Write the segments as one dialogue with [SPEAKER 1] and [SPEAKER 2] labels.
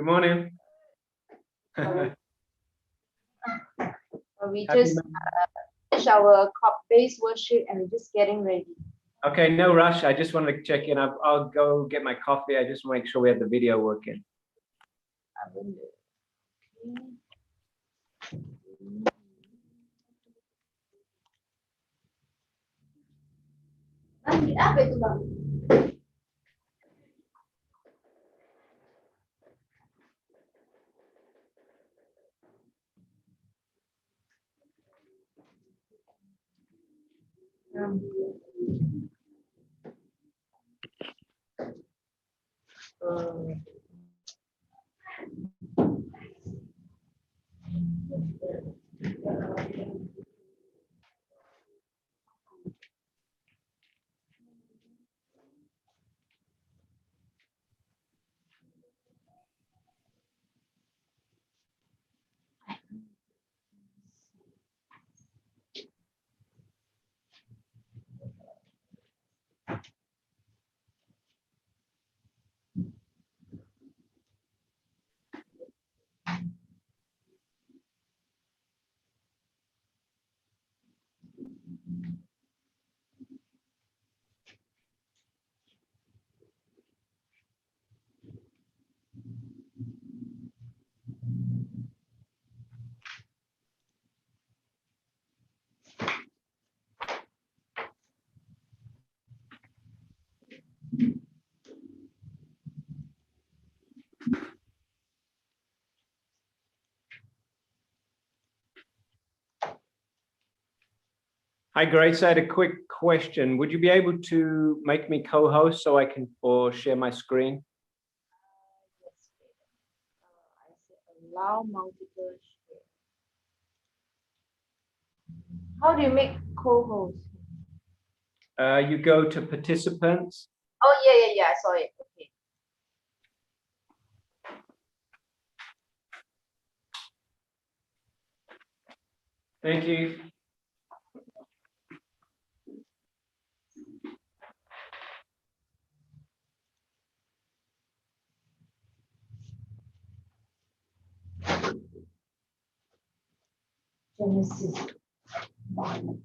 [SPEAKER 1] Good morning.
[SPEAKER 2] We just finished our cup-based worship and we're just getting ready.
[SPEAKER 1] Okay, no rush. I just wanted to check in. I'll go get my coffee. I just want to make sure we have the video working.
[SPEAKER 2] Apa itu, Bang?
[SPEAKER 1] Hi, Grace. I had a quick question. Would you be able to make me co-host so I can share my screen?
[SPEAKER 2] Yes. I say allow multiple share. How do you make co-host?
[SPEAKER 1] You go to participants.
[SPEAKER 2] Oh, yeah. I saw it. Okay.
[SPEAKER 1] Thank you.
[SPEAKER 2] Genesis 1.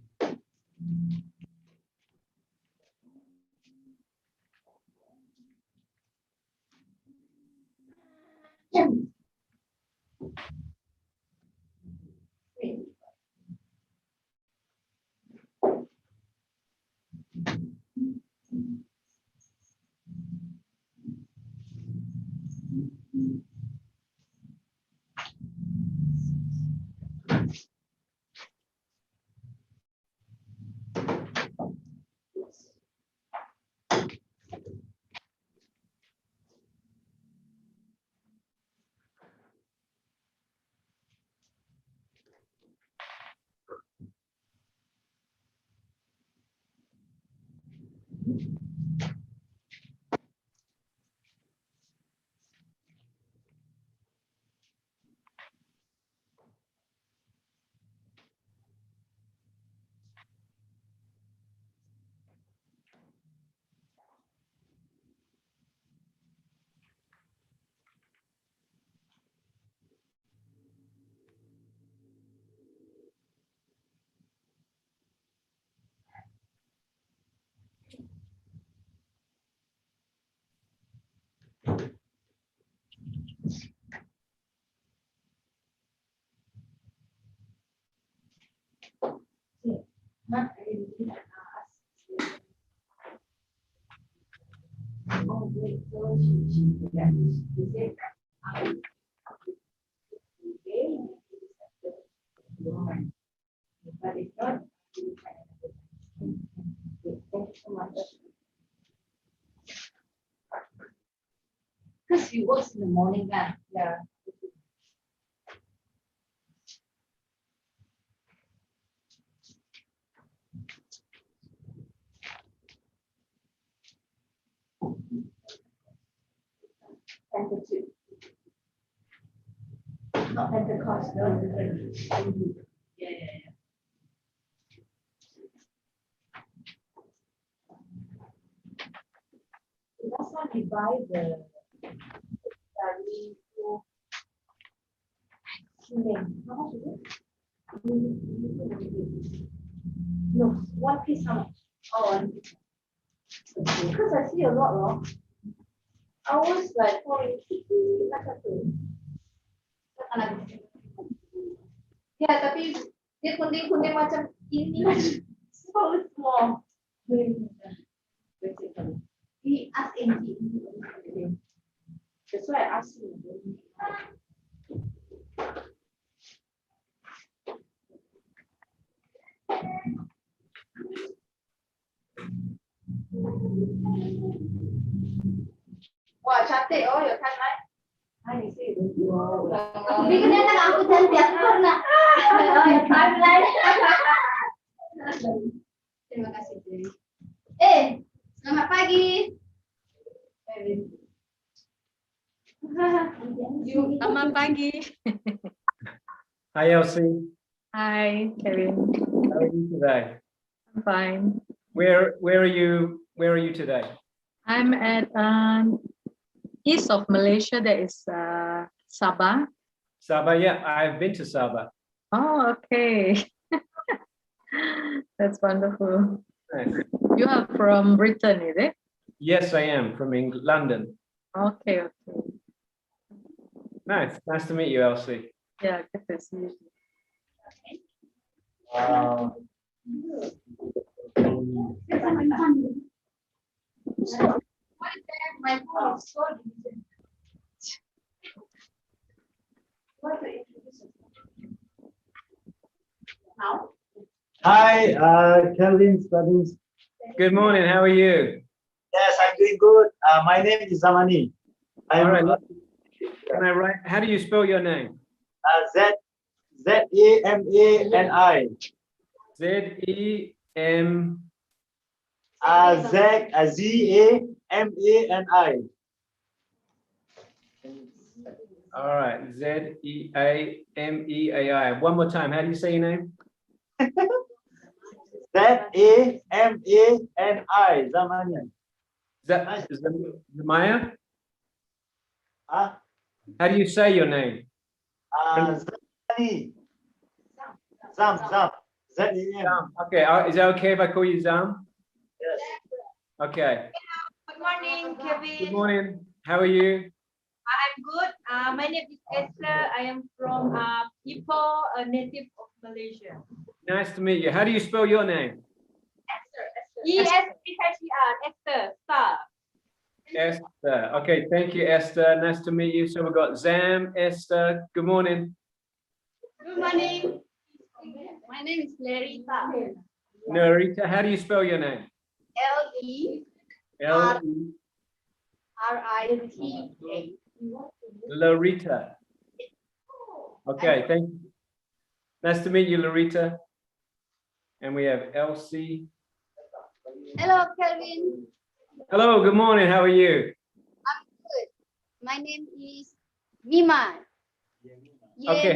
[SPEAKER 2] But it's not. Thank you so much. Because he works in the morning, man. Yeah. Pentateuch. Not Pentecost, no, different. Yeah. That's how we buy the study for How much is it? No, one piece how much? Oh, one piece. Because I see a lot, no? I was like, oh, ya, tapi dia kuning-kuning macam ini macam so small. He asked Angie. That's why I asked him. Wah, cantik oh your timeline. I see. Bikinnya kan aku cantik pernah. Oh, your timeline. Terima kasih, Jerry. Selamat pagi.
[SPEAKER 3] Selamat pagi.
[SPEAKER 1] Hi, Elsie.
[SPEAKER 3] Hi, Kevin.
[SPEAKER 1] How are you today?
[SPEAKER 3] I'm fine.
[SPEAKER 1] Where are you? Where are you today?
[SPEAKER 3] I'm at east of Malaysia. That is Sabah.
[SPEAKER 1] Sabah. Yeah, I've been to Sabah.
[SPEAKER 3] Oh, okay. That's wonderful.
[SPEAKER 1] Nice.
[SPEAKER 3] You are from Britain, is it?
[SPEAKER 1] Yes, I am from London.
[SPEAKER 3] Okay.
[SPEAKER 1] Nice. Nice to meet you, Elsie.
[SPEAKER 3] Yeah, good to see you.
[SPEAKER 2] My phone is so now.
[SPEAKER 4] Hi, Kelvin, Stebbings.
[SPEAKER 1] Good morning. How are you?
[SPEAKER 4] Yes, I'm doing good. My name is Zamani.
[SPEAKER 1] All
[SPEAKER 4] I'm
[SPEAKER 1] right. Can I write? How do you spell your name?
[SPEAKER 4] Zamani.
[SPEAKER 1] Z-E-M.
[SPEAKER 4] Zamani.
[SPEAKER 1] All right. Z-E-A-M-E-A-I. One more time. How do you say your name?
[SPEAKER 4] Zamani. Zamani.
[SPEAKER 1] Maya?
[SPEAKER 4] Huh?
[SPEAKER 1] How do you say your name?
[SPEAKER 4] Zamani. Zam. Z-E-M.
[SPEAKER 1] Zam. Okay. Is that okay if I call you Zam?
[SPEAKER 4] Yes.
[SPEAKER 1] Okay.
[SPEAKER 5] Good morning, Kevin.
[SPEAKER 1] Good morning. How are you?
[SPEAKER 5] I'm good. My name is Esther. I am from Ipoh, a native of Malaysia.
[SPEAKER 1] Nice to meet you. How do you spell your name?
[SPEAKER 5] E-S-T-H-E-R, Esther, star.
[SPEAKER 1] Esther. Okay. Thank you, Esther. Nice to meet you. So we've got Zam, Esther. Good morning.
[SPEAKER 5] Good morning. My name is Larita.
[SPEAKER 1] Narita. How do you spell your name?
[SPEAKER 5] L-E-R-I-T-A.
[SPEAKER 1] L-E. Larita. Okay. Thank you. Nice to meet you, Larita. And we have Elsie.
[SPEAKER 2] Hello, Kelvin.
[SPEAKER 1] Hello. Good morning. How are you?
[SPEAKER 2] I'm good. My name is Mima.
[SPEAKER 1] Okay.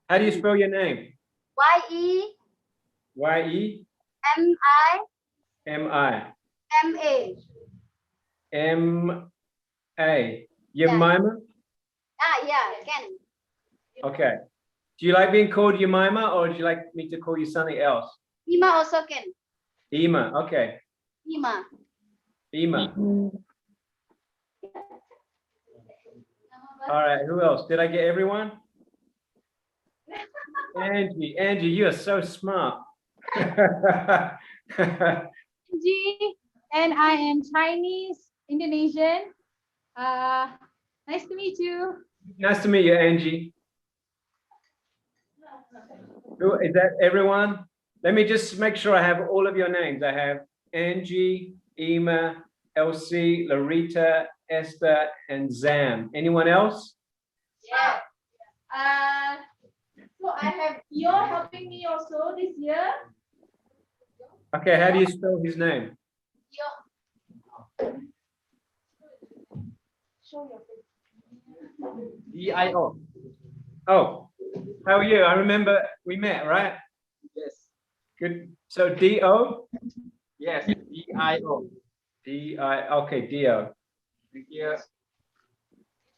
[SPEAKER 1] How do you spell your name?
[SPEAKER 2] Y-E-M-I-M-A.
[SPEAKER 1] Y-E-M-I. M-A. Yemima?
[SPEAKER 2] Yeah, can.
[SPEAKER 1] Okay. Do you like being called Yemima or do you like me to call you something else?
[SPEAKER 2] Mima also can.
[SPEAKER 1] Ema. Okay.
[SPEAKER 2] Mima.
[SPEAKER 1] Ema. All right. Who else? Did I get everyone? Angie, you are so smart.
[SPEAKER 5] Angie, and I am Chinese, Indonesian. Nice to meet you.
[SPEAKER 1] Nice to meet you, Angie. Is that everyone? Let me just make sure I have all of your names. I have Angie, Ema, Elsie, Larita, Esther, and Zam. Anyone else?
[SPEAKER 5] Yeah. So I have you're helping me also this year.
[SPEAKER 1] Okay, how do you spell his name?
[SPEAKER 2] Show your face.
[SPEAKER 1] D-I-O. Oh, how are you? I remember we met, right?
[SPEAKER 4] Yes.
[SPEAKER 1] Good. So D-O?
[SPEAKER 4] Yes. D-I-O.
[SPEAKER 1] D-I, okay, D-O.
[SPEAKER 4] Thank you.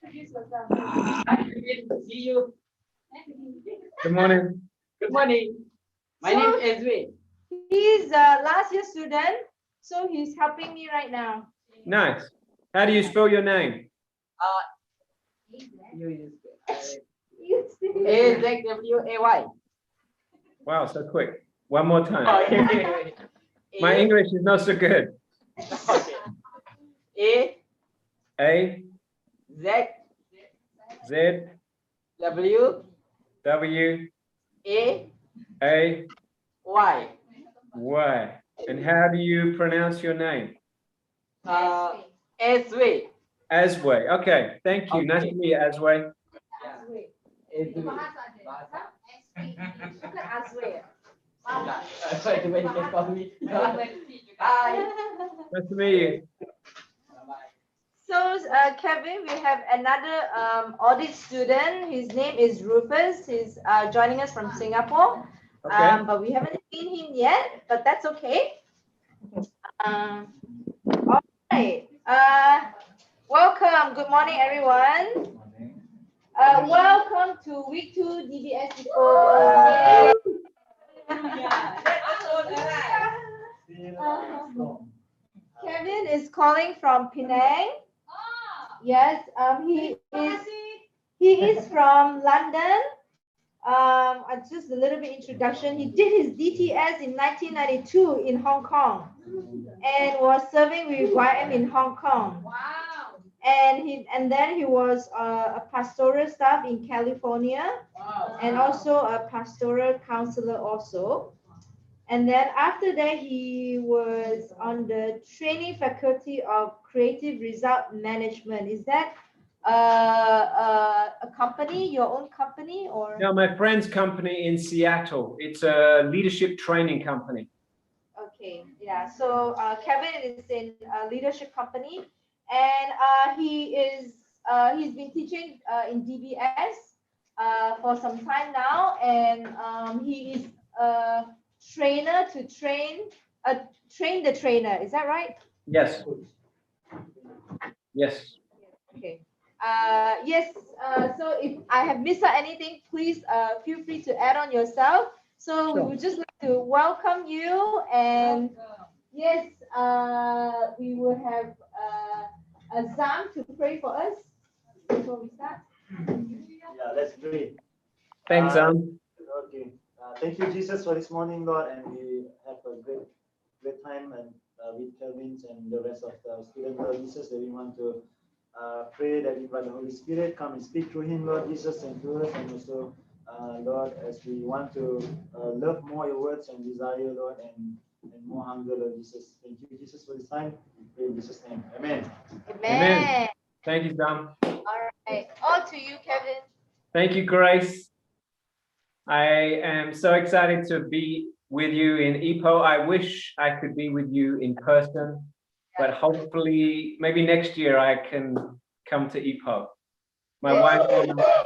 [SPEAKER 5] Introduce yourself.
[SPEAKER 4] Hi, Kevin. See you.
[SPEAKER 1] Good morning.
[SPEAKER 4] Good morning. My name is Ezwe.
[SPEAKER 5] He's a last year student, so he's helping me right now.
[SPEAKER 1] Nice. How do you spell your name?
[SPEAKER 4] AZWAY.
[SPEAKER 1] Wow, so quick. One more time. My English is not so good.
[SPEAKER 4] A
[SPEAKER 1] A
[SPEAKER 4] Z
[SPEAKER 1] Z
[SPEAKER 4] W
[SPEAKER 1] W
[SPEAKER 4] A
[SPEAKER 1] A
[SPEAKER 4] Y.
[SPEAKER 1] Y. And how do you pronounce your name?
[SPEAKER 4] Ezwe.
[SPEAKER 1] Asway. Okay, thank you. Nice to meet you, Asway.
[SPEAKER 4] Ezwe.
[SPEAKER 5] Bukan Azwe.
[SPEAKER 4] Sorry, when you can call me. Bye.
[SPEAKER 1] Nice to meet you.
[SPEAKER 5] So, Kevin, we have another audit student. His name is Rufus. He's joining us from Singapore.
[SPEAKER 1] Okay.
[SPEAKER 5] But we haven't seen him yet, but that's okay. All right. Welcome. Good morning, everyone. Welcome to week 2 DBS Ipoh. Kevin is calling from Penang. Yes, he is from London. Just a little bit introduction. He did his DTS in 1992 in Hong Kong, and was serving with YM in Hong Kong.
[SPEAKER 2] Wow.
[SPEAKER 5] And then he was a pastoral staff in California, and also a pastoral counselor also. And then after that, he was on the training faculty of creative result management. Is that a company, your own company, or?
[SPEAKER 1] No, my friend's company in Seattle. It's a leadership training company.
[SPEAKER 5] Okay, yeah. So Kevin is in a leadership company, and he's been teaching in DBS for some time now, and he is a trainer to train the trainer. Is that right?
[SPEAKER 1] Yes. Yes.
[SPEAKER 5] Okay. Yes. So if I have missed out anything, please feel free to add on yourself. So we
[SPEAKER 1] Sure.
[SPEAKER 5] would just like to welcome you, and yes, we will have Azam to pray for us before we start.
[SPEAKER 4] Yeah, let's pray.
[SPEAKER 1] Thanks,
[SPEAKER 4] Okay. Thank you, Jesus, for this morning, Lord, and we have a great time and with Kelvin and the rest of the students, Lord Jesus, that we want to pray that by the Holy Spirit come and speak through him, Lord Jesus, and to us, and also, Lord, as we want to love more your words and desire, Lord, and more hunger, Lord Jesus. Thank you, Jesus, for this time. We pray in Jesus' name. Amen.
[SPEAKER 5] Amen.
[SPEAKER 1] Thank you, Sam.
[SPEAKER 5] All right. All to you, Kevin.
[SPEAKER 1] Thank you, Grace. I am so excited to be with you in Ipoh. I wish I could be with you in person, but hopefully, maybe next year I can come to Ipoh. My wife and I,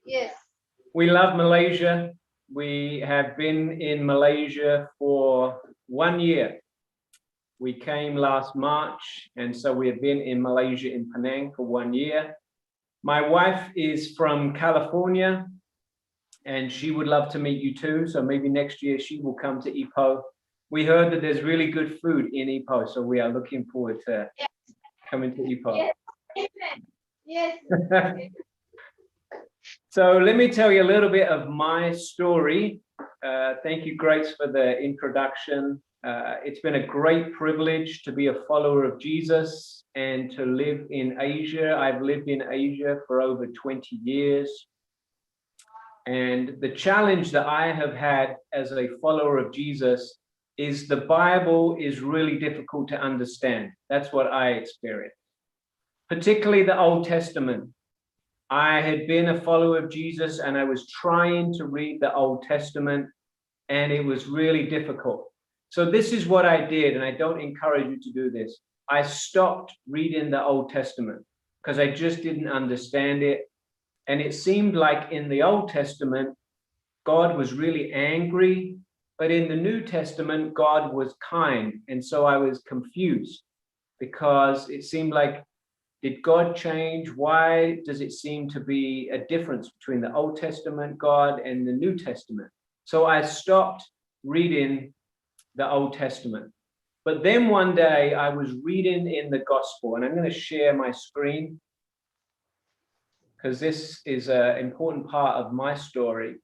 [SPEAKER 5] Yes.
[SPEAKER 1] we love Malaysia. We have been in Malaysia for 1 year. We came last March, and so we have been in Malaysia in Penang for 1 year. My wife is from California, and she would love to meet you too. So maybe next year she will come to Ipoh. We heard that there's really good food in Ipoh, so we are looking forward to coming to Ipoh.
[SPEAKER 5] Yes.
[SPEAKER 1] So let me tell you a little bit of my story. Thank you, Grace, for the introduction. It's been a great privilege to be a follower of Jesus and to live in Asia. I've lived in Asia for over 20 years. And the challenge that I have had as a follower of Jesus is the Bible is really difficult to understand. That's what I experienced, particularly the Old Testament. I had been a follower of Jesus and I was trying to read the Old Testament, and it was really difficult. So this is what I did, and I don't encourage you to do this. I stopped reading the Old Testament because I just didn't understand it. And it seemed like in the Old Testament, God was really angry, but in the New Testament, God was kind. And so I was confused because it seemed like Did God change? Why does it seem to be a difference between the Old Testament God and the New Testament? So I stopped reading the Old Testament. But then one day I was reading in the gospel, and I'm going to share my screen because this is an important part of my story.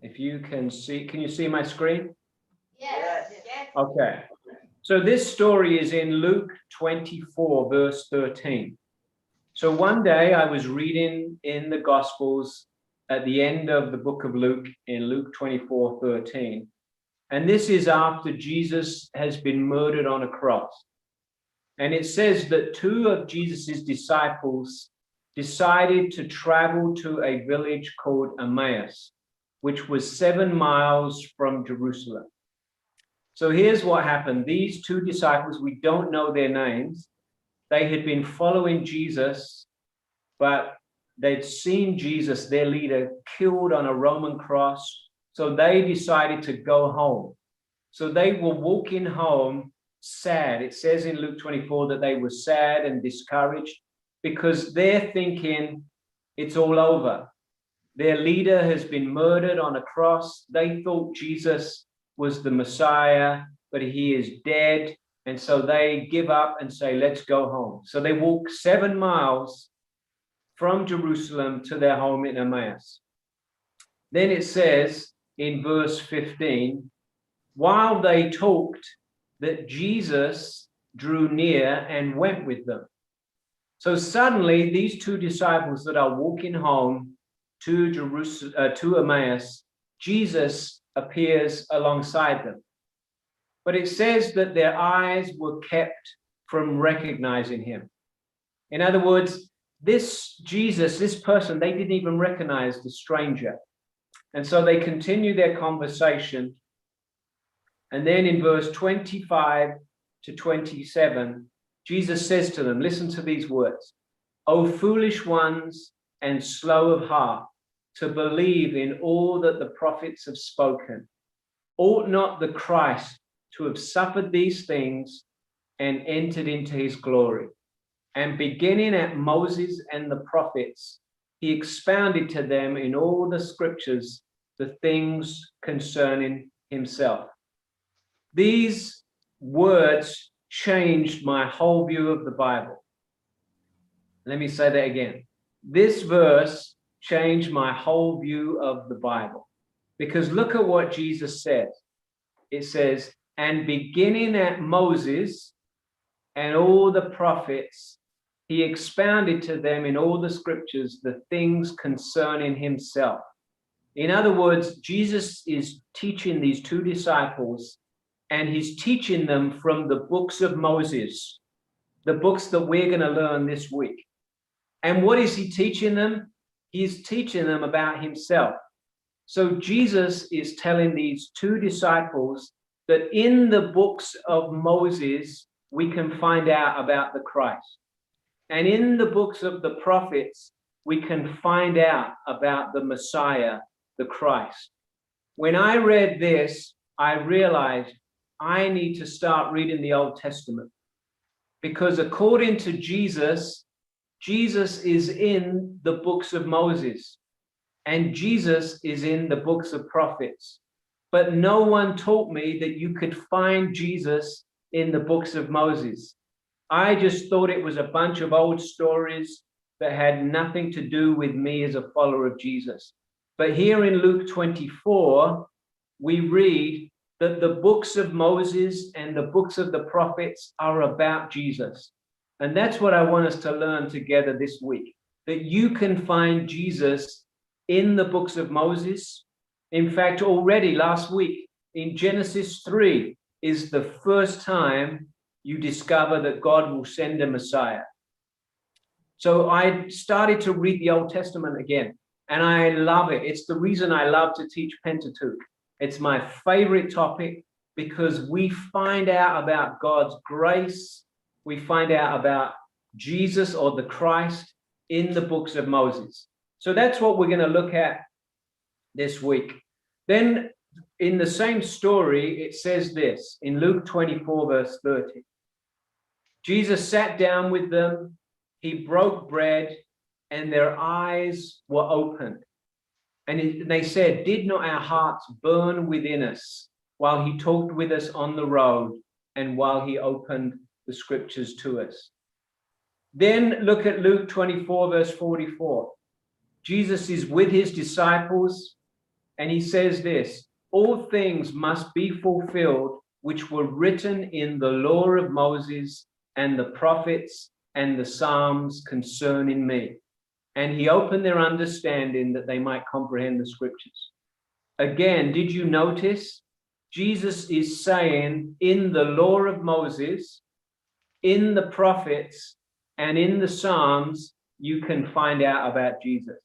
[SPEAKER 1] If you can you see my screen?
[SPEAKER 2] Yes.
[SPEAKER 1] Okay. So this story is in Luke 24, verse 13. So one day I was reading in the Gospels at the end of the book of Luke, in Luke 24, 13. And this is after Jesus has been murdered on a cross. And it says that two of Jesus's disciples decided to travel to a village called Emmaus, which was 7 miles from Jerusalem. So here's what happened. These two disciples, we don't know their names. They had been following Jesus, but they'd seen Jesus, their leader, killed on a Roman cross. So they decided to go home. So they were walking home sad. It says in Luke 24 that they were sad and discouraged because they're thinking it's all over. Their leader has been murdered on a cross. They thought Jesus was the Messiah, but he is dead. And so they give up and say, let's go home. So they walk 7 miles from Jerusalem to their home in Emmaus. Then it says in verse 15, while they talked, that Jesus drew near and went with them. So suddenly these two disciples that are walking home to Jerusalem, to Emmaus, Jesus appears alongside them. But it says that their eyes were kept from recognizing him. In other words, this Jesus, this person, they didn't even recognize the stranger. And so they continue their conversation. And then in verse 25 to 27, Jesus says to them, listen to these words, O foolish ones and slow of heart to believe in all that the prophets have spoken. Ought not the Christ to have suffered these things and entered into his glory? And beginning at Moses and the prophets, he expounded to them in all the scriptures the things concerning himself. These words changed my whole view of the Bible. Let me say that again. This verse changed my whole view of the Bible. Because look at what Jesus says. It says, and beginning at Moses and all the prophets, he expounded to them in all the scriptures the things concerning himself. In other words, Jesus is teaching these two disciples, and he's teaching them from the books of Moses, the books that we're going to learn this week. And what is he teaching them? He's teaching them about himself. So Jesus is telling these two disciples that in the books of Moses, we can find out about the Christ. And in the books of the prophets, we can find out about the Messiah, the Christ. When I read this, I realized I need to start reading the Old Testament, because according to Jesus, Jesus is in the books of Moses and Jesus is in the books of prophets. But no one taught me that you could find Jesus in the books of Moses. I just thought it was a bunch of old stories that had nothing to do with me as a follower of Jesus. But here in Luke 24, we read that the books of Moses and the books of the prophets are about Jesus. And that's what I want us to learn together this week, that you can find Jesus in the books of Moses. In fact, already last week in Genesis 3 is the first time you discover that God will send a Messiah. So I started to read the Old Testament again, and I love it. It's the reason I love to teach Pentateuch. It's my favorite topic because we find out about God's grace. We find out about Jesus or the Christ in the books of Moses. So that's what we're going to look at this week. Then in the same story, it says this in Luke 24, verse 30. Jesus sat down with them, he broke bread, and their eyes were opened. And they said, did not our hearts burn within us while he talked with us on the road and while he opened the scriptures to us? Then look at Luke 24, verse 44. Jesus is with his disciples, and he says this, all things must be fulfilled which were written in the law of Moses and the prophets and the Psalms concerning me. And he opened their understanding that they might comprehend the scriptures. Again, did you notice? Jesus is saying in the law of Moses, in the prophets, and in the Psalms, you can find out about Jesus.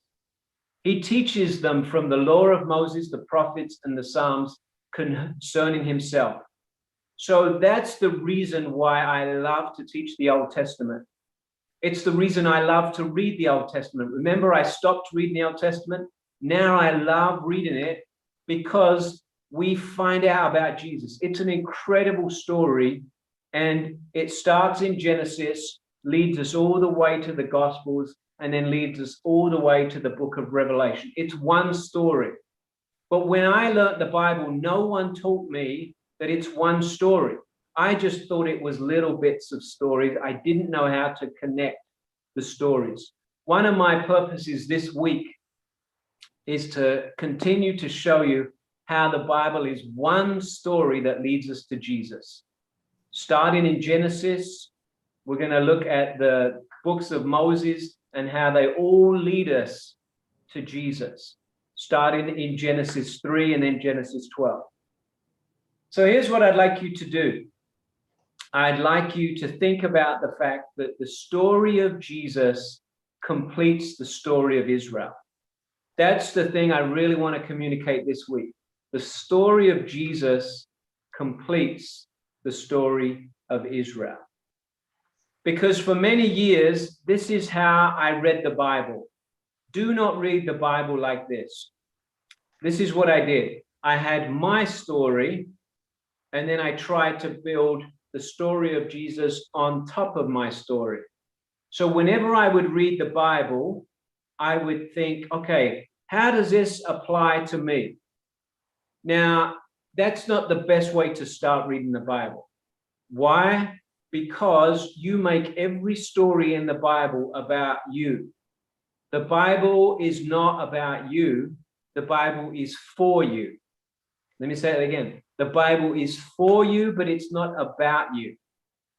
[SPEAKER 1] He teaches them from the law of Moses, the prophets, and the Psalms concerning himself. So that's the reason why I love to teach the Old Testament. It's the reason I love to read the Old Testament. Remember, I stopped reading the Old Testament. Now I love reading it because we find out about Jesus. It's an incredible story, and it starts in Genesis, leads us all the way to the Gospels, and then leads us all the way to the book of Revelation. It's one story. But when I learned the Bible, no one taught me that it's one story. I just thought it was little bits of stories. I didn't know how to connect the stories. One of my purposes this week is to continue to show you how the Bible is one story that leads us to Jesus. Starting in Genesis, we're going to look at the books of Moses and how they all lead us to Jesus. Starting in Genesis 3 and then Genesis 12. So here's what I'd like you to do. I'd like you to think about the fact that the story of Jesus completes the story of Israel. That's the thing I really want to communicate this week. The story of Jesus completes the story of Israel. Because for many years, this is how I read the Bible. Do not read the Bible like this. This is what I did. I had my story, and then I tried to build the story of Jesus on top of my story. So whenever I would read the Bible, I would think, okay, how does this apply to me? Now, that's not the best way to start reading the Bible. Why? Because you make every story in the Bible about you. The Bible is not about you. The Bible is for you. Let me say it again. The Bible is for you, but it's not about you.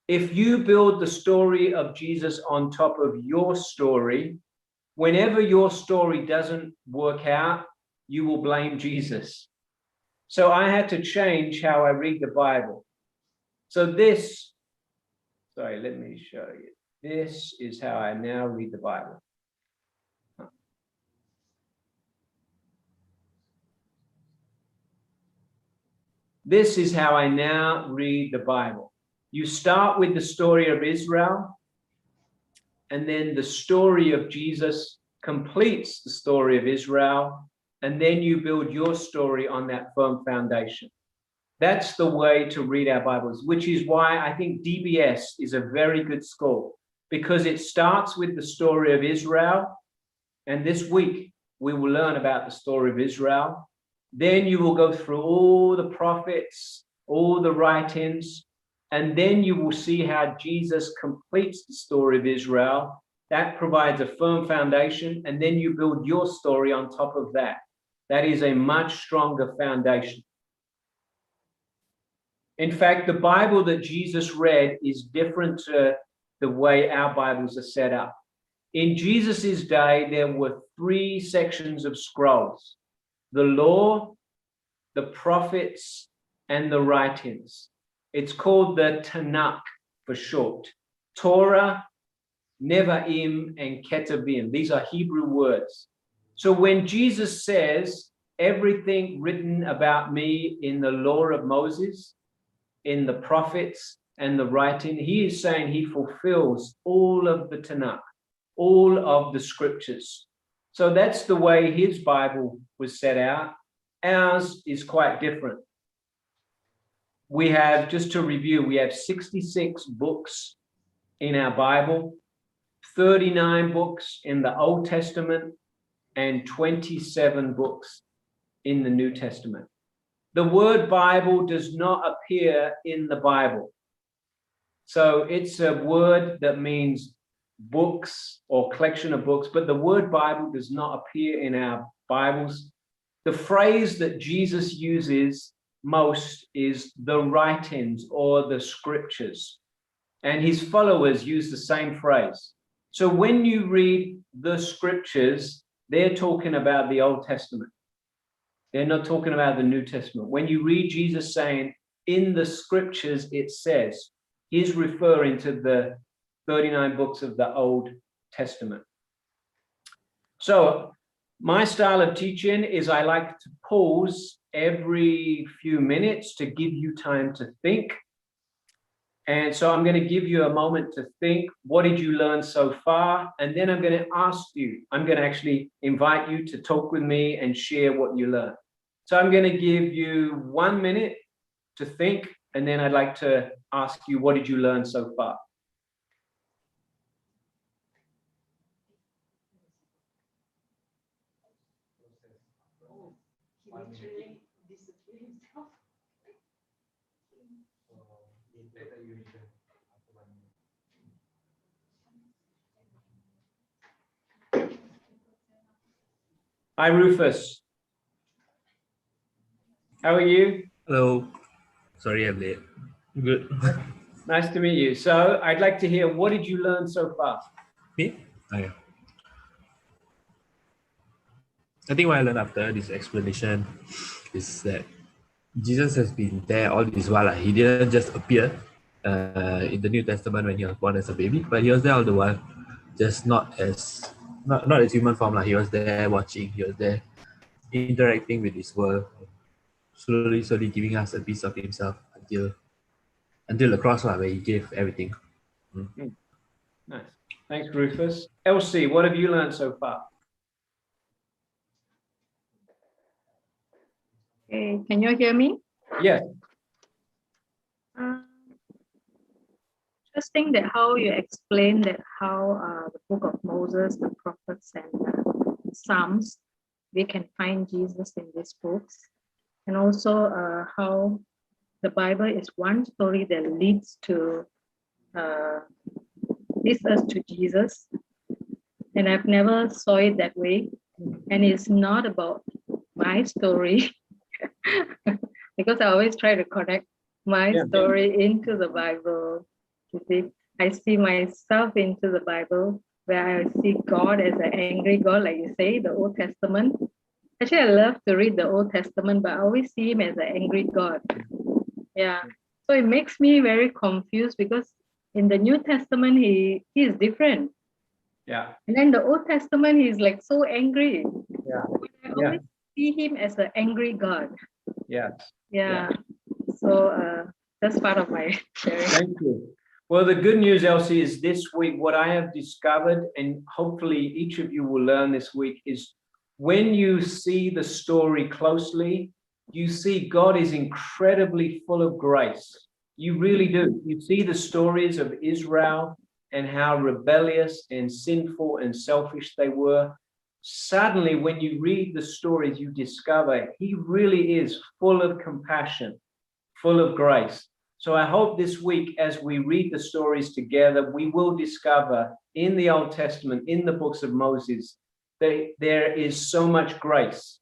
[SPEAKER 1] If you build the story of Jesus on top of your story, whenever your story doesn't work out, you will blame Jesus. So I had to change how I read the Bible. So sorry, let me show you. This is how I now read the Bible. This is how I now read the Bible. You start with the story of Israel, and then the story of Jesus completes the story of Israel, and then you build your story on that firm foundation. That's the way to read our Bibles, which is why I think DBS is a very good school, because it starts with the story of Israel, and this week we will learn about the story of Israel. Then you will go through all the prophets, all the writings, and then you will see how Jesus completes the story of Israel. That provides a firm foundation, and then you build your story on top of that. That is a much stronger foundation. In fact, the Bible that Jesus read is different to the way our Bibles are set up. In Jesus's day, there were 3 sections of scrolls: the law, the prophets, and the writings. It's called the Tanakh for short. Torah, Nevi'im, and Ketuvim. These are Hebrew words. So when Jesus says everything written about me in the law of Moses, in the prophets and the writing, he is saying he fulfills all of the Tanakh, all of the scriptures. So that's the way his Bible was set out. Ours is quite different. We have, just to review, we have 66 books in our Bible, 39 books in the Old Testament, and 27 books in the New Testament. The word Bible does not appear in the Bible. So it's a word that means books or collection of books, but the word Bible does not appear in our Bibles. The phrase that Jesus uses most is the writings or the scriptures, and his followers use the same phrase. So when you read the scriptures, they're talking about the Old Testament. They're not talking about the New Testament. When you read Jesus saying, in the scriptures it says, he's referring to the 39 books of the Old Testament. So my style of teaching is I like to pause every few minutes to give you time to think. And so I'm going to give you a moment to think, what did you learn so far? And then I'm going to ask you, I'm going to actually invite you to talk with me and share what you learned. So I'm going to give you 1 minute to think, and then I'd like to ask you, what did you learn so far? Hi, Rufus. How are you?
[SPEAKER 6] Hello. Sorry I'm late. Good.
[SPEAKER 1] Nice to meet you. So I'd like to hear, what did you learn so far?
[SPEAKER 6] Me? Okay. I think what I learned after this explanation is that Jesus has been there all this while. He didn't just appear in the New Testament when he was born as a baby, but he was there all the while, just not as human form. He was there watching, he was there interacting with this world, slowly giving us a piece of himself until the cross where he gave everything.
[SPEAKER 1] Nice. Thanks, Rufus. Elsie, what have you learned so far?
[SPEAKER 3] Okay, can you hear me?
[SPEAKER 1] Yes.
[SPEAKER 3] Interesting that how you explain that how the book of Moses, the prophets, and Psalms, we can find Jesus in these books, and also how the Bible is one story that leads us to Jesus. And I've never saw it that way, and it's not about my story. Because I always try to connect my story into the Bible. You see, I see myself into the Bible, where I see God as an angry God, like you say, the Old Testament. Actually, I love to read the Old Testament, but I always see him as an angry God. Yeah. So it makes me very confused, because in the New Testament, he is different.
[SPEAKER 1] Yeah.
[SPEAKER 3] And then the Old Testament, he's like so angry.
[SPEAKER 1] Yeah.
[SPEAKER 3] I always see him as an angry God.
[SPEAKER 1] Yes.
[SPEAKER 3] Yeah. So that's part of my sharing.
[SPEAKER 1] Thank you. Well, the good news, Elsie, is this week, what I have discovered, and hopefully each of you will learn this week, is when you see the story closely, you see God is incredibly full of grace. You really do. You see the stories of Israel and how rebellious and sinful and selfish they were. Suddenly, when you read the stories, you discover he really is full of compassion, full of grace. So I hope this week, as we read the stories together, we will discover in the Old Testament, in the books of Moses, that there is so much grace.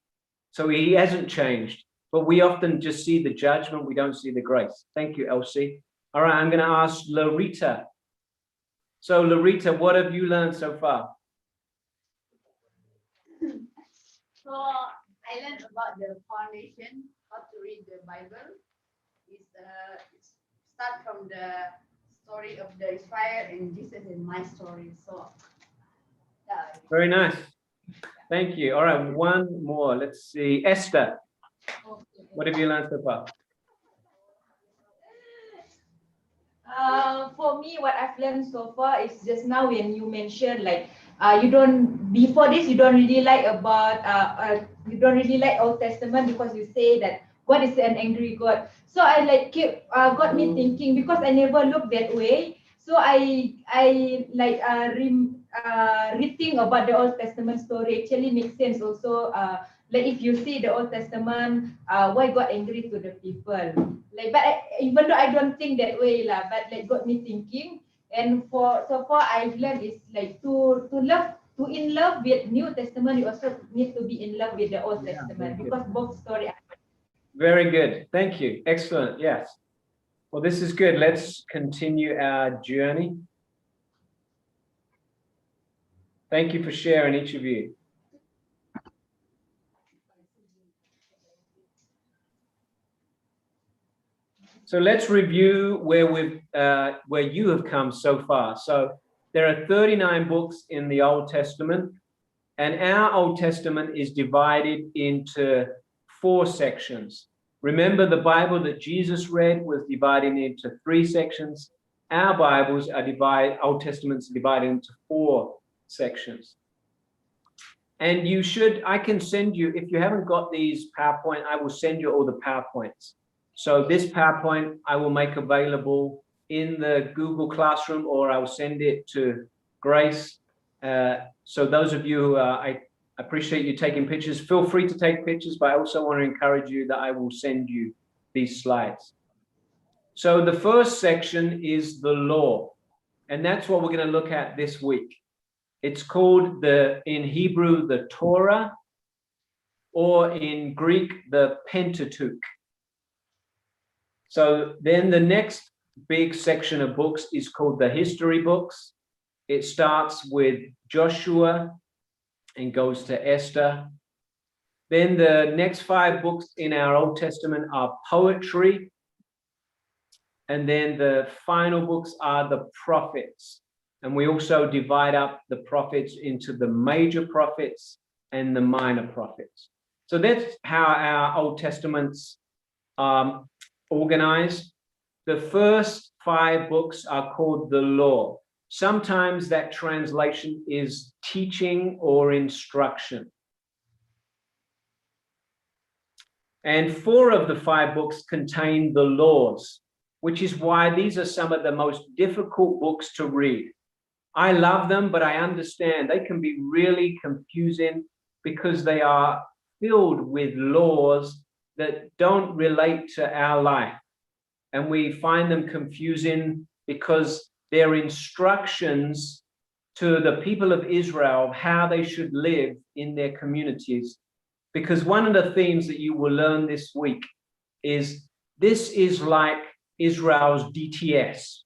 [SPEAKER 1] So he hasn't changed, but we often just see the judgment. We don't see the grace. Thank you, Elsie. All right, I'm going to ask Lorita. So Lorita, what have you learned so far?
[SPEAKER 2] So I learned about the foundation, how to read the Bible. It's start from the story of the Israel and Jesus in my story. So
[SPEAKER 1] Very nice. Thank you. All right, one more. Let's see. Esther, what have you learned so far?
[SPEAKER 5] For me, what I've learned so far is just now when you mentioned before this you don't really like about you don't really like Old Testament because you say that God is an angry God. So I like got me thinking, because I never looked that way. So I like rethink about the Old Testament story. Actually makes sense also. Like if you see the Old Testament, why God angry to the people? Like, but even though I don't think that way lah, but like got me thinking. And for so far I've learned is like to in love with New Testament, you also need to be in love with the Old Testament, because both story are.
[SPEAKER 1] Very good. Thank you. Excellent. Yes. Well, this is good. Let's continue our journey. Thank you for sharing, each of you. So let's review where you have come so far. So there are 39 books in the Old Testament, and our Old Testament is divided into 4 sections. Remember, the Bible that Jesus read was divided into 3 sections. Our Bibles are Old Testaments are divided into 4 sections. And I can send you, if you haven't got these PowerPoint, I will send you all the PowerPoints. So this PowerPoint I will make available in the Google Classroom, or I'll send it to Grace. So those of you, I appreciate you taking pictures. Feel free to take pictures, but I also want to encourage you that I will send you these slides. So the first section is the law, and that's what we're going to look at this week. It's called in Hebrew, the Torah, or in Greek, the Pentateuch. So then the next big section of books is called the history books. It starts with Joshua and goes to Esther. Then the next 5 books in our Old Testament are poetry. And then the final books are the prophets. And we also divide up the prophets into the major prophets and the minor prophets. So that's how our Old Testaments organized. The first 5 books are called the law. Sometimes that translation is teaching or instruction. And 4 of the 5 books contain the laws, which is why these are some of the most difficult books to read. I love them, but I understand they can be really confusing because they are filled with laws that don't relate to our life. And we find them confusing because they're instructions to the people of Israel how they should live in their communities. Because one of the themes that you will learn this week is this is like Israel's DTS.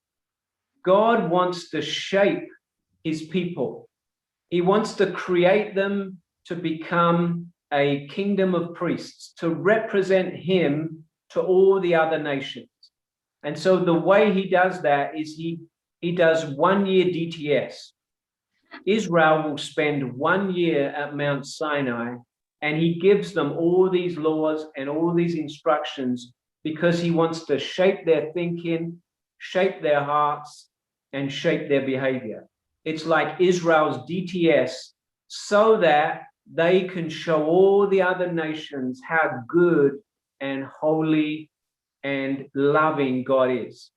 [SPEAKER 1] God wants to shape his people. He wants to create them to become a kingdom of priests, to represent him to all the other nations. And so the way he does that is he does 1 year DTS. Israel will spend 1 year at Mount Sinai, and he gives them all these laws and all these instructions because he wants to shape their thinking, shape their hearts, and shape their behavior. It's like Israel's DTS so that they can show all the other nations how good and holy and loving God is.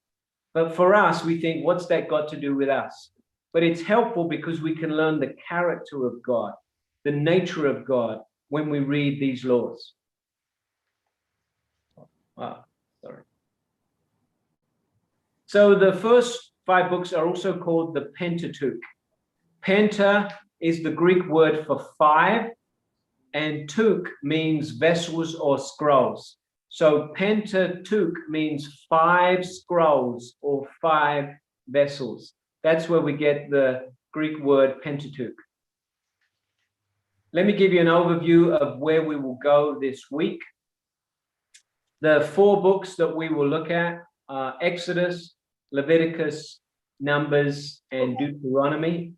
[SPEAKER 1] But for us, we think, what's that got to do with us? But it's helpful because we can learn the character of God, the nature of God, when we read these laws. Sorry. So the first 5 books are also called the Pentateuch. Penta is the Greek word for 5, and Tuch means vessels or scrolls. So Pentateuch means 5 scrolls or 5 vessels. That's where we get the Greek word Pentateuch. Let me give you an overview of where we will go this week. The 4 books that we will look at are Exodus, Leviticus, Numbers, and Deuteronomy.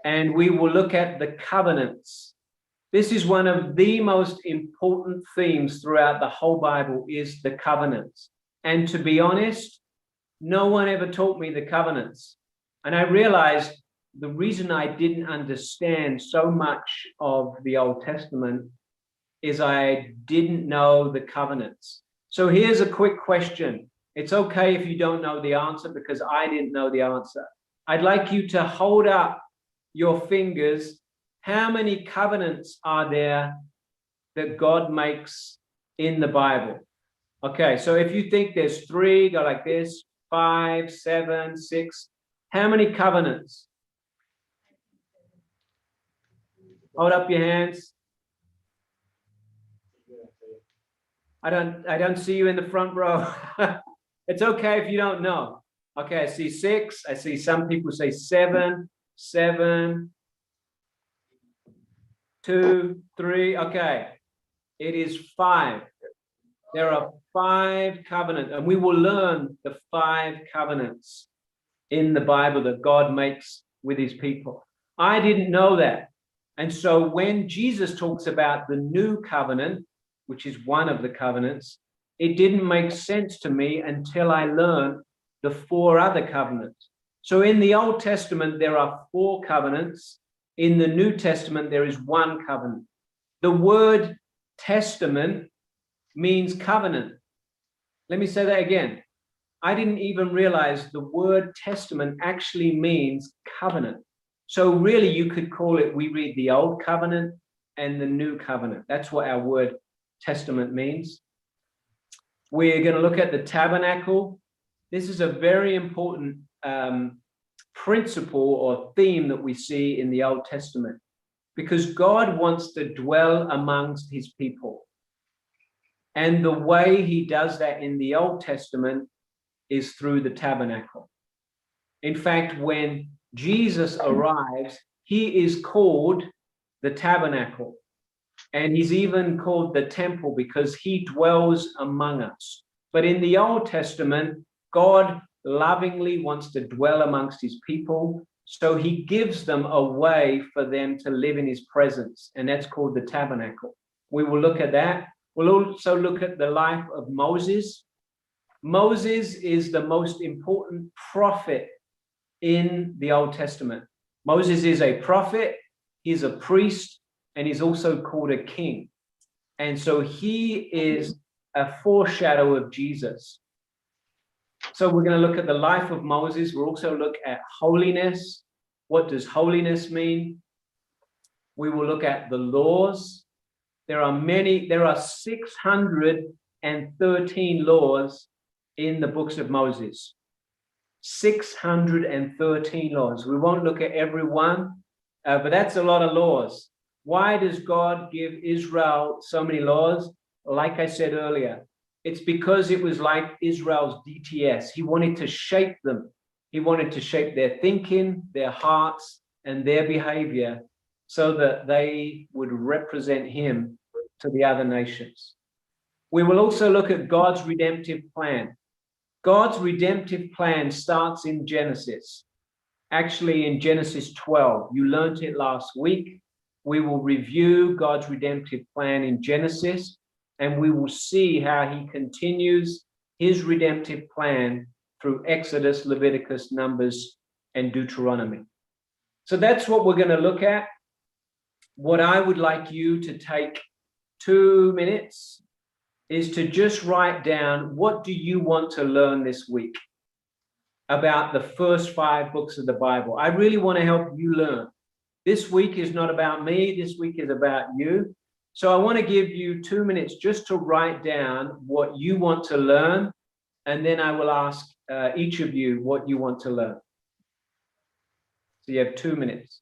[SPEAKER 1] And we will look at the covenants. This is one of the most important themes throughout the whole Bible, is the covenants. And to be honest, no one ever taught me the covenants. And I realized the reason I didn't understand so much of the Old Testament is I didn't know the covenants. So here's a quick question. It's okay if you don't know the answer, because I didn't know the answer. I'd like you to hold up your fingers. How many covenants are there that God makes in the Bible? Okay, so if you think there's 3, go like this, 5, 7, 6. How many covenants? Hold up your hands. I don't see you in the front row. It's okay if you don't know. Okay, I see 6. I see some people say 7, 7, 2, 3. Okay, it is 5. There are 5 covenants, and we will learn the 5 covenants in the Bible that God makes with his people. I didn't know that. And so when Jesus talks about the new covenant, which is one of the covenants, it didn't make sense to me until I learned the 4 other covenants. So in the Old Testament, there are 4 covenants. In the New Testament, there is 1 covenant. The word testament means covenant. Let me say that again. I didn't even realize the word testament actually means covenant. So really you could call it, we read the old covenant and the new covenant. That's what our word testament means. We're going to look at the tabernacle. This is a very important principle or theme that we see in the Old Testament, because God wants to dwell amongst his people. And the way he does that in the Old Testament is through the tabernacle. In fact, when Jesus arrives, he is called the tabernacle. And he's even called the temple because he dwells among us. But in the Old Testament, God lovingly wants to dwell amongst his people. So he gives them a way for them to live in his presence. And that's called the tabernacle. We will look at that. We'll also look at the life of Moses. Moses is the most important prophet in the Old Testament. Moses is a prophet, he's a priest, and he's also called a king. And so he is a foreshadow of Jesus. So we're going to look at the life of Moses. We'll also look at holiness. What does holiness mean? We will look at the laws. There are 613 laws in the books of Moses. 613 laws. We won't look at every one, but that's a lot of laws. Why does God give Israel so many laws? Like I said earlier, it's because it was like Israel's DTS. He wanted to shape them. He wanted to shape their thinking, their hearts, and their behavior so that they would represent him to the other nations. We will also look at God's redemptive plan. God's redemptive plan starts in Genesis. Actually, in Genesis 12. You learned it last week. We will review God's redemptive plan in Genesis, and we will see how he continues his redemptive plan through Exodus, Leviticus, Numbers, and Deuteronomy. So that's what we're going to look at. What I would like you to take 2 minutes is to just write down, what do you want to learn this week about the first 5 books of the Bible? I really want to help you learn. This week is not about me. This week is about you. So I want to give you 2 minutes just to write down what you want to learn. And then I will ask each of you what you want to learn. So you have 2 minutes.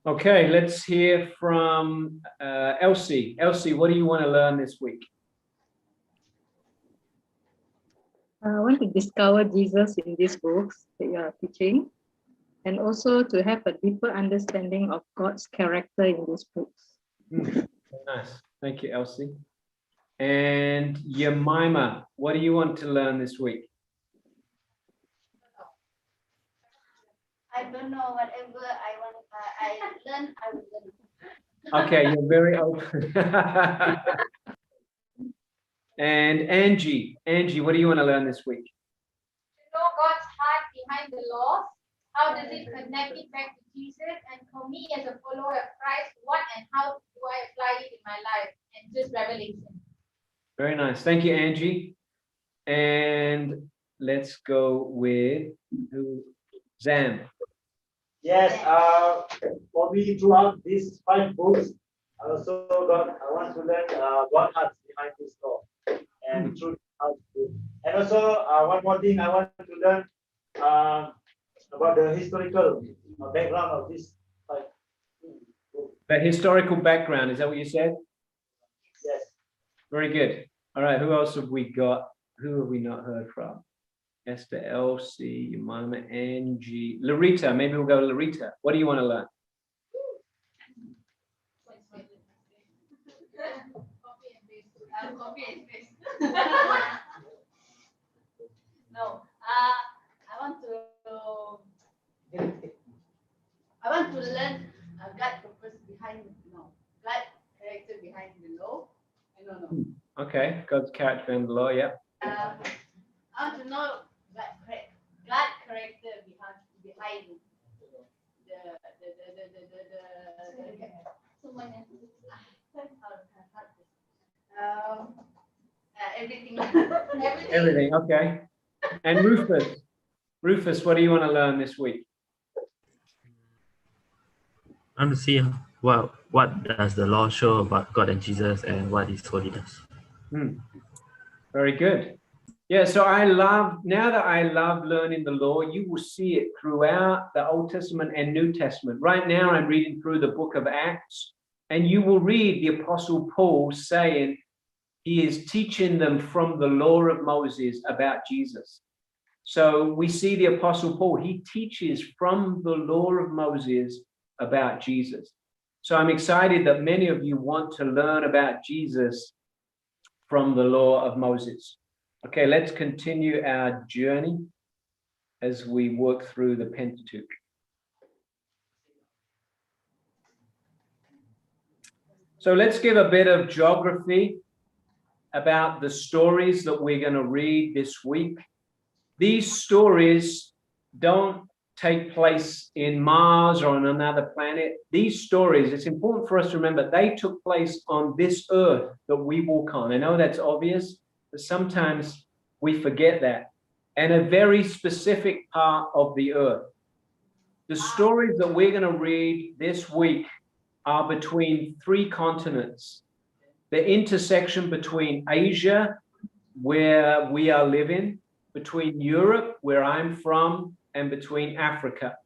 [SPEAKER 1] Okay, let's hear from Elsie. Elsie, what do you want to learn this week?
[SPEAKER 3] I want to discover Jesus in these books that you are teaching, and also to have a deeper understanding of God's character in these books.
[SPEAKER 1] Nice. Thank you, Elsie. And Yemima, what do you want to learn this week?
[SPEAKER 2] I don't know, whatever I want, I learn, I will learn.
[SPEAKER 1] Okay, you're very open. And Angie, what do you want to learn this week?
[SPEAKER 7] To know God's heart behind the laws. How does it connect it back to Jesus? And for me as a follower of Christ, what and how do I apply it in my life? And just revelation.
[SPEAKER 1] Very nice. Thank you, Angie. And let's go with Zam.
[SPEAKER 4] Yes, for me, throughout these 5 books, I want to learn what hearts behind this law and through how to do. And also, one more thing I want to learn about the historical background of this 5 books.
[SPEAKER 1] The historical background, is that what you said?
[SPEAKER 4] Yes.
[SPEAKER 1] Very good. All right, who else have we got? Who have we not heard from? Esther, Elsie, Mama, Angie, Larita. Maybe we'll go to Larita. What do you want to learn?
[SPEAKER 2] Copy and paste. No, I want to learn God purpose behind God character behind the law. No.
[SPEAKER 1] Okay, God's character and the law, yeah.
[SPEAKER 2] I want to know God character behind everything.
[SPEAKER 1] Everything, okay. And Rufus, what do you want to learn this week?
[SPEAKER 6] I want to see what does the law show about God and Jesus and what is holiness.
[SPEAKER 1] Very good. Yeah, so now that I love learning the law, you will see it throughout the Old Testament and New Testament. Right now, I'm reading through the book of Acts, and you will read the Apostle Paul saying he is teaching them from the law of Moses about Jesus. So we see the Apostle Paul, he teaches from the law of Moses about Jesus. So I'm excited that many of you want to learn about Jesus from the law of Moses. Okay, let's continue our journey as we work through the Pentateuch. So let's give a bit of geography about the stories that we're going to read this week. These stories don't take place in Mars or on another planet. These stories, it's important for us to remember, they took place on this earth that we walk on. I know that's obvious, but sometimes we forget that. And a very specific part of the earth. The stories that we're going to read this week are between 3 continents. The intersection between Asia, where we are living, between Europe, where I'm from, and between Africa.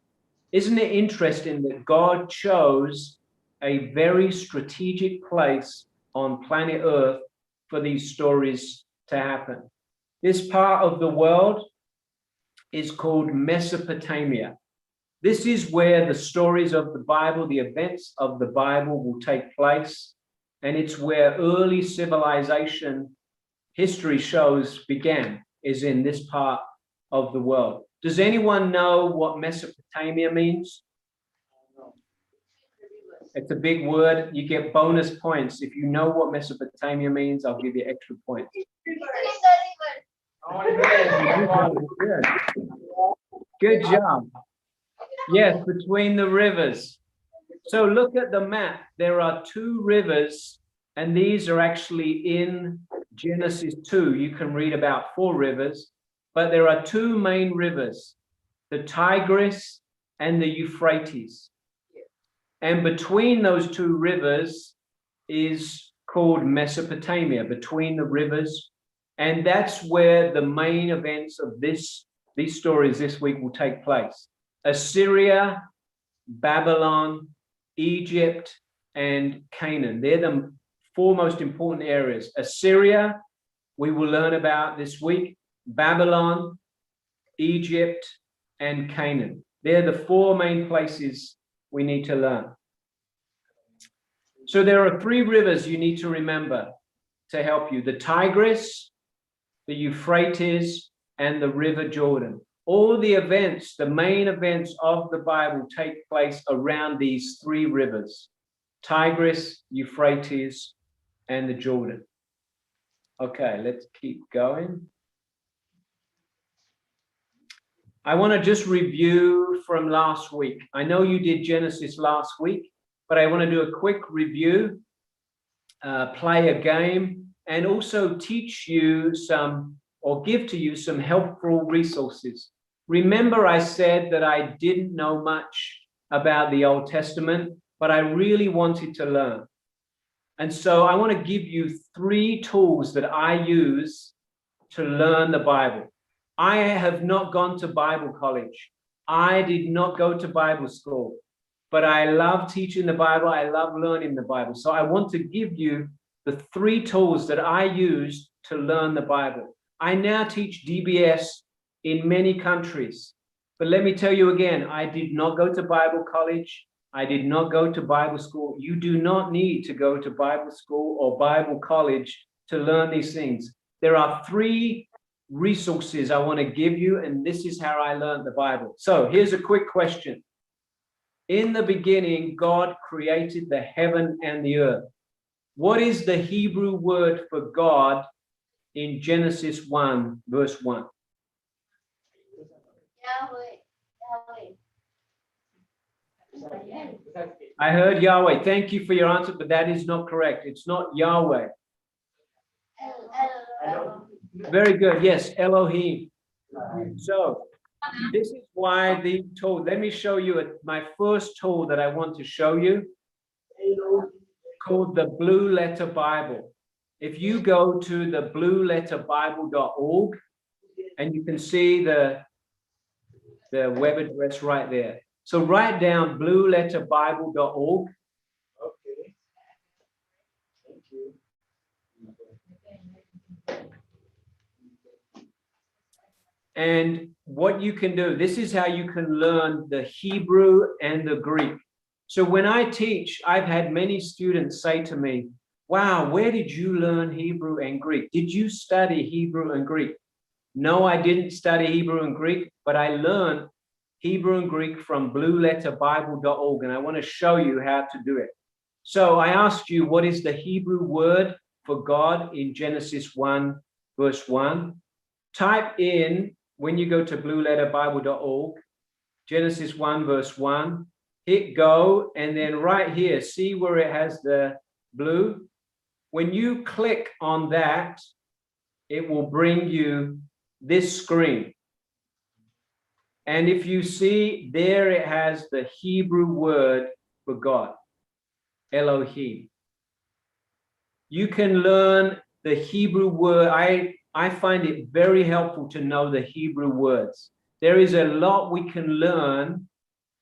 [SPEAKER 1] Isn't it interesting that God chose a very strategic place on planet Earth for these stories to happen? This part of the world is called Mesopotamia. This is where the stories of the Bible, the events of the Bible will take place. And it's where early civilization history shows began, is in this part of the world. Does anyone know what Mesopotamia means? It's a big word. You get bonus points. If you know what Mesopotamia means, I'll give you extra points. Good job. Yes, between the rivers. So look at the map. There are 2 rivers, and these are actually in Genesis 2. You can read about 4 rivers, but there are 2 main rivers, the Tigris and the Euphrates. And between those 2 rivers is called Mesopotamia, between the rivers. And that's where the main events of these stories this week will take place. Assyria, Babylon, Egypt, and Canaan. They're the four most important areas. Assyria, we will learn about this week. Babylon, Egypt, and Canaan. They're the four main places we need to learn. So there are three rivers you need to remember to help you: the Tigris, the Euphrates, and the River Jordan. All the events, the main events of the Bible, take place around these three rivers: Tigris, Euphrates, and the Jordan. Okay, let's keep going. I want to just review from last week. I know you did Genesis last week, but I want to do a quick review, play a game, and also teach you some, or give to you some helpful resources. Remember, I said that I didn't know much about the Old Testament, but I really wanted to learn. And so I want to give you three tools that I use to learn the Bible. I have not gone to Bible college. I did not go to Bible school, but I love teaching the Bible. I love learning the Bible. So I want to give you the three tools that I use to learn the Bible. I now teach DBS in many countries, but let me tell you again, I did not go to Bible college. I did not go to Bible school. You do not need to go to Bible school or Bible college to learn these things. There are three resources I want to give you, and this is how I learned the Bible. So here's a quick question. In the beginning, God created the heaven and the earth. What is the Hebrew word for God in Genesis 1, verse 1? I heard Yahweh. Thank you for your answer, but that is not correct. It's not Yahweh. Very good. Yes, Elohim. So this is why the tool, let me show you my first tool that I want to show you, called the Blue Letter Bible. If you go to the blueletterbible.org, and you can see the web address right there. So write down blueletterbible.org.
[SPEAKER 4] Okay. Thank you.
[SPEAKER 1] And what you can do, this is how you can learn the Hebrew and the Greek. So when I teach, I've had many students say to me, wow, where did you learn Hebrew and Greek? Did you study Hebrew and Greek? No, I didn't study Hebrew and Greek, but I learned Hebrew and Greek from blueletterbible.org, and I want to show you how to do it. So I asked you, what is the Hebrew word for God in Genesis 1, verse 1? Type in, when you go to blueletterbible.org, Genesis 1, verse 1, hit go, and then right here, see where it has the blue? When you click on that, it will bring you this screen. And if you see there, it has the Hebrew word for God, Elohim. You can learn the Hebrew word. I find it very helpful to know the Hebrew words. There is a lot we can learn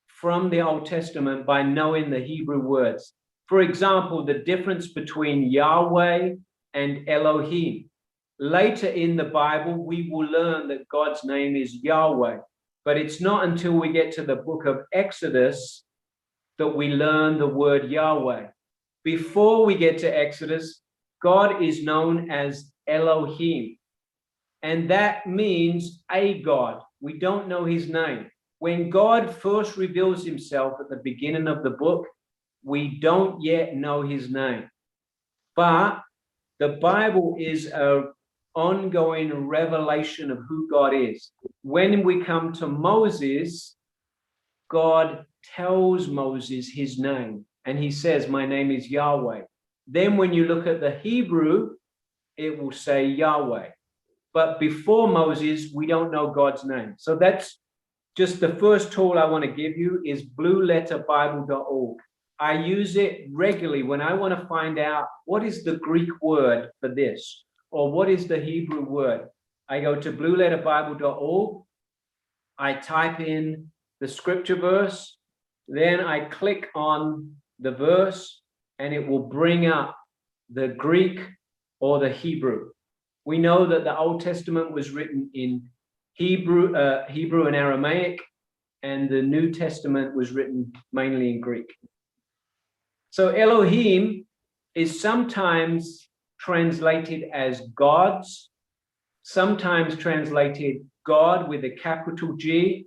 [SPEAKER 1] from the Old Testament by knowing the Hebrew words. For example, the difference between Yahweh and Elohim. Later in the Bible, we will learn that God's name is Yahweh, but it's not until we get to the book of Exodus that we learn the word Yahweh. Before we get to Exodus, God is known as Elohim, and that means a God. We don't know his name. When God first reveals himself at the beginning of the book, we don't yet know his name. But the Bible is an ongoing revelation of who God is. When we come to Moses, God tells Moses his name, and he says, my name is Yahweh. Then when you look at the Hebrew, it will say Yahweh. But before Moses, we don't know God's name. So that's just the first tool I want to give you is blueletterbible.org. I use it regularly when I want to find out what is the Greek word for this, or what is the Hebrew word. I go to blueletterbible.org. I type in the scripture verse, then I click on the verse, and it will bring up the Greek or the Hebrew. We know that the Old Testament was written in Hebrew and Aramaic, and the New Testament was written mainly in Greek. So Elohim is sometimes translated as gods, sometimes translated God with a capital G,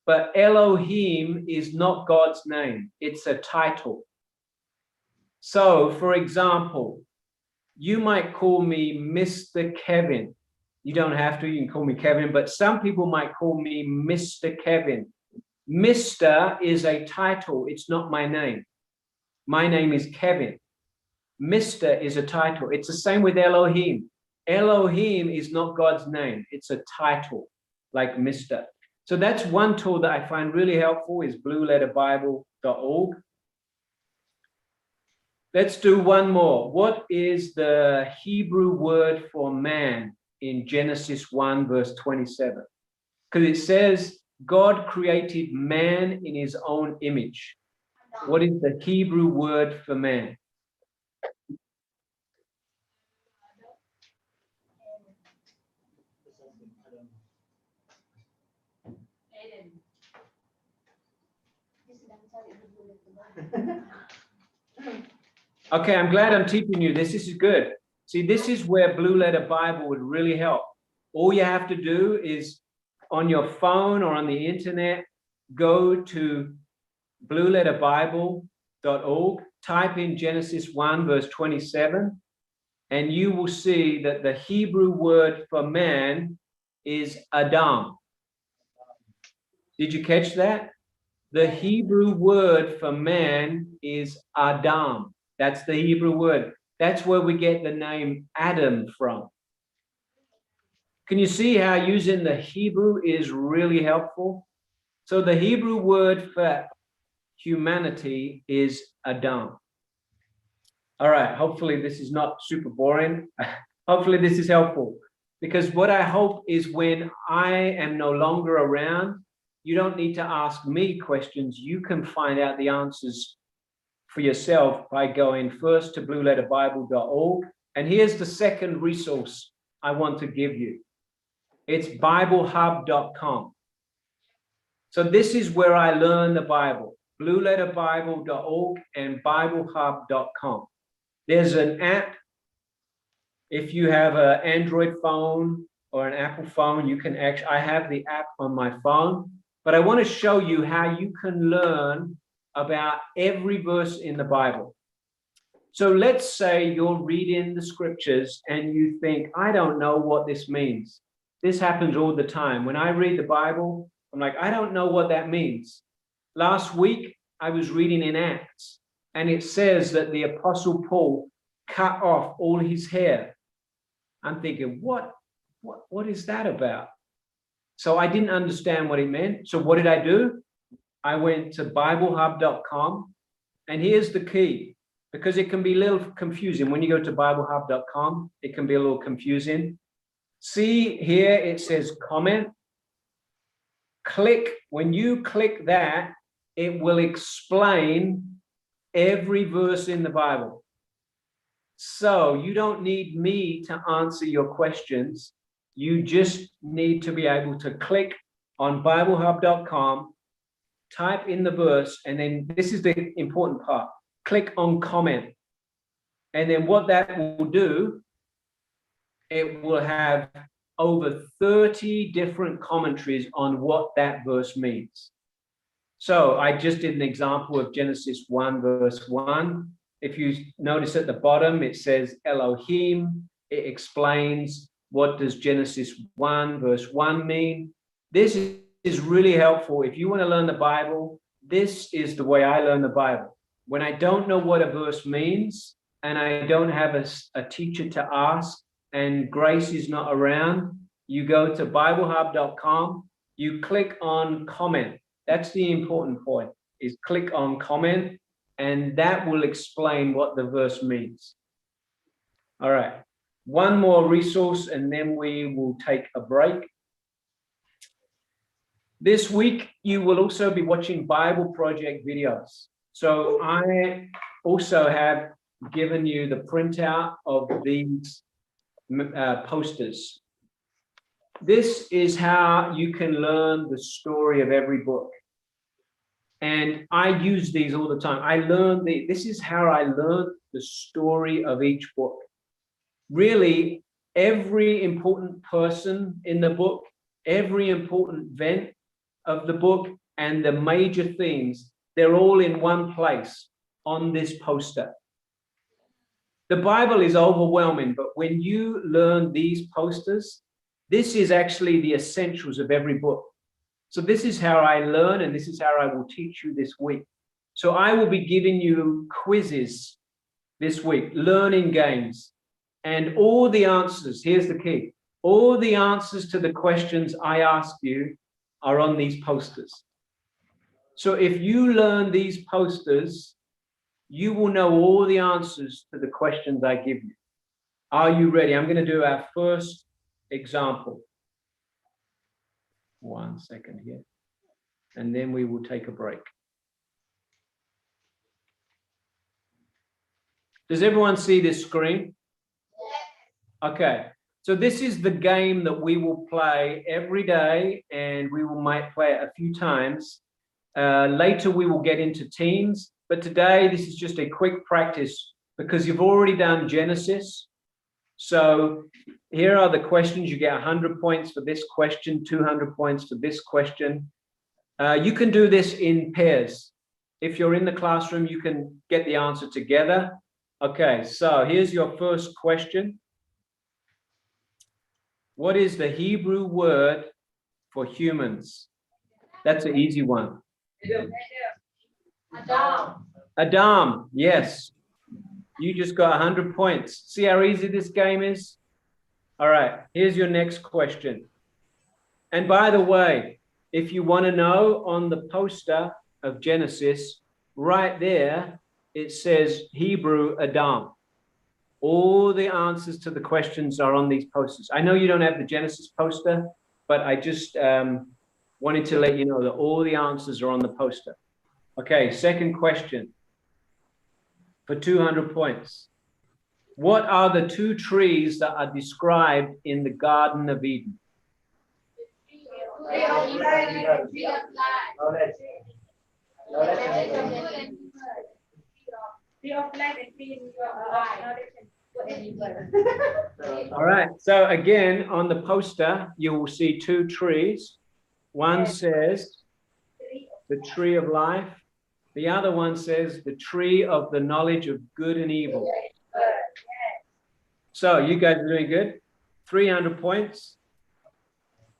[SPEAKER 1] but Elohim is not God's name, it's a title. So, for example, you might call me Mr. Kevin. You don't have to, you can call me Kevin, but some people might call me Mr. Kevin. Mr. is a title, it's not my name. My name is Kevin. Mr. is a title. It's the same with Elohim. Elohim is not God's name, it's a title, like Mr. So that's one tool that I find really helpful is blueletterbible.org. Let's do one more. What is the Hebrew word for man in Genesis 1 verse 27? Because it says God created man in his own image. What is the Hebrew word for man? Okay, I'm glad I'm teaching you this. This is good. See, this is where Blue Letter Bible would really help. All you have to do is on your phone or on the internet, go to blueletterbible.org, type in Genesis 1 verse 27, and you will see that the Hebrew word for man is Adam. Did you catch that? The Hebrew word for man is Adam. That's the Hebrew word. That's where we get the name Adam from. Can you see how using the Hebrew is really helpful? So the Hebrew word for humanity is Adam. All right, hopefully this is not super boring. Hopefully this is helpful. Because what I hope is when I am no longer around, you don't need to ask me questions. You can find out the answers for yourself by going first to blueletterbible.org. And here's the second resource I want to give you. It's biblehub.com. So this is where I learn the Bible, blueletterbible.org and biblehub.com. There's an app. If you have an Android phone or an Apple phone, you can actually, I have the app on my phone, but I want to show you how you can learn about every verse in the Bible. So let's say you're reading the scriptures and you think, I don't know what this means. This happens all the time. When I read the Bible, I'm like, I don't know what that means. Last week, I was reading in Acts, and it says that the Apostle Paul cut off all his hair. I'm thinking, what is that about? So I didn't understand what it meant. So what did I do? I went to biblehub.com, and here's the key, because it can be a little confusing. When you go to biblehub.com, it can be a little confusing. See here, it says comment. Click, when you click that, it will explain every verse in the Bible. So you don't need me to answer your questions. You just need to be able to click on biblehub.com, type in the verse, and then this is the important part. Click on comment. And then what that will do, it will have over 30 different commentaries on what that verse means. So I just did an example of Genesis 1 verse 1. If you notice at the bottom, it says Elohim. It explains what does Genesis 1 verse 1 mean. This is really helpful. If you want to learn the Bible, this is the way I learn the Bible. When I don't know what a verse means and I don't have a teacher to ask and Grace is not around, you go to biblehub.com, you click on comment. That's the important point, is click on comment, and that will explain what the verse means. All right, one more resource and then we will take a break. This week, you will also be watching Bible Project videos. So I also have given you the printout of these posters. This is how you can learn the story of every book. And I use these all the time. This is how I learned the story of each book. Really, every important person in the book, every important event of the book, and the major themes, they're all in one place on this poster. The Bible is overwhelming, but when you learn these posters, this is actually the essentials of every book. So this is how I learn, and this is how I will teach you this week. So I will be giving you quizzes this week, learning games, and all the answers. Here's the key. All the answers to the questions I ask you are on these posters. So if you learn these posters, you will know all the answers to the questions I give you. Are you ready? I'm going to do our first example. 1 second here. And then we will take a break. Does everyone see this screen? Okay. So this is the game that we will play every day, and we might play it a few times. Later we will get into teams, but today this is just a quick practice because you've already done Genesis. So here are the questions. You get 100 points for this question, 200 points for this question. You can do this in pairs. If you're in the classroom, you can get the answer together. Okay, so here's your first question. What is the Hebrew word for humans? That's an easy one.
[SPEAKER 7] Adam.
[SPEAKER 1] Adam, yes. You just got 100 points. See how easy this game is? All right, here's your next question. And by the way, if you want to know, on the poster of Genesis, right there, it says Hebrew Adam. All the answers to the questions are on these posters. I know you don't have the Genesis poster, but I just wanted to let you know that all the answers are on the poster. Okay, second question for 200 points. What are the two trees that are described in the Garden of Eden?
[SPEAKER 7] Tree of life and tree of life. Tree of life and tree of life.
[SPEAKER 1] All right, so again, on the poster, you will see two trees. One says the tree of life. The other one says the tree of the knowledge of good and evil. So you guys are doing good. 300 points.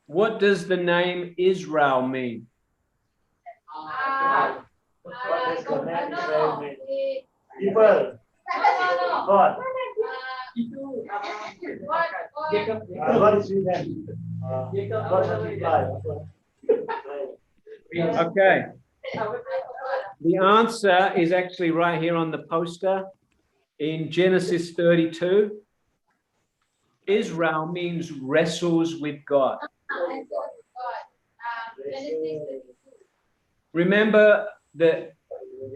[SPEAKER 1] What does the name Israel mean?
[SPEAKER 4] What does the name Israel mean? People. God. God is with them. God multiply.
[SPEAKER 1] Okay. The answer is actually right here on the poster in Genesis 32. Israel means wrestles with God. Remember that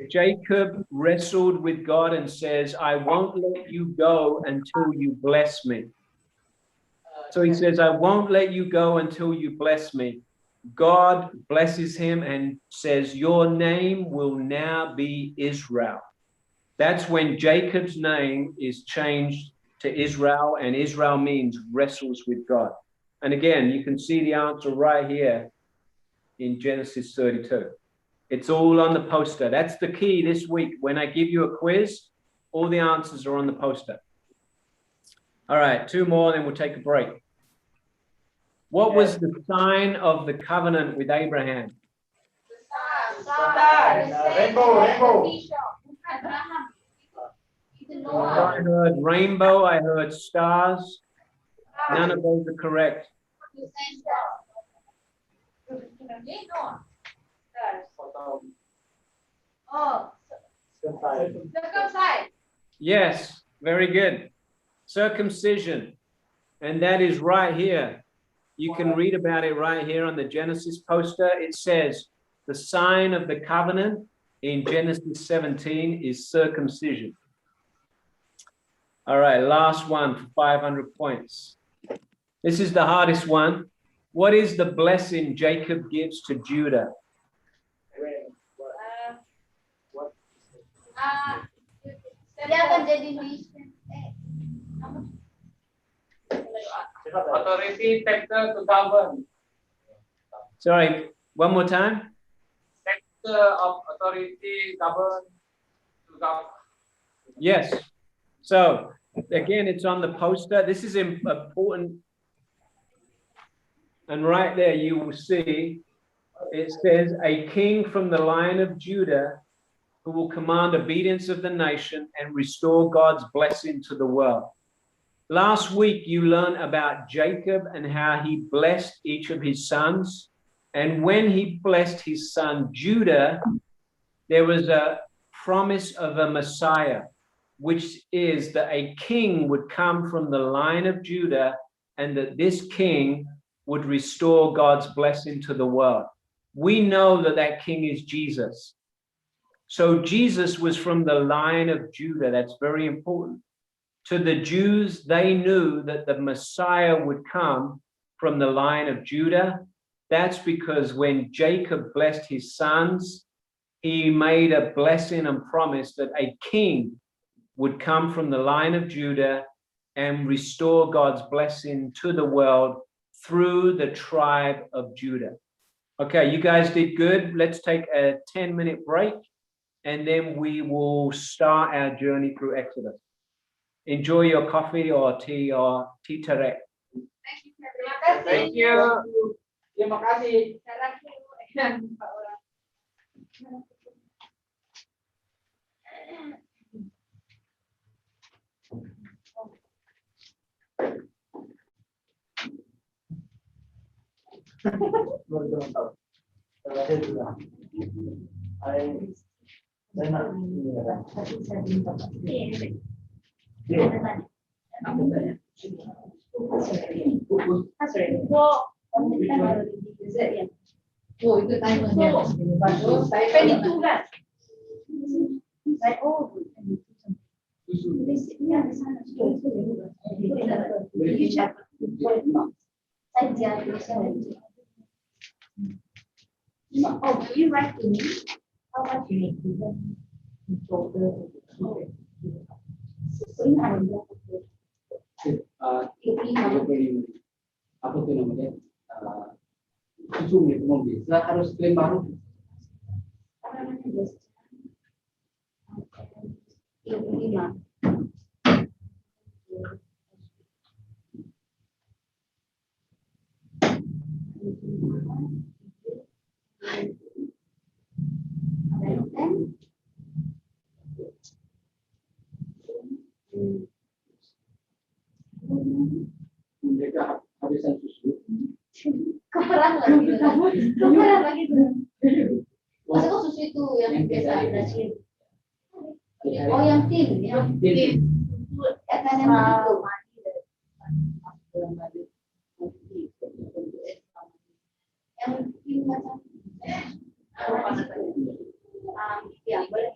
[SPEAKER 1] Jacob wrestled with God and says, I won't let you go until you bless me. So he says, I won't let you go until you bless me. God blesses him and says, your name will now be Israel. That's when Jacob's name is changed to Israel, and Israel means wrestles with God. And again, you can see the answer right here in Genesis 32. It's all on the poster. That's the key this week. When I give you a quiz, all the answers are on the poster. All right, two more, then we'll take a break. What was the sign of the covenant with Abraham?
[SPEAKER 4] Rainbow.
[SPEAKER 1] I heard rainbow, I heard stars. None of those are correct. Yes, very good. Circumcision. And that is right here. You can read about it right here on the Genesis poster. It says, the sign of the covenant in Genesis 17 is circumcision. All right, last one for 500 points. This is the hardest one. What is the blessing Jacob gives to Judah?
[SPEAKER 7] Dia akan jadi nation.
[SPEAKER 8] Authority sector to govern.
[SPEAKER 1] Sorry, one more time.
[SPEAKER 8] Sector of authority govern to govern.
[SPEAKER 1] Yes. So again, it's on the poster. This is important. And right there, you will see it says a king from the line of Judah who will command obedience of the nation and restore God's blessing to the world. Last week, you learned about Jacob and how he blessed each of his sons. And when he blessed his son Judah, there was a promise of a Messiah, which is that a king would come from the line of Judah and that this king would restore God's blessing to the world. We know that that king is Jesus. So Jesus was from the line of Judah. That's very important. To the Jews, they knew that the Messiah would come from the line of Judah. That's because when Jacob blessed his sons, he made a blessing and promise that a king would come from the line of Judah and restore God's blessing to the world through the tribe of Judah. Okay, you guys did good. Let's take a 10-minute break, and then we will start our journey through Exodus. Enjoy your coffee or tea tarik.
[SPEAKER 8] Thank you. Terima kasih.
[SPEAKER 7] Oh, itu timernya. Saya itu kan. Saya oh, will you write to me how much you need to
[SPEAKER 8] Apa tuh namanya? Susu gitu mau bisa harus klaim baru. Mereka habisan susu.
[SPEAKER 7] Keperan lagi. Maksudnya susu itu yang biasa Brazil. Oh, yang tin. Yang tin itu. Yang tin macam. Ya, boleh.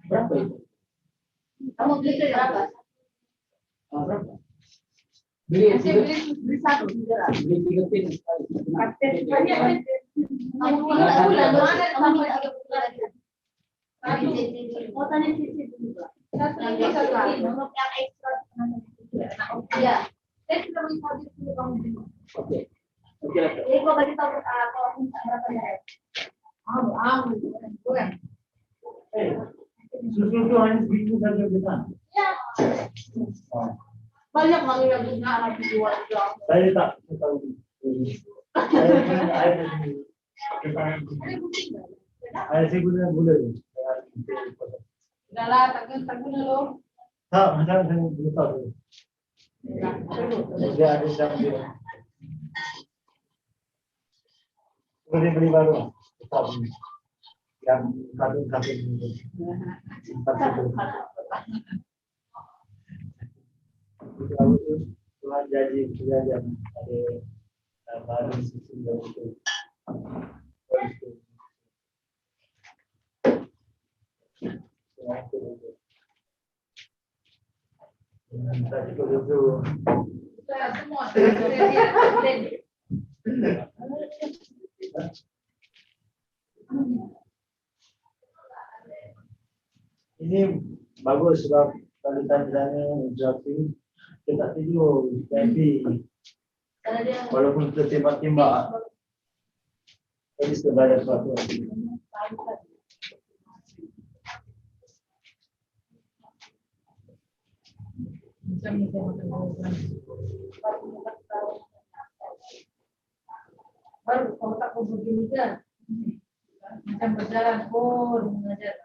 [SPEAKER 8] Berapa itu?
[SPEAKER 7] Kamu beli berapa?
[SPEAKER 8] Berapa?
[SPEAKER 7] Beli satu.
[SPEAKER 8] Beli 3 pin sekali.
[SPEAKER 7] Kamu bulan mana sampai 3 bulan. Oh, tadi sisi juga. Satu lagi untuk yang ekstra. Iya. Saya sudah bisa dulu kamu.
[SPEAKER 8] Oke.
[SPEAKER 7] Jadi gua bagi tahu kalau minta berapa ya. Bukan.
[SPEAKER 4] Susu itu hanya seminggu saja bukan?
[SPEAKER 7] Ya. Banyak lagi yang punya anak jual.
[SPEAKER 4] Saya tak tahu. Saya sih guna boleh.
[SPEAKER 7] Udah lah, takut lo.
[SPEAKER 4] Tak, macam saya belum tahu. Dia ada dalam dia. Beli baru. Tak yang kambing itu. Tuhan jadi kejadian ada baru susu itu.
[SPEAKER 7] Semua.
[SPEAKER 4] Ini bagus sebab kalau tanya drafting kita tak tidur tapi walaupun kita tembak-tembak tapi sebenarnya sesuatu.
[SPEAKER 7] Baru kalau tak kau begini kan, macam berjalan pun mengajar.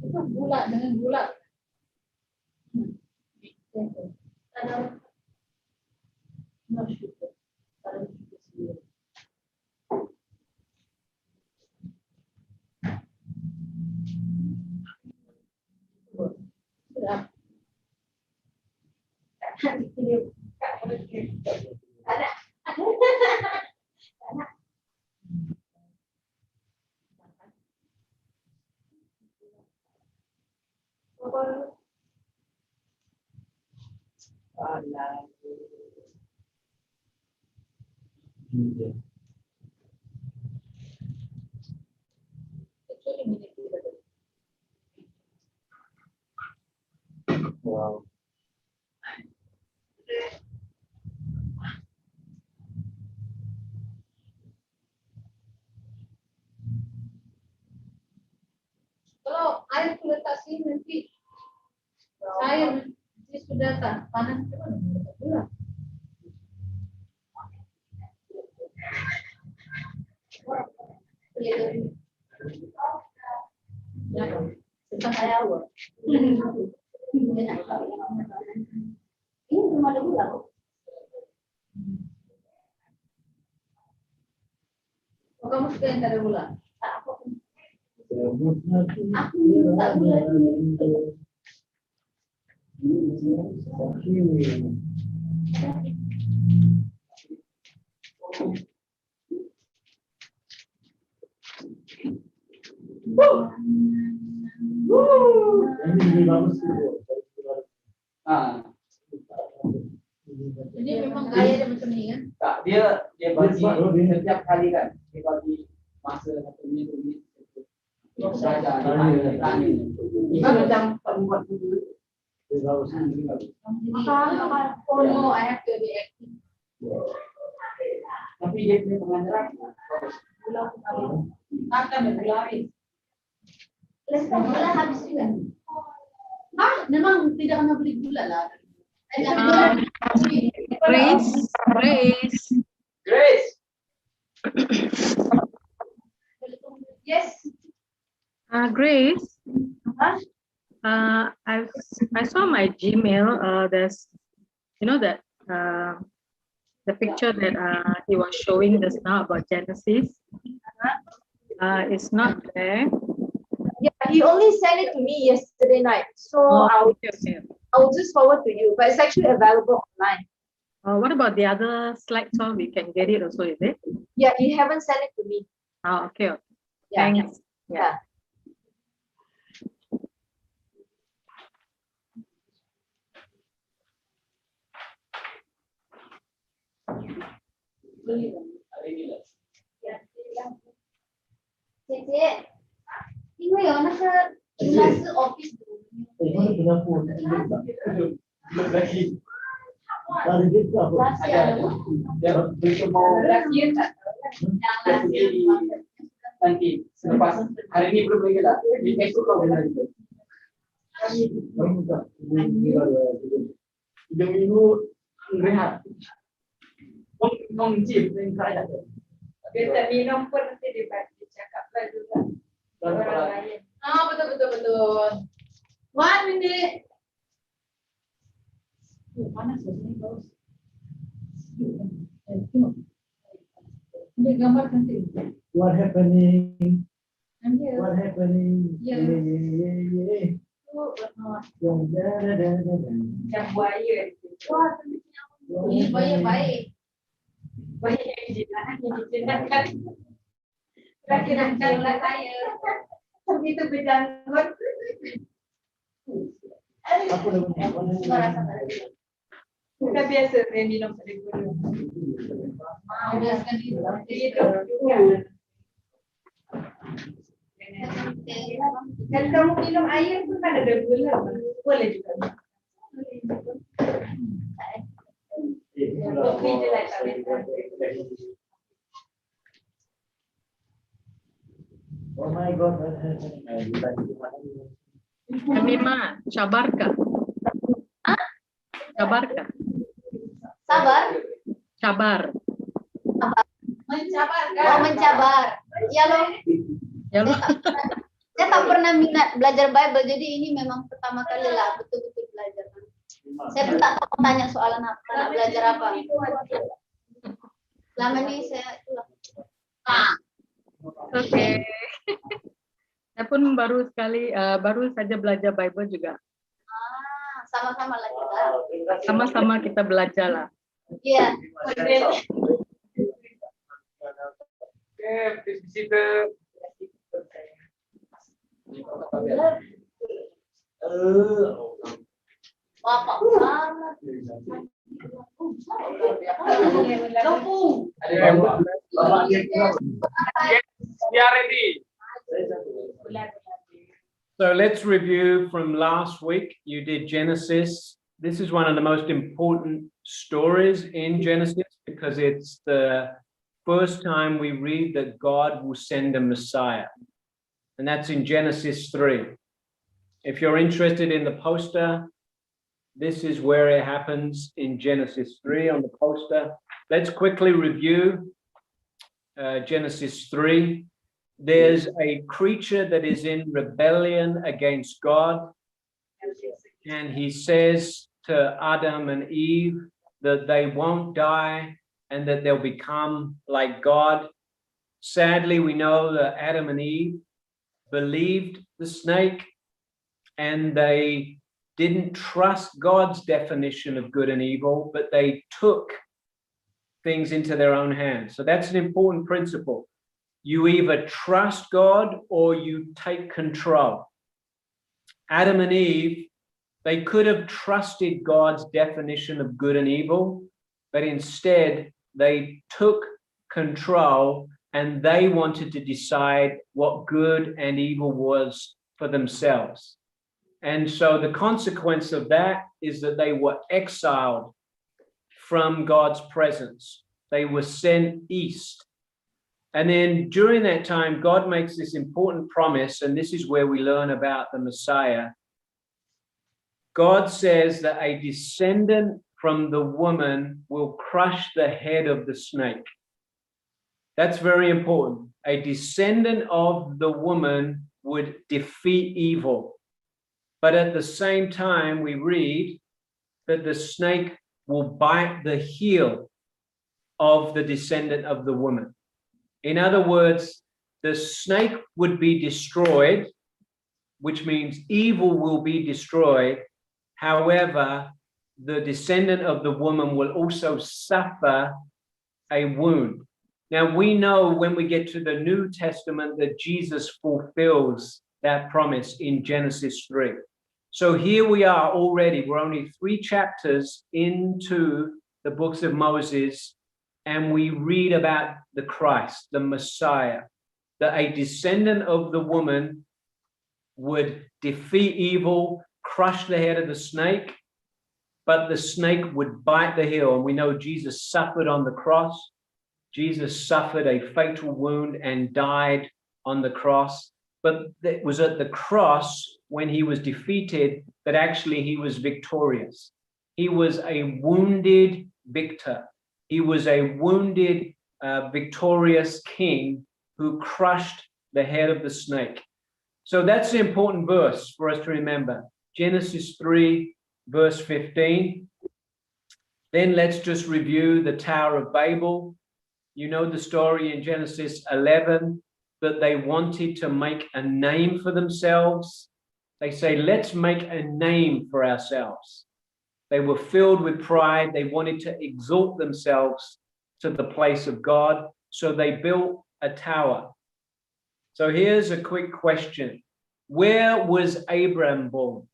[SPEAKER 7] Itu bulat dengan bulat. Ada not sugar. Ada sugar sendiri. Sudah. Ada.
[SPEAKER 4] Wow.
[SPEAKER 7] Kalau air tu letak sini nanti saya nanti sudah tak panas ke mana? Pula. Tentang saya awal. Ini belum ada gula. Oh, kamu suka yang tak ada gula? Tak apa. Aku tak gula. Jadi memang gaya dia macam ni kan?
[SPEAKER 8] Tak, dia bagi setiap kali kan, dia bagi masa 1 minit, 2 minit. Belajar, dia tanya. Itu macam pembuat dulu.
[SPEAKER 7] Oh no, I have to be active.
[SPEAKER 8] Tapi dia punya pengajaran
[SPEAKER 7] Akan berlari. Lesson gula habis juga. Memang tidak kena beli gula lah.
[SPEAKER 3] Grace.
[SPEAKER 8] Grace.
[SPEAKER 7] Yes.
[SPEAKER 3] Grace. I saw my Gmail. There's, that the picture that he was showing just now about Genesis. It's not there.
[SPEAKER 5] Yeah, he only sent it to me yesterday night. So I'll just forward to you, but it's actually available online.
[SPEAKER 3] What about the other slides? So we can get it also, is it?
[SPEAKER 5] Yeah, he haven't sent it to me.
[SPEAKER 3] Okay.
[SPEAKER 5] Yeah.
[SPEAKER 3] Thanks. Yeah.
[SPEAKER 7] 姐，因为有那个应该是 office 的。
[SPEAKER 8] nanti selepas hari ini belum lagi lah. Di besok kau benar itu. Hidung minggu rehat. Mengcip dengan saya.
[SPEAKER 7] Dia tak minum pun nanti dia cakap lah juga. Orang lain. Ah, betul. 1 minute. Panas ni bos. Ini gambar cantik.
[SPEAKER 4] What happening?
[SPEAKER 7] I'm here.
[SPEAKER 4] What happening?
[SPEAKER 7] Yes.
[SPEAKER 4] Yeah.
[SPEAKER 7] Oh, benar.
[SPEAKER 4] Yeah.
[SPEAKER 7] Macam buaya. Wah, ini buaya baik. Buaya yang dijinakkan. Laki-laki lah saya. Begitu berjanggut.
[SPEAKER 4] Aku dah
[SPEAKER 7] Sudah biasa saya minum pada guru. Biasakan itu juga. Dan kamu minum air pun kan ada gula, boleh juga. Kopi je lah tak boleh.
[SPEAKER 4] Oh my God.
[SPEAKER 3] Mima, sabarkah? Sabarkah?
[SPEAKER 2] Sabar.
[SPEAKER 3] Sabar.
[SPEAKER 7] Mencabar
[SPEAKER 2] Oh,
[SPEAKER 7] kan?
[SPEAKER 2] mencabar. Ya loh.
[SPEAKER 3] Ya loh.
[SPEAKER 2] Saya tak pernah minat belajar Bible, jadi ini memang pertama kali lah betul-betul belajar. Saya pun tak tahu tanya soalan apa, nak belajar apa. Selama ini saya itulah.
[SPEAKER 3] Oke. Saya pun baru saja belajar Bible juga.
[SPEAKER 2] Sama-sama lah kita.
[SPEAKER 3] Sama-sama kita belajar lah.
[SPEAKER 2] Iya.
[SPEAKER 6] Visitor.
[SPEAKER 2] Bapak banget.
[SPEAKER 7] Kampung.
[SPEAKER 6] We are ready.
[SPEAKER 1] So let's review from last week. You did Genesis. This is one of the most important stories in Genesis because it's the first time we read that God will send a Messiah. And that's in Genesis 3. If you're interested in the poster, this is where it happens in Genesis 3 on the poster. Let's quickly review Genesis 3. There's a creature that is in rebellion against God. And he says to Adam and Eve that they won't die and that they'll become like God. Sadly, we know that Adam and Eve believed the snake and they didn't trust God's definition of good and evil, but they took things into their own hands. So that's an important principle. You either trust God or you take control. Adam and Eve, they could have trusted God's definition of good and evil, but instead they took control and they wanted to decide what good and evil was for themselves. And so the consequence of that is that they were exiled from God's presence. They were sent east. And then during that time, God makes this important promise, and this is where we learn about the Messiah. God says that a descendant from the woman will crush the head of the snake. That's very important. A descendant of the woman would defeat evil. But at the same time, we read that the snake will bite the heel of the descendant of the woman. In other words, the snake would be destroyed, which means evil will be destroyed. However, the descendant of the woman will also suffer a wound. Now, we know when we get to the New Testament that Jesus fulfills that promise in Genesis 3. So here we are already, we're only 3 chapters into the books of Moses, and we read about the Christ, the Messiah, that a descendant of the woman would defeat evil, crush the head of the snake, but the snake would bite the heel. And we know Jesus suffered on the cross. Jesus suffered a fatal wound and died on the cross. but it was at the cross when he was defeated that actually he was victorious. He was a wounded victor. He was a wounded, victorious king who crushed the head of the snake. So that's an important verse for us to remember. Genesis 3, verse 15. Then let's just review the Tower of Babel. You know the story in Genesis 11, that they wanted to make a name for themselves. They say, let's make a name for ourselves. They were filled with pride. They wanted to exalt themselves to the place of God. So they built a tower. So here's a quick question. Where was Abraham born?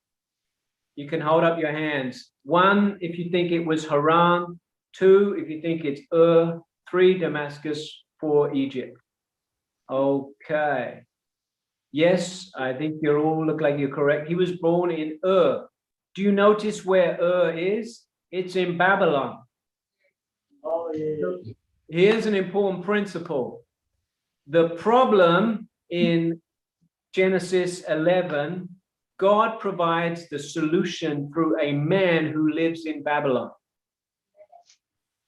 [SPEAKER 1] You can hold up your hands. 1, if you think it was Haran. 2, if you think it's Ur. 3, Damascus. 4, Egypt. Okay. Yes, I think you all look like you're correct. He was born in Ur. Do you notice where Ur is? It's in Babylon.
[SPEAKER 4] Oh, yeah.
[SPEAKER 1] Here's an important principle. The problem in Genesis 11, God provides the solution through a man who lives in Babylon.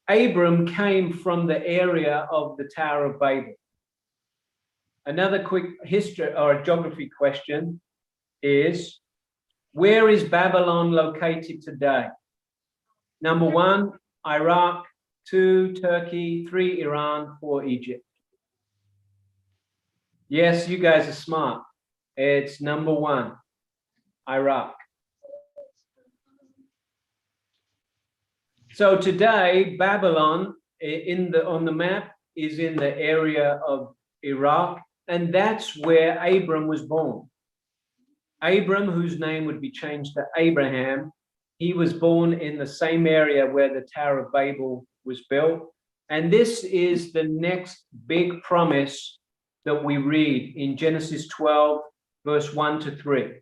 [SPEAKER 1] Abram came from the area of the Tower of Babel. Another quick history or geography question is, where is Babylon located today? Number 1, Iraq. 2, Turkey. 3, Iran. 4, Egypt. Yes, you guys are smart. It's number 1, Iraq. So today, Babylon on the map is in the area of Iraq, and that's where Abram was born. Abram, whose name would be changed to Abraham, he was born in the same area where the Tower of Babel was built. And this is the next big promise that we read in Genesis 12, verse 1 to 3.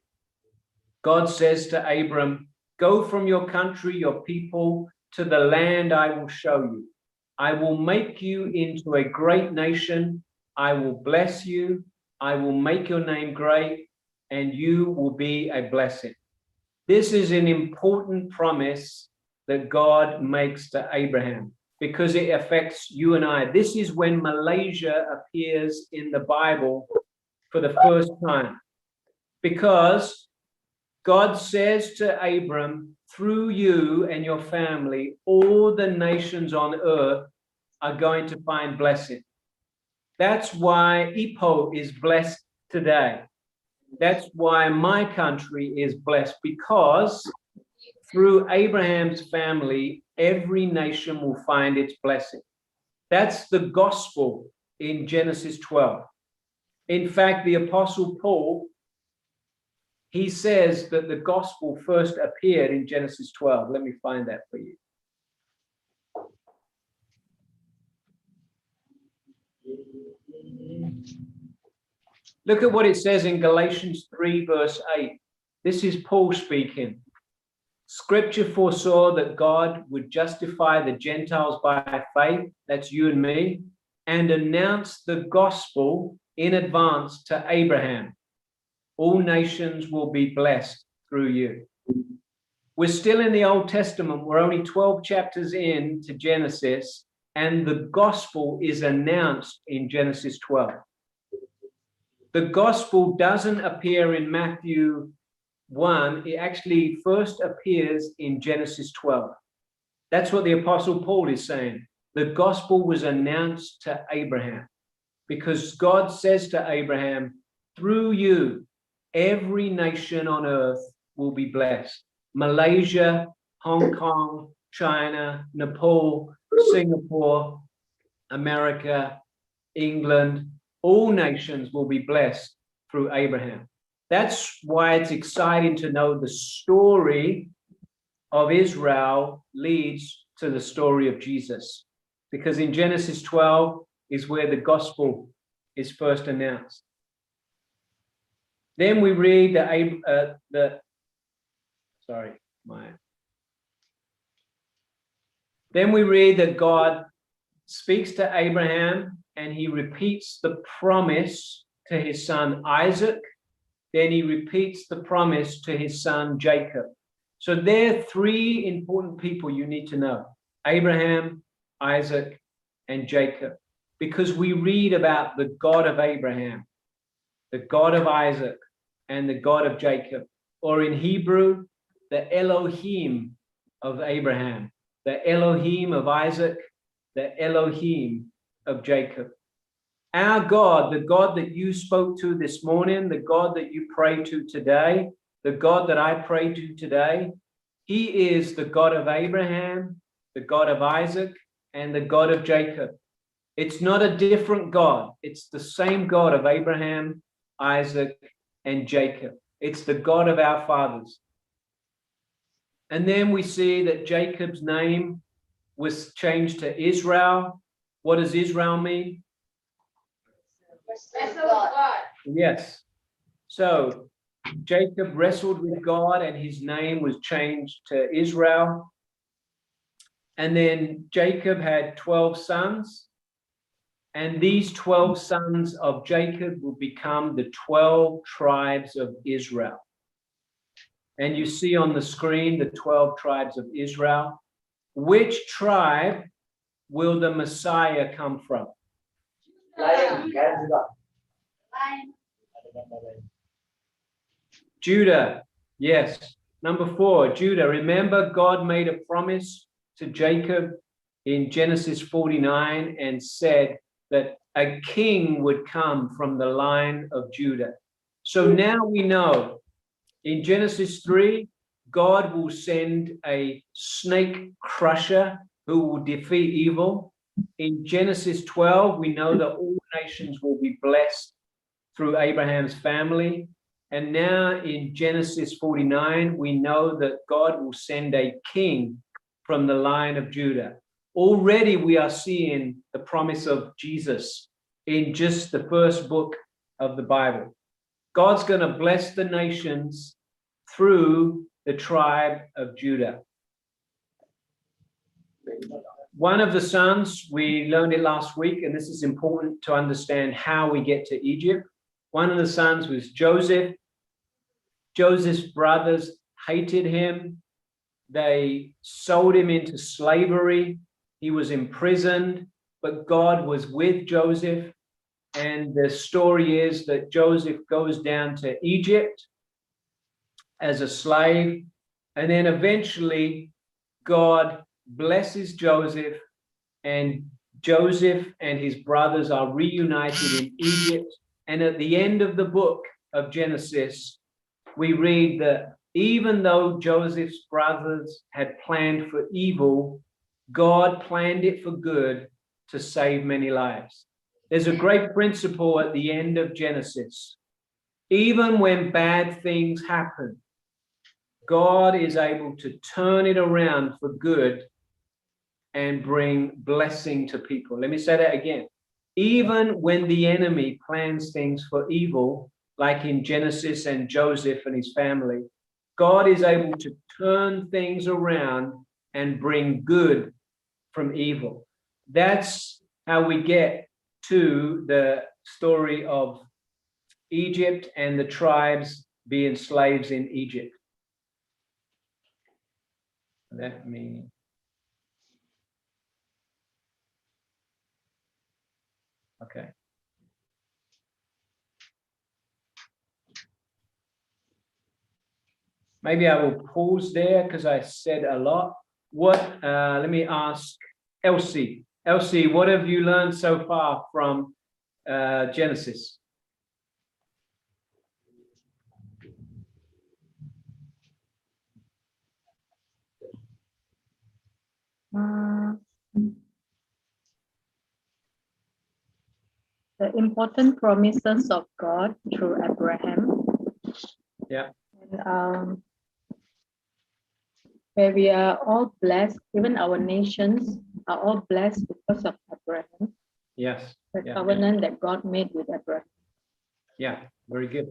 [SPEAKER 1] God says to Abram, go from your country, your people, to the land I will show you. I will make you into a great nation. I will bless you. I will make your name great, and you will be a blessing. This is an important promise that God makes to Abraham because it affects you and I. This is when Malaysia appears in the Bible for the first time, because God says to Abram, through you and your family, all the nations on earth are going to find blessing. That's why Ipoh is blessed today. That's why my country is blessed, because through Abraham's family, every nation will find its blessing. That's the gospel in Genesis 12. In fact, the Apostle Paul, he says that the gospel first appeared in Genesis 12. Let me find that for you. Look at what it says in Galatians 3, verse 8. This is Paul speaking. Scripture foresaw that God would justify the Gentiles by faith, that's you and me, and announce the gospel in advance to Abraham. All nations will be blessed through you. We're still in the Old Testament. We're only 12 chapters into Genesis, and the gospel is announced in Genesis 12. The gospel doesn't appear in Matthew 1. It actually first appears in Genesis 12. That's what the Apostle Paul is saying. The gospel was announced to Abraham because God says to Abraham, through you, every nation on earth will be blessed. Malaysia, Hong Kong, China, Nepal, Singapore, America, England, all nations will be blessed through Abraham. That's why it's exciting to know the story of Israel leads to the story of Jesus. Because in Genesis 12 is where the gospel is first announced. Then we read Then we read that God speaks to Abraham and he repeats the promise to to his son Isaac. Then he repeats the promise to his son Jacob. So there are three important people you need to know: Abraham, Isaac, and Jacob. Because we read about the God of Abraham, the God of Isaac, and the God of Jacob. Or in Hebrew, the Elohim of Abraham, the Elohim of Isaac, the Elohim of Jacob. Our God, the God that you spoke to this morning, the God that you pray to today, the God that I pray to today, he is the God of Abraham, the God of Isaac, and the God of Jacob. It's not a different God. It's the same God of Abraham, Isaac, and Jacob. It's the God of our fathers. And then we see that Jacob's name was changed to Israel. What does Israel mean?
[SPEAKER 7] Vessel of God.
[SPEAKER 1] Yes. So Jacob wrestled with God and his name was changed to Israel. And then Jacob had 12 sons. And these 12 sons of Jacob will become the 12 tribes of Israel. And you see on the screen the 12 tribes of Israel. Which tribe will the Messiah come from?
[SPEAKER 8] Lion, Karen juga.
[SPEAKER 1] Judah. Yes. Number 4, Judah. Remember, God made a promise to Jacob in Genesis 49 and said that a king would come from the line of Judah. So now we know in Genesis 3, God will send a snake crusher who will defeat evil. In Genesis 12, we know that all nations will be blessed through Abraham's family. And now in Genesis 49, we know that God will send a king from the line of Judah. Already we are seeing the promise of Jesus in just the first book of the Bible. God's going to bless the nations through the tribe of Judah. One of the sons, we learned it last week, and this is important to understand how we get to Egypt. One of the sons was Joseph. Joseph's brothers hated him. They sold him into slavery. He was imprisoned, but God was with Joseph. And the story is that Joseph goes down to Egypt as a slave. And then eventually God blesses Joseph, and Joseph and his brothers are reunited in Egypt. And at the end of the book of Genesis, we read that even though Joseph's brothers had planned for evil, God planned it for good to save many lives. There's a great principle at the end of Genesis. Even when bad things happen, God is able to turn it around for good and bring blessing to people. Let me say that again. Even when the enemy plans things for evil, like in Genesis and Joseph and his family, God is able to turn things around and bring good from evil. That's how we get to the story of Egypt and the tribes being slaves in Egypt. Let me. Okay. Maybe I will pause there because I said a lot. Let me ask Elsie. Elsie, what have you learned so far from Genesis?
[SPEAKER 3] The important promises of God through Abraham.
[SPEAKER 1] Yeah.
[SPEAKER 3] And, where we are all blessed, even our nations are all blessed because of Abraham.
[SPEAKER 1] Yes.
[SPEAKER 3] The
[SPEAKER 1] Yeah.
[SPEAKER 3] covenant that God made with Abraham.
[SPEAKER 1] Yeah, very good.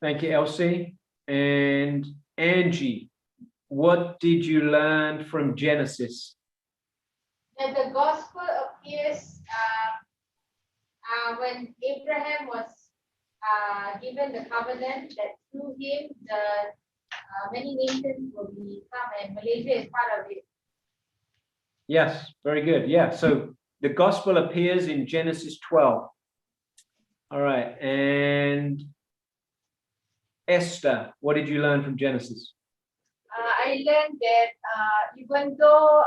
[SPEAKER 1] Thank you, Elsie. And Angie, what did you learn from Genesis?
[SPEAKER 7] That the gospel appears when Abraham was given the covenant that through him the many nations will become, and Malaysia is part of it.
[SPEAKER 1] Yes, very good. Yeah, so the gospel appears in Genesis 12. All right, and Esther, what did you learn from Genesis?
[SPEAKER 7] I learned that even though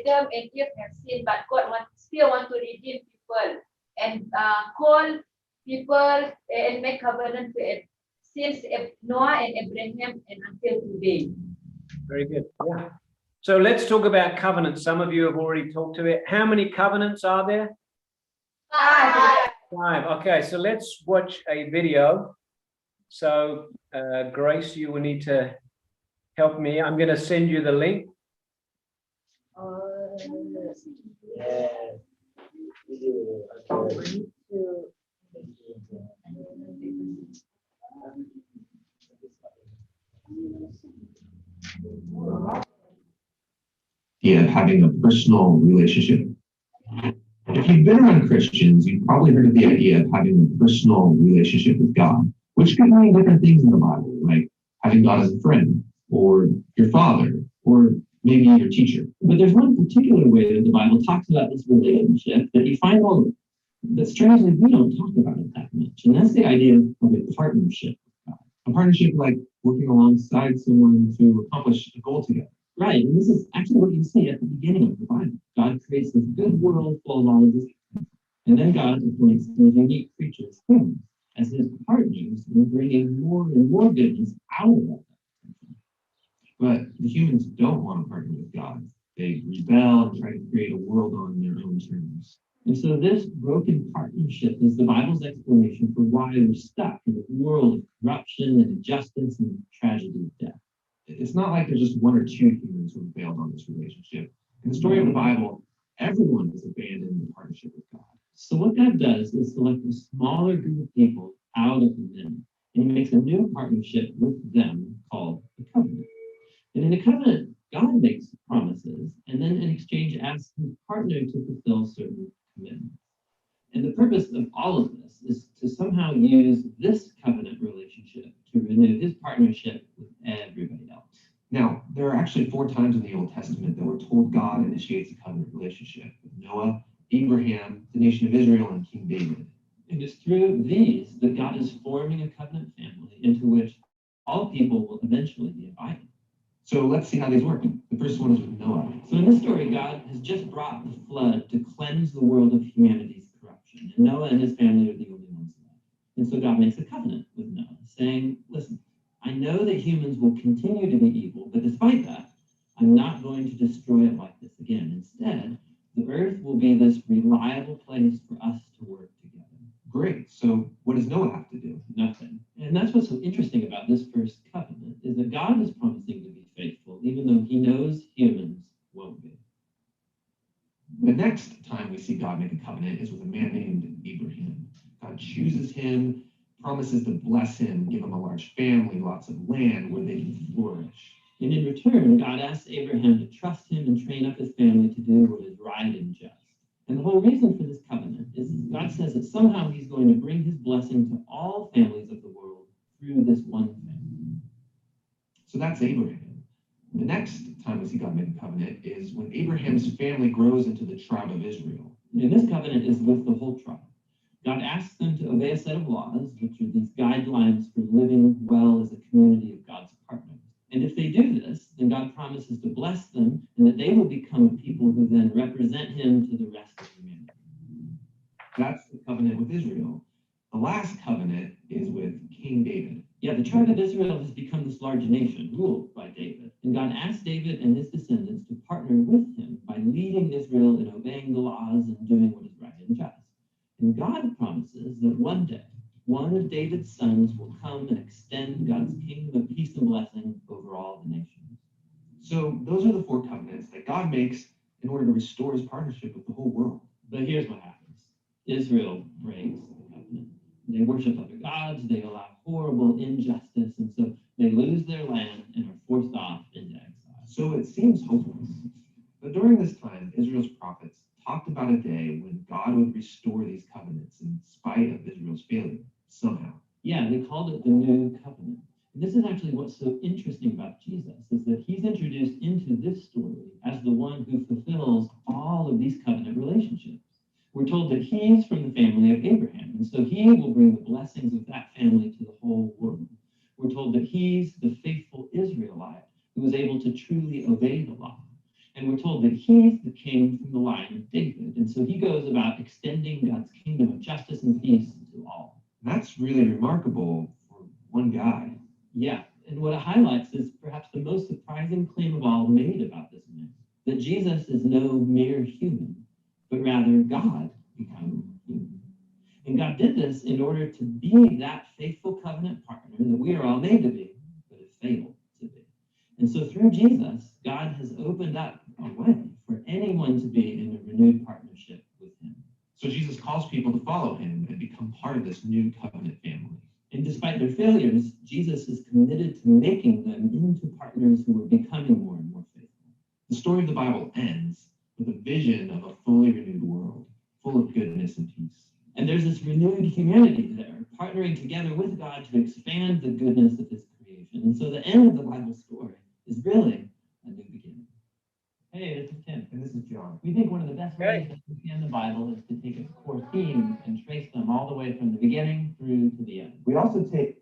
[SPEAKER 7] Adam and Eve have sinned, but God still want to redeem people and call people and make covenant with since Noah and Abraham and until today.
[SPEAKER 1] Very good. Yeah. So let's talk about covenants. Some of you have already talked to it. How many covenants are there?
[SPEAKER 7] 5.
[SPEAKER 1] 5. Okay, so let's watch a video. So Grace, you will need to help me. I'm going to send you the link.
[SPEAKER 4] Yeah.
[SPEAKER 9] Of having a personal relationship. If you've been around Christians, you've probably heard of the idea of having a personal relationship with God, which can mean different things in the Bible, like having God as a friend, or your father, or maybe your teacher. But there's one particular way that the Bible talks about this relationship that you find that strangely we don't talk about it that much, and that's the idea of a partnership with God. A partnership like working alongside someone to accomplish a goal together. Right, and this is actually what you see at the beginning of the Bible. God creates this good world full of all of this, and then God appoints these unique creatures, humans, as his partners in bringing more and more goodness out of that. But the humans don't want to partner with God. They rebel and try to create a world on their own terms. And so this broken partnership is the Bible's explanation for why we're stuck in a world of corruption and injustice and tragedy of death. It's not like there's just one or two humans who have failed on this relationship. In the story of the Bible, everyone has abandoned the partnership with God. So what God does is select a smaller group of people out of the many, and he makes a new partnership with them called the covenant. And in the covenant, God makes promises, and then in exchange asks his partner to fulfill certain commitments. And the purpose of all of this is to somehow use this covenant relationship to renew his partnership with everybody else. Now, there are actually 4 times in the Old Testament that we're told God initiates a covenant relationship with Noah, Abraham, the nation of Israel, and King David.
[SPEAKER 10] And it's through these that God is forming a covenant family into which all people will eventually be invited.
[SPEAKER 9] So let's see how these work. The first one is with Noah.
[SPEAKER 10] So in this story, God has just brought the flood to cleanse the world of humanity's corruption. And Noah and his family are the only ones left. And so God makes a covenant with Noah, saying, listen, I know that humans will continue to be evil, but despite that, I'm not going to destroy it like this again. Instead, the earth will be this reliable place for us to work together.
[SPEAKER 9] Great. So what does Noah have to do?
[SPEAKER 10] Nothing. And that's what's so interesting about this first covenant, is that God is promising to be faithful, even though he knows humans won't be.
[SPEAKER 9] The next time we see God make a covenant is with a man named Abraham. God chooses him, promises to bless him, give him a large family, lots of land where they can flourish.
[SPEAKER 10] And in return, God asks Abraham to trust him and train up his family to do what is right and just. And the whole reason for this covenant is God says that somehow he's going to bring his blessing to all families of the world through this one family.
[SPEAKER 9] So that's Abraham. The next time we see God make a covenant is when Abraham's family grows into the tribe of Israel.
[SPEAKER 10] And this covenant is with the whole tribe. God asks them to obey a set of laws, which are these guidelines for living well as a community of God's partners. And if they do this, then God promises to bless them and that they will become a people who then represent him to the rest of humanity.
[SPEAKER 9] That's the covenant with Israel. The last covenant is with King David.
[SPEAKER 10] Yeah, the tribe of Israel has become this large nation ruled by David. And God asked David and his descendants to partner with him by leading Israel in obeying the laws and doing what is right and just. And God promises that one day, one of David's sons will come and extend God's kingdom of peace and blessing over all the nations.
[SPEAKER 9] So those are the 4 covenants that God makes in order to restore his partnership with the whole world.
[SPEAKER 10] But here's what happens. Israel breaks the covenant. They worship other gods, they allow horrible injustice, and so they lose their land and are forced off into exile.
[SPEAKER 9] So it seems hopeless. But during this time, Israel's prophets talked about a day when God would restore these covenants in spite of Israel's failure, somehow.
[SPEAKER 10] Yeah, they called it the New Covenant. And this is actually what's so interesting about Jesus, is that he's introduced into this story as the one who fulfills all of these covenant relationships. We're told that he's from the family of Abraham, and so he will bring the blessings of that family to the whole world. We're told that he's the faithful Israelite who was able to truly obey the law. And we're told that he's the king from the line of David, and so he goes about extending God's kingdom of justice and peace to all.
[SPEAKER 9] That's really remarkable for one guy.
[SPEAKER 10] Yeah, and what it highlights is perhaps the most surprising claim of all made about this man, that Jesus is no mere human, but rather God become human. And God did this in order to be that faithful covenant partner that we are all made to be, but have failed to be. And so through Jesus, God has opened up a way for anyone to be in a renewed partnership with him.
[SPEAKER 9] So Jesus calls people to follow him and become part of this new covenant family.
[SPEAKER 10] And despite their failures, Jesus is committed to making them into partners who are becoming more and more faithful.
[SPEAKER 9] The story of the Bible ends with a vision of a fully renewed world, full of goodness and peace.
[SPEAKER 10] And there's this renewed humanity there, partnering together with God to expand the goodness of his creation. And so the end of the Bible story is really a new beginning. Hey, this is Tim.
[SPEAKER 9] And this is John.
[SPEAKER 10] We think one of the best ways to understand the Bible is to take its core themes and trace them all the way from the beginning through to the end.
[SPEAKER 9] We also take...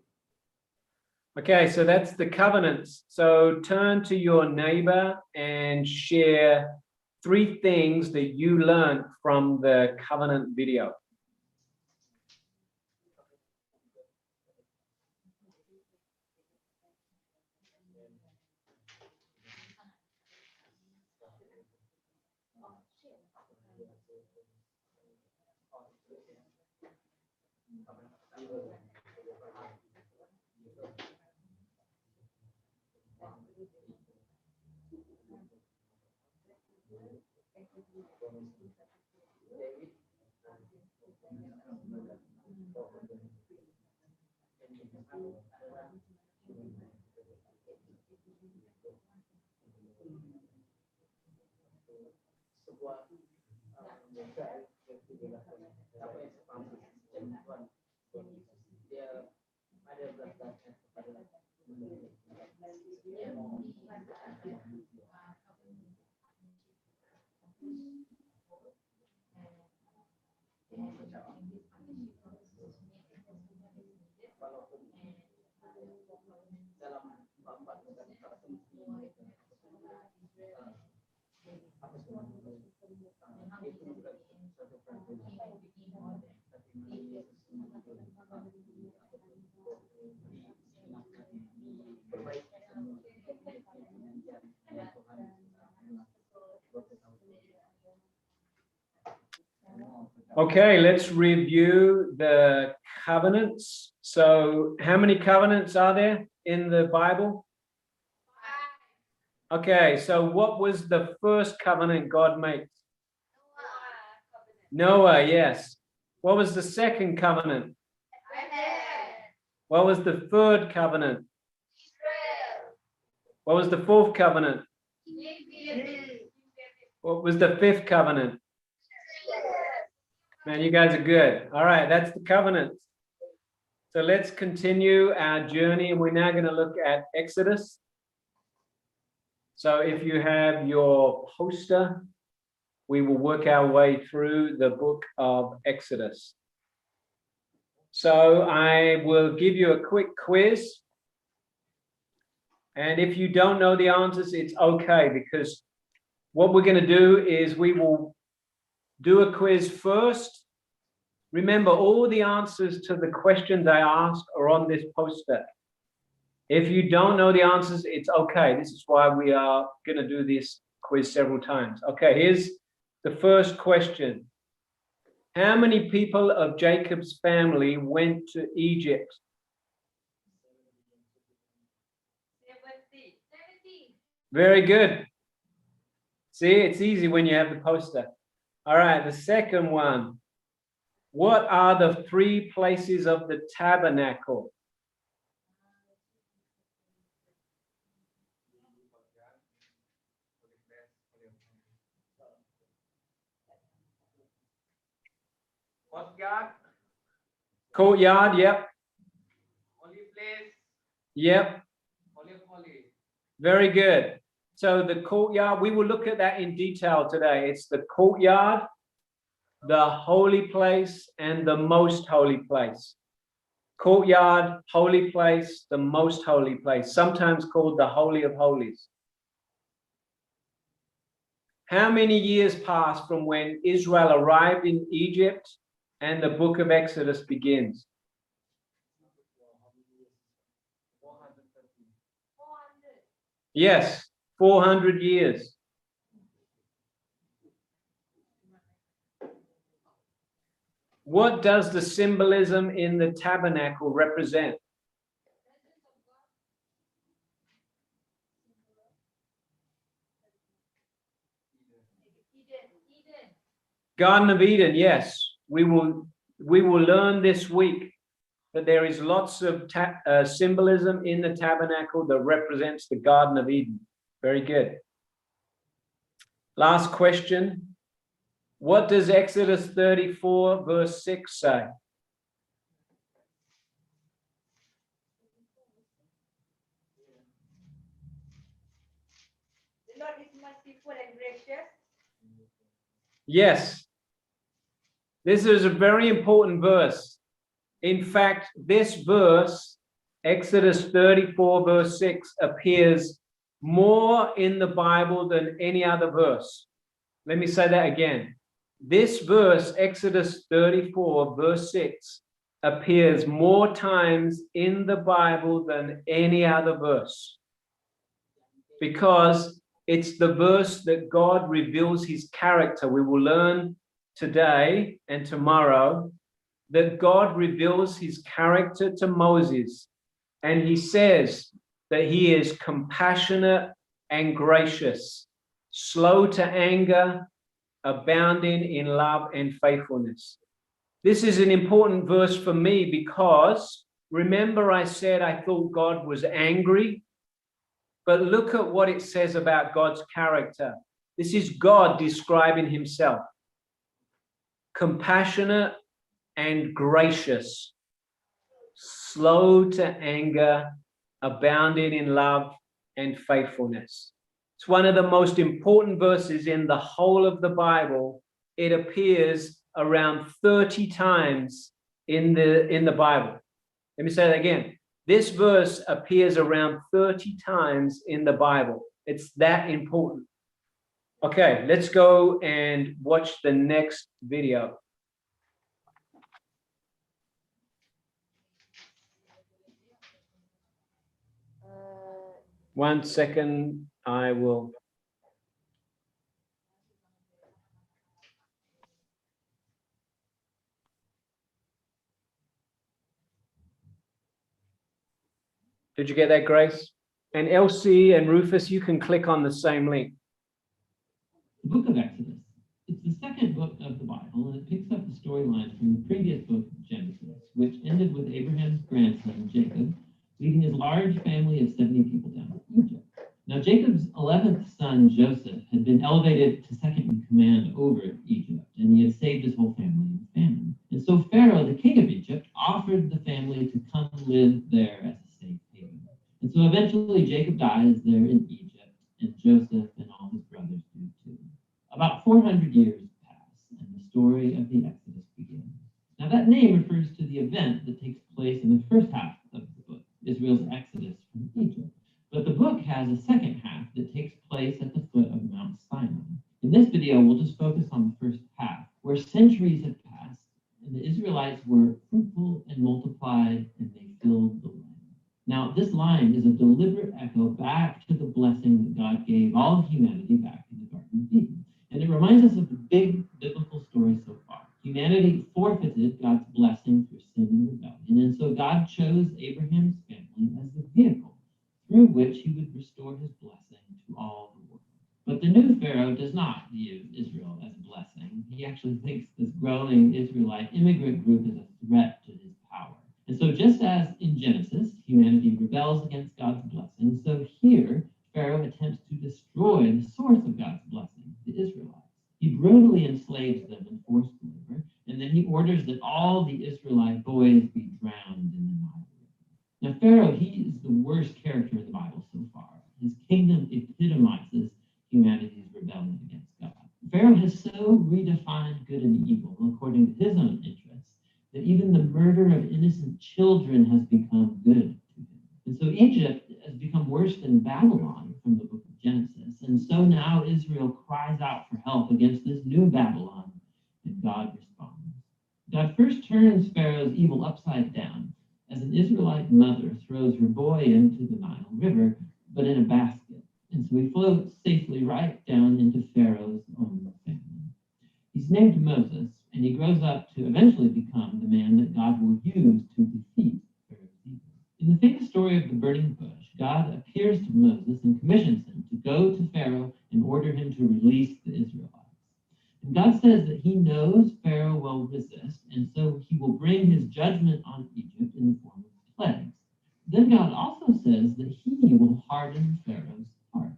[SPEAKER 1] Okay, so that's the covenants. So turn to your neighbor and share 3 things that you learned from the covenant video. Okay, let's review the covenants. So how many covenants are there in the Bible? Okay, so what was the first covenant God made? Noah, yes. What was the second covenant? What was the third covenant? What was the fourth covenant? What was the fifth covenant? Man, you guys are good. All right, that's the covenants. So let's continue our journey, and we're now going to look at Exodus. So if you have your poster, we will work our way through the book of Exodus. So I will give you a quick quiz. And if you don't know the answers, it's okay, because what we're going to do is we will do a quiz first. Remember, all the answers to the questions I asked are on this poster. If you don't know the answers, it's okay. This is why we are going to do this quiz several times. Okay, here's the first question. How many people of Jacob's family went to Egypt?
[SPEAKER 7] 70.
[SPEAKER 1] Very good. See, it's easy when you have the poster. All right, the second one. What are the 3 places of the tabernacle? Courtyard, yep.
[SPEAKER 8] Holy place.
[SPEAKER 1] Yep.
[SPEAKER 8] Holy.
[SPEAKER 1] Very good. So the courtyard, we will look at that in detail today. It's the courtyard, the holy place, and the most holy place. Courtyard, holy place, the most holy place, sometimes called the Holy of Holies. How many years passed from when Israel arrived in Egypt and the book of Exodus begins?
[SPEAKER 5] 400.
[SPEAKER 1] Yes, 400 years. What does the symbolism in the tabernacle represent?
[SPEAKER 5] Eden.
[SPEAKER 1] Garden of Eden, yes. We will learn this week that there is lots of symbolism in the tabernacle that represents the Garden of Eden. Very good. Last question. What does Exodus 34 verse 6 say?
[SPEAKER 5] The Lord is merciful and gracious.
[SPEAKER 1] Yes. This is a very important verse. In fact, this verse, Exodus 34 verse 6, appears more in the Bible than any other verse. Let me say that again. This verse, Exodus 34 verse 6, appears more times in the Bible than any other verse, because it's the verse that God reveals his character. We will learn today and tomorrow that God reveals his character to Moses, and he says that he is compassionate and gracious, slow to anger, abounding in love and faithfulness. This is an important verse for me because remember I said I thought God was angry, but look at what it says about God's character. This is God describing himself. Compassionate and gracious, slow to anger, abounding in love and faithfulness. It's one of the most important verses in the whole of the Bible. It appears around 30 times in the Bible. Let me say that again. This verse appears around 30 times in the Bible. It's that important. Okay, let's go and watch the next video. One second, I will. Did you get that, Grace? And Elsie and Rufus, you can click on the same link.
[SPEAKER 10] The book of Exodus. It's the second book of the Bible, and it picks up the storyline from the previous book, Genesis, which ended with Abraham's grandson, Jacob, leading his large family of 70 people down to Egypt. Now, Jacob's 11th son, Joseph, had been elevated to second in command over Egypt, and he had saved his whole family in famine. And so Pharaoh, the king of Egypt, offered the family to come live there as a safe haven. And so eventually Jacob dies there in Egypt, and Joseph and all his brothers do too. About 400 years pass, and the story of the Exodus begins. Now, that name refers to the event that takes place in the first half of the book, Israel's exodus from Egypt. But the book has a second half that takes place at the foot of Mount Sinai. In this video, we'll just focus on the first half, where centuries had passed, and the Israelites were fruitful and multiplied, and they filled the land. Now, this line is a deliberate echo back to the blessing that God gave all of humanity back in the Garden of Eden. And it reminds us of the big biblical story so far. Humanity forfeited God's blessing through sin and rebellion, and so God chose Abraham's family as the vehicle through which he would restore his blessing to all the world. But the new Pharaoh does not view Israel as a blessing. He actually thinks this growing Israelite immigrant group is a threat to his power. And so just as in Genesis, humanity rebels against God's blessing, so here, Pharaoh attempts to destroy the source of God's blessing, the Israelites. He brutally enslaves them in forced labor, And then he orders that all the Israelite boys be drowned in the Nile River. Now, Pharaoh, he is the worst character in the Bible so far. His kingdom epitomizes humanity's rebellion against God. Pharaoh has so redefined good and evil according to his own interests that even the murder of innocent children has become good to him. And so Egypt has become worse than Babylon from the book of Genesis. And so now Israel cries out for help against this new Babylon, and God responds. God first turns Pharaoh's evil upside down as an Israelite mother throws her boy into the Nile River, but in a basket. And so he floats safely right down into Pharaoh's own family. He's named Moses, and he grows up to eventually become the man that God will use to defeat Pharaoh's evil. In the famous story of the burning bush, God appears to Moses and commissions him to go to Pharaoh and order him to release the Israelites. And God says that he knows Pharaoh will resist, and so he will bring his judgment on Egypt in the form of plagues. Then God also says that he will harden Pharaoh's heart.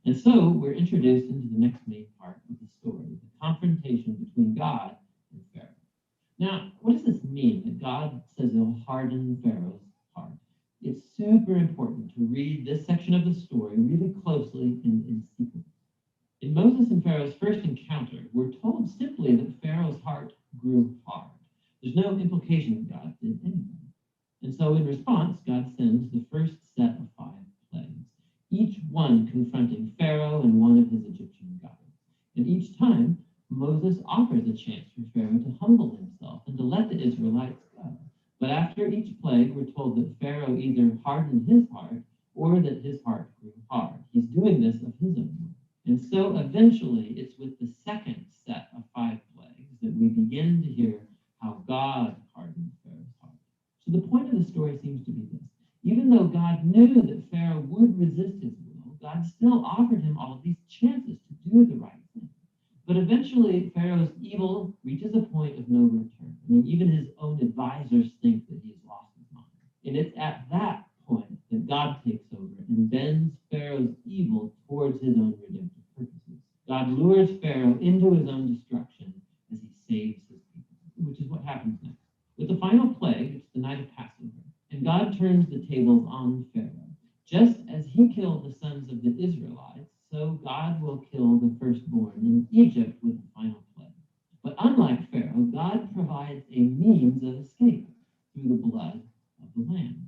[SPEAKER 10] And so we're introduced into the next main part of the story, the confrontation between God and Pharaoh. Now, what does this mean that God says he'll harden Pharaoh's heart? It's super important to read this section of the story really closely and in sequence. In Moses and Pharaoh's first encounter, we're told simply that Pharaoh's heart grew hard. There's no implication that God did anything. And so in response, God sends the first set of 5 plagues, each one confronting Pharaoh and one of his Egyptian gods. And each time, Moses offers a chance for Pharaoh to humble himself and to let the Israelites go. But after each plague, we're told that Pharaoh either hardened his heart or that his heart grew hard. He's doing this of his own will. And so eventually, it's with the second set of 5 plagues that we begin to hear how God hardened Pharaoh's heart. So the point of the story seems to be this. Even though God knew that Pharaoh would resist his will, God still offered him all of these chances to do the right thing. But eventually, Pharaoh's evil reaches a point of no return. I mean, even his own advisors think that he's lost his mind. And it's at that point that God takes over and bends Pharaoh's evil towards his own redemptive purposes. God lures Pharaoh into his own destruction as he saves his people, which is what happens next. With the final plague, it's the night of Passover, and God turns the tables on Pharaoh. Just as he killed the sons of the Israelites, so God will kill the firstborn in Egypt with the final plague. But unlike Pharaoh, God provides a means of escape through the blood of the Lamb.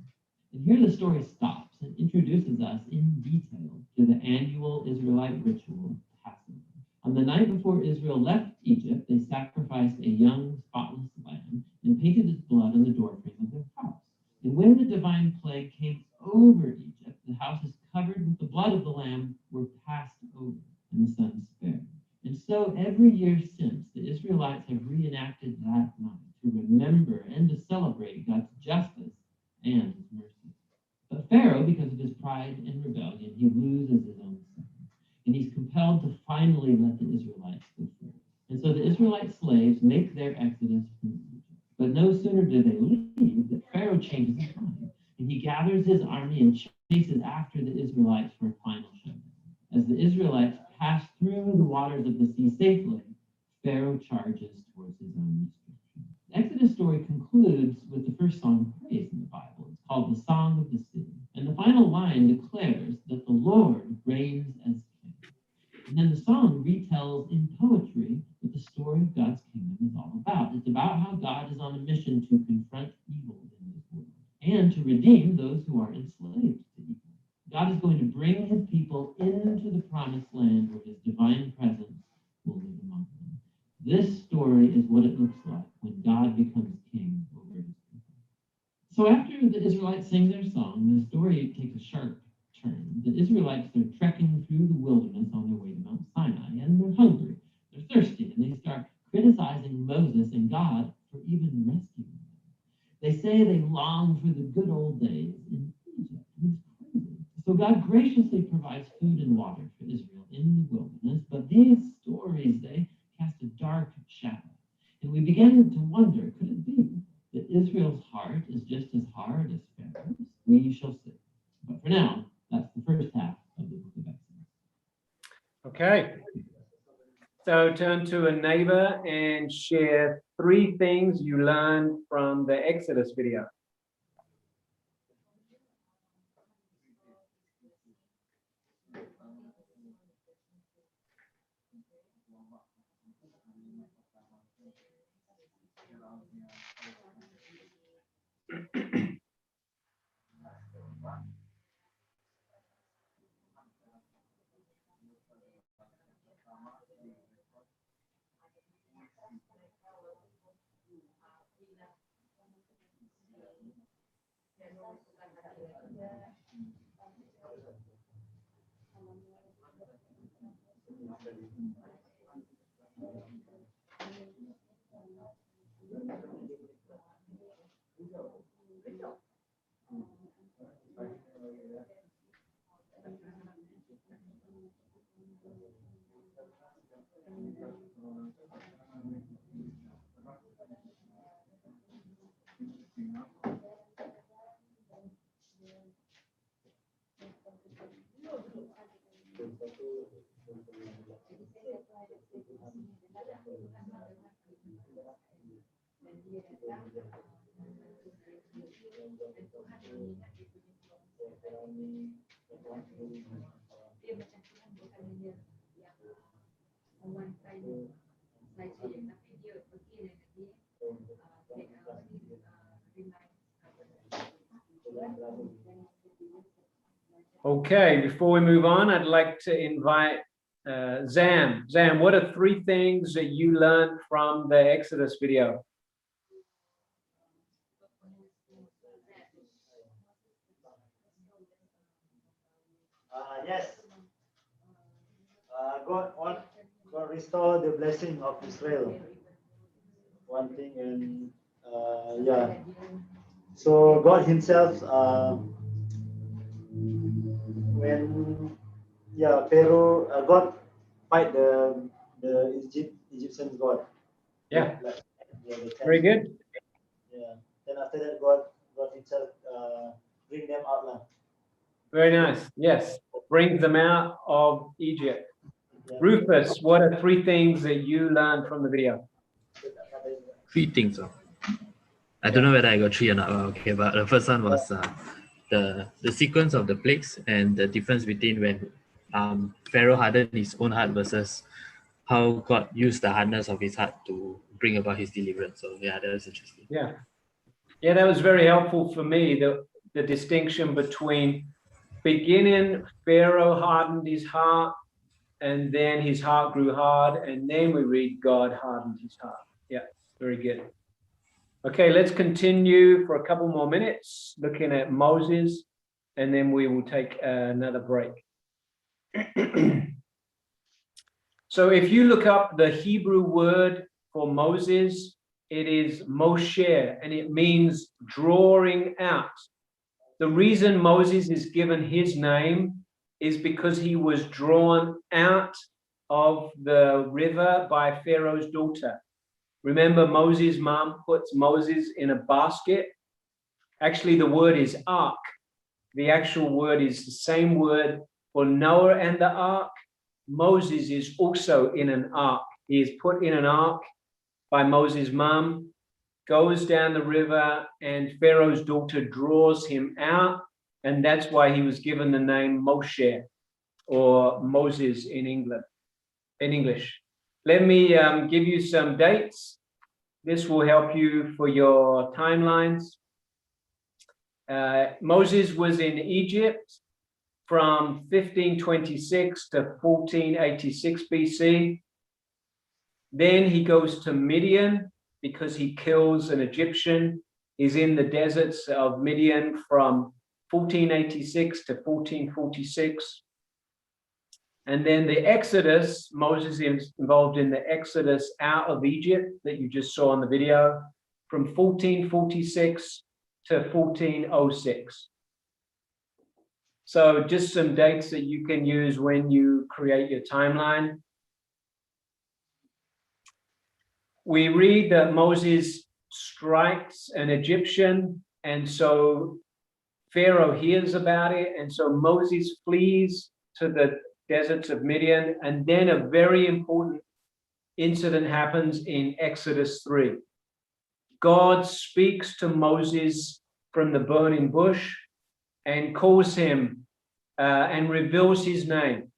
[SPEAKER 10] And here the story stops and introduces us in detail to the annual Israelite ritual of Passover. On the night before Israel left Egypt, they sacrificed a young, spotless lamb and painted its blood on the doorframe of their house. And when the divine plague came over Egypt, the houses covered with the blood of the lamb were passed over, and the sons spared. And so every year since, the Israelites have reenacted that night to remember and to celebrate God's justice and his mercy. But Pharaoh, because of his pride and rebellion, he loses his own son. And he's compelled to finally let the Israelites go free. And so the Israelite slaves make their exodus from Egypt. But no sooner do they leave that Pharaoh changes his mind, and he gathers his army and chases after the Israelites for a final showdown. As the Israelites pass through the waters of the sea safely, Pharaoh charges towards his own destruction. The Exodus story concludes with the first song of praise in the Bible. It's called the Song of the City. And the final line declares that the Lord reigns as king. And then the song retells in poetry what the story of God's kingdom is all about. It's about how God is on a mission to confront evil in this world and to redeem those who are enslaved to evil. God is going to bring his people into the promised land where his divine presence will live among them. This story is what it looks like when God becomes king over his people. So after the Israelites sing their song, the story takes a sharp turn. The Israelites are trekking through the wilderness on their way to Mount Sinai, and they're hungry, they're thirsty, and they start criticizing Moses and God for even rescuing them. They say they long for the good old days in Egypt. It's crazy. So God graciously provides food and water for Israel in the wilderness, but these stories, they cast a dark shadow. And we begin to wonder, could it be that Israel's heart is just as hard as Pharaoh's? We shall see. But for now, that's the first half of the book of Exodus.
[SPEAKER 1] Okay. So turn to a neighbor and share 3 things you learned from the Exodus video. Okay, before we move on, I'd like to invite Zam. Zam, what are 3 things that you learned from the Exodus video?
[SPEAKER 4] Yes. God restore the blessing of Israel. One thing, and yeah. So God Himself, when Pharaoh, God fight the Egyptian God.
[SPEAKER 1] Yeah.
[SPEAKER 4] The
[SPEAKER 1] Very good.
[SPEAKER 4] Yeah. Then after that, God Himself bring them out now.
[SPEAKER 1] Very nice. Yes. Brings them out of Egypt.
[SPEAKER 4] Yeah.
[SPEAKER 1] Rufus, what are 3 things that you learned from the video?
[SPEAKER 6] 3 things. I don't know whether I got 3 or not. Okay, but the first one was the sequence of the plagues and the difference between when Pharaoh hardened his own heart versus how God used the hardness of his heart to bring about his deliverance. So yeah, that was interesting.
[SPEAKER 1] Yeah. Yeah, that was very helpful for me, the distinction between beginning, Pharaoh hardened his heart, and then his heart grew hard, and then we read God hardened his heart. Yeah, very good. Okay, let's continue for a couple more minutes looking at Moses, and then we will take another break. So if you look up the Hebrew word for Moses, it is Moshe, and it means drawing out. The reason Moses is given his name is because he was drawn out of the river by Pharaoh's daughter. Remember, Moses' mom puts Moses in a basket. Actually, the word is ark. The actual word is the same word for Noah and the ark. Moses is also in an ark. He is put in an ark by Moses' mom, goes down the river, and Pharaoh's daughter draws him out. And that's why he was given the name Moshe, or Moses in English. Let me give you some dates. This will help you for your timelines. Moses was in Egypt from 1526 to 1486 BC. Then he goes to Midian because he kills an Egyptian. He's in the deserts of Midian from 1486 to 1446. And then the Exodus, Moses is involved in the Exodus out of Egypt that you just saw in the video from 1446 to 1406. So just some dates that you can use when you create your timeline. We read that Moses strikes an Egyptian, and so Pharaoh hears about it, and so Moses flees to the deserts of Midian. And then a very important incident happens in Exodus 3. God speaks to Moses from the burning bush and calls him and reveals his name.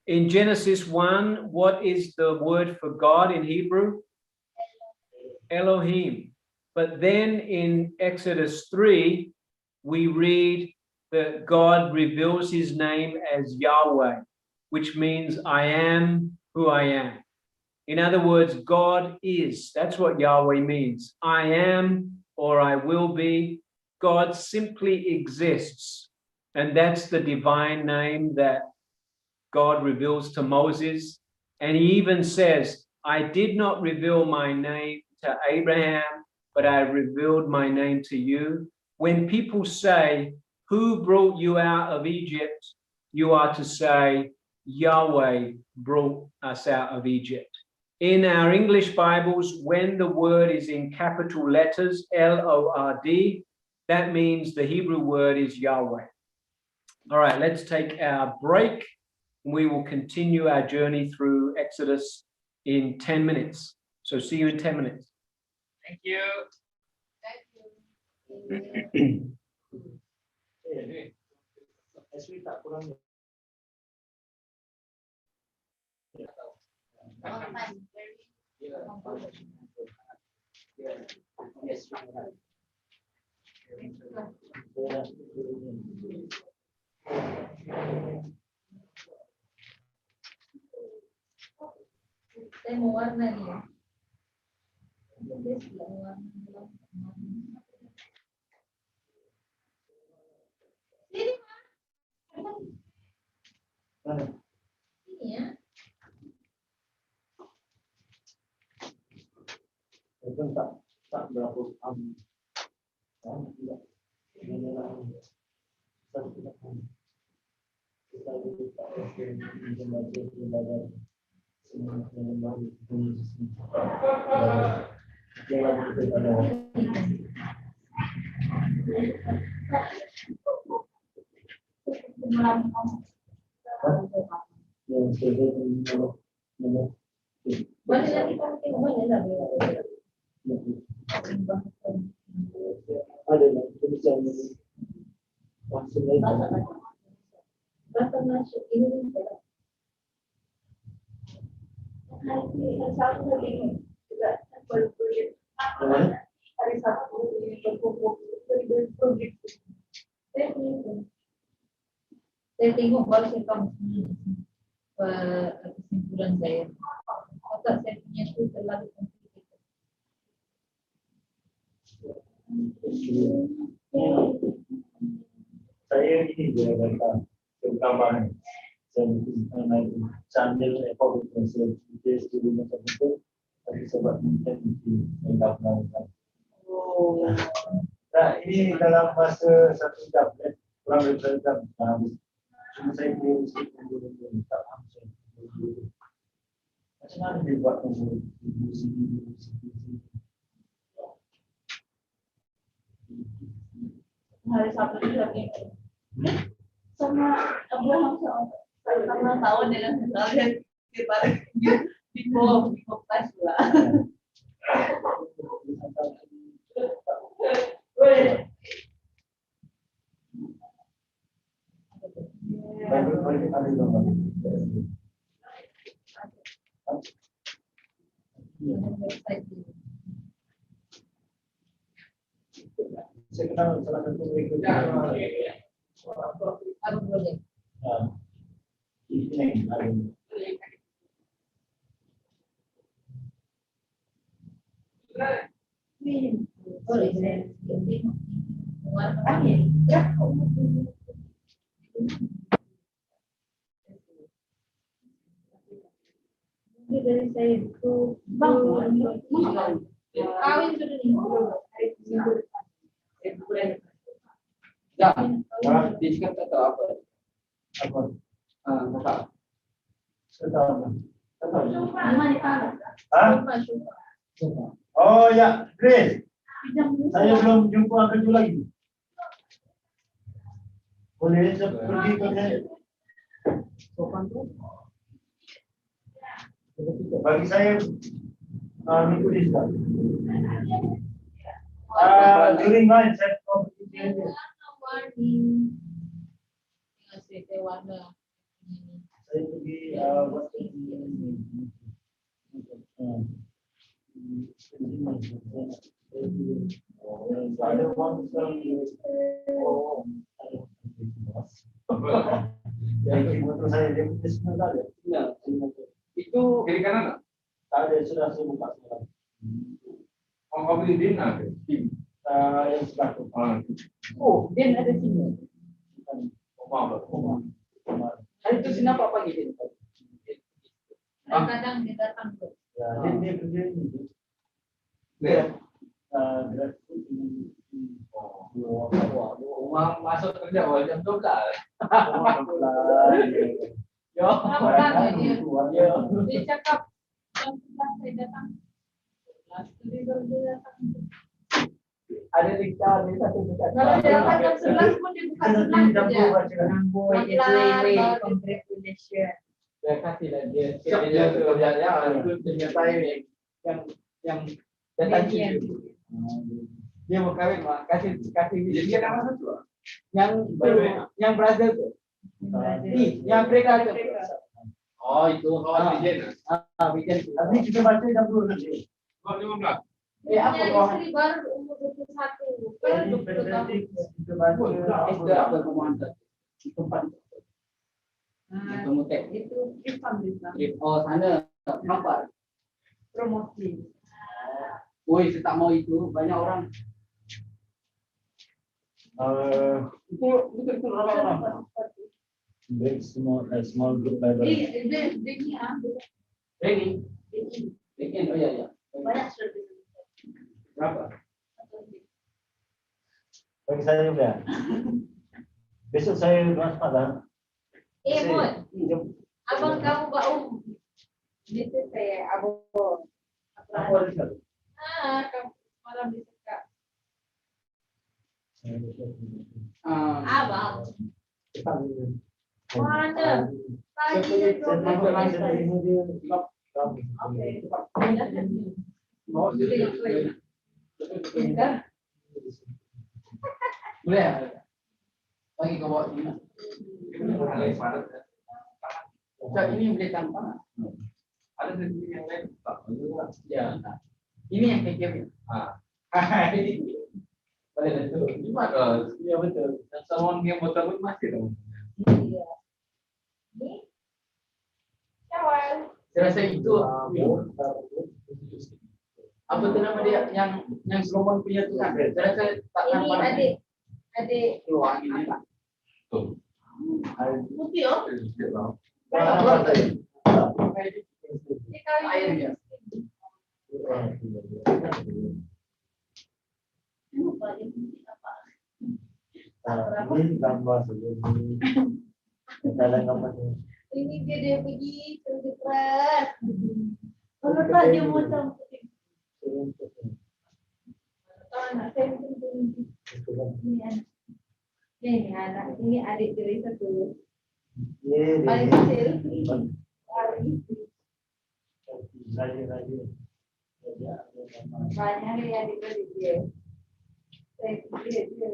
[SPEAKER 1] In Genesis 1, what is the word for God in Hebrew? Elohim. But then in Exodus 3, we read that God reveals his name as Yahweh, which means I am who I am. In other words, God is. That's what Yahweh means. I am or I will be. God simply exists. And that's the divine name that God reveals to Moses. And he even says, I did not reveal my name to Abraham, but I revealed my name to you. When people say, who brought you out of Egypt? You are to say, Yahweh brought us out of Egypt. In our English Bibles, when the word is in capital letters, L-O-R-D, that means the Hebrew word is Yahweh. All right, let's take our break. We will continue our journey through Exodus in 10 minutes. So see you in 10 minutes.
[SPEAKER 8] Thank you.
[SPEAKER 7] Saya mau warna nih ya. Dia sudah warna. Sini Mas. Sini ya.
[SPEAKER 4] Tak berapa
[SPEAKER 7] Boleh nanti kamu tengok mana lah.
[SPEAKER 4] ada tulisan
[SPEAKER 7] Bahasa masuk Indonesia. Hari Sabtu tengok juga projek. Hari Sabtu projek. Saya tengok baru saya tahu kesimpulan saya. Otak saya punya itu terlalu komplikated.
[SPEAKER 4] Saya ini dia kata perkembangan saya channel Ipoh saya di macam itu tapi sebab mungkin enggak melakukan. Nah ini dalam masa 1 jam kurang lebih 1 jam habis. Cuma saya boleh tak langsung. Macam mana dia buat
[SPEAKER 7] Hari Sabtu itu lagi sama Abraham sama tahun dengan sekalian kita di kelas lah.
[SPEAKER 4] Saya kenal salah satu mereka.
[SPEAKER 7] Aku boleh.
[SPEAKER 4] Ini
[SPEAKER 7] boleh saya warna ya. Dari saya itu kawin sudah nih.
[SPEAKER 8] Ya, dia cakap tak tahu apa. Kakak.
[SPEAKER 4] Oh ya, Grace. Saya belum jumpa kerja lagi. Boleh pergi ke Bagi saya, minggu ni sudah. During lunch, saya competition. Saya pergi buat ada orang yang motor saya dia punya semua tak ada.
[SPEAKER 8] Itu
[SPEAKER 1] Kiri kanan tak?
[SPEAKER 4] Tak ada, sudah saya buka sekarang.
[SPEAKER 1] Kau beli din lah.
[SPEAKER 4] Yang sebelah tu.
[SPEAKER 8] oh dia ada sini.
[SPEAKER 1] Omar.
[SPEAKER 8] Hari itu kenapa pagi dia?
[SPEAKER 7] Kadang-kadang dia datang tu.
[SPEAKER 4] Ya, dia kerja ni.
[SPEAKER 1] Dia.
[SPEAKER 8] Rumah masuk kerja jam 12. Ya.
[SPEAKER 7] Dia cakap jam 11 saya datang. Dia datang.
[SPEAKER 8] Ada dikta dia satu dekat.
[SPEAKER 7] Kalau dia datang jam 11 pun dia bukan senang kerja.
[SPEAKER 2] Congratulations.
[SPEAKER 8] Dia kasihlah dia kerja itu penyertai yang datang situ. Dia mau kahwin mak kasih
[SPEAKER 1] Dia nama satu.
[SPEAKER 8] yang brother tu. Yang mereka tu.
[SPEAKER 1] Oh itu kawan Vijen.
[SPEAKER 8] Weekend.
[SPEAKER 4] Tapi kita baca jam 2 nanti.
[SPEAKER 1] Oh 15.
[SPEAKER 8] Apa
[SPEAKER 7] Yang
[SPEAKER 8] kau?
[SPEAKER 7] isteri baru umur 21.
[SPEAKER 4] Ini
[SPEAKER 7] 20 tahun.
[SPEAKER 4] kita baca.
[SPEAKER 8] Itu apa komandan? Tempat. Itu mutek.
[SPEAKER 7] Itu Islam.
[SPEAKER 8] Oh sana nampak.
[SPEAKER 7] Promosi.
[SPEAKER 8] Woi, saya tak mau itu. Banyak orang. Itu betul-betul orang-orang.
[SPEAKER 4] Break small group Bible.
[SPEAKER 7] Dia ni
[SPEAKER 8] Ready? Weekend. Oh ya.
[SPEAKER 7] banyak surat.
[SPEAKER 8] Berapa?
[SPEAKER 4] Bagi saya juga. Besok saya kelas 4 dah.
[SPEAKER 7] Mun, abang kamu bau. Itu saya abang.
[SPEAKER 8] Apa dia?
[SPEAKER 7] Kamu malam disekap.
[SPEAKER 8] Ah,
[SPEAKER 7] Abang. Mana? Pagi dia
[SPEAKER 8] boleh. Bagi kau bawa sini. Cak ini boleh tanpa.
[SPEAKER 1] Ada sendiri yang lain tak?
[SPEAKER 8] Ya. Ini yang kecil. Boleh betul.
[SPEAKER 1] Gimana?
[SPEAKER 8] Ya betul.
[SPEAKER 1] Someone yang motor pun masih dong.
[SPEAKER 7] Iya. Ni. Kawan.
[SPEAKER 8] Saya rasa itu apa tu nama dia yang Solomon punya tu kan. Saya rasa tak
[SPEAKER 7] Ini
[SPEAKER 8] nampak
[SPEAKER 7] adik
[SPEAKER 8] keluar ini.
[SPEAKER 1] Tuh.
[SPEAKER 7] putih oh. Dia kahwin
[SPEAKER 8] Air dia.
[SPEAKER 7] Lupa dia putih apa.
[SPEAKER 4] Ini gambar sebelum ini. Dalam gambar ni.
[SPEAKER 7] Ini dia pergi kerja keras. Kalau tak dia macam putih. Anak saya macam ini anak ini adik dari satu paling kecil. Banyak dia adik-adik dia. Saya pikir dia.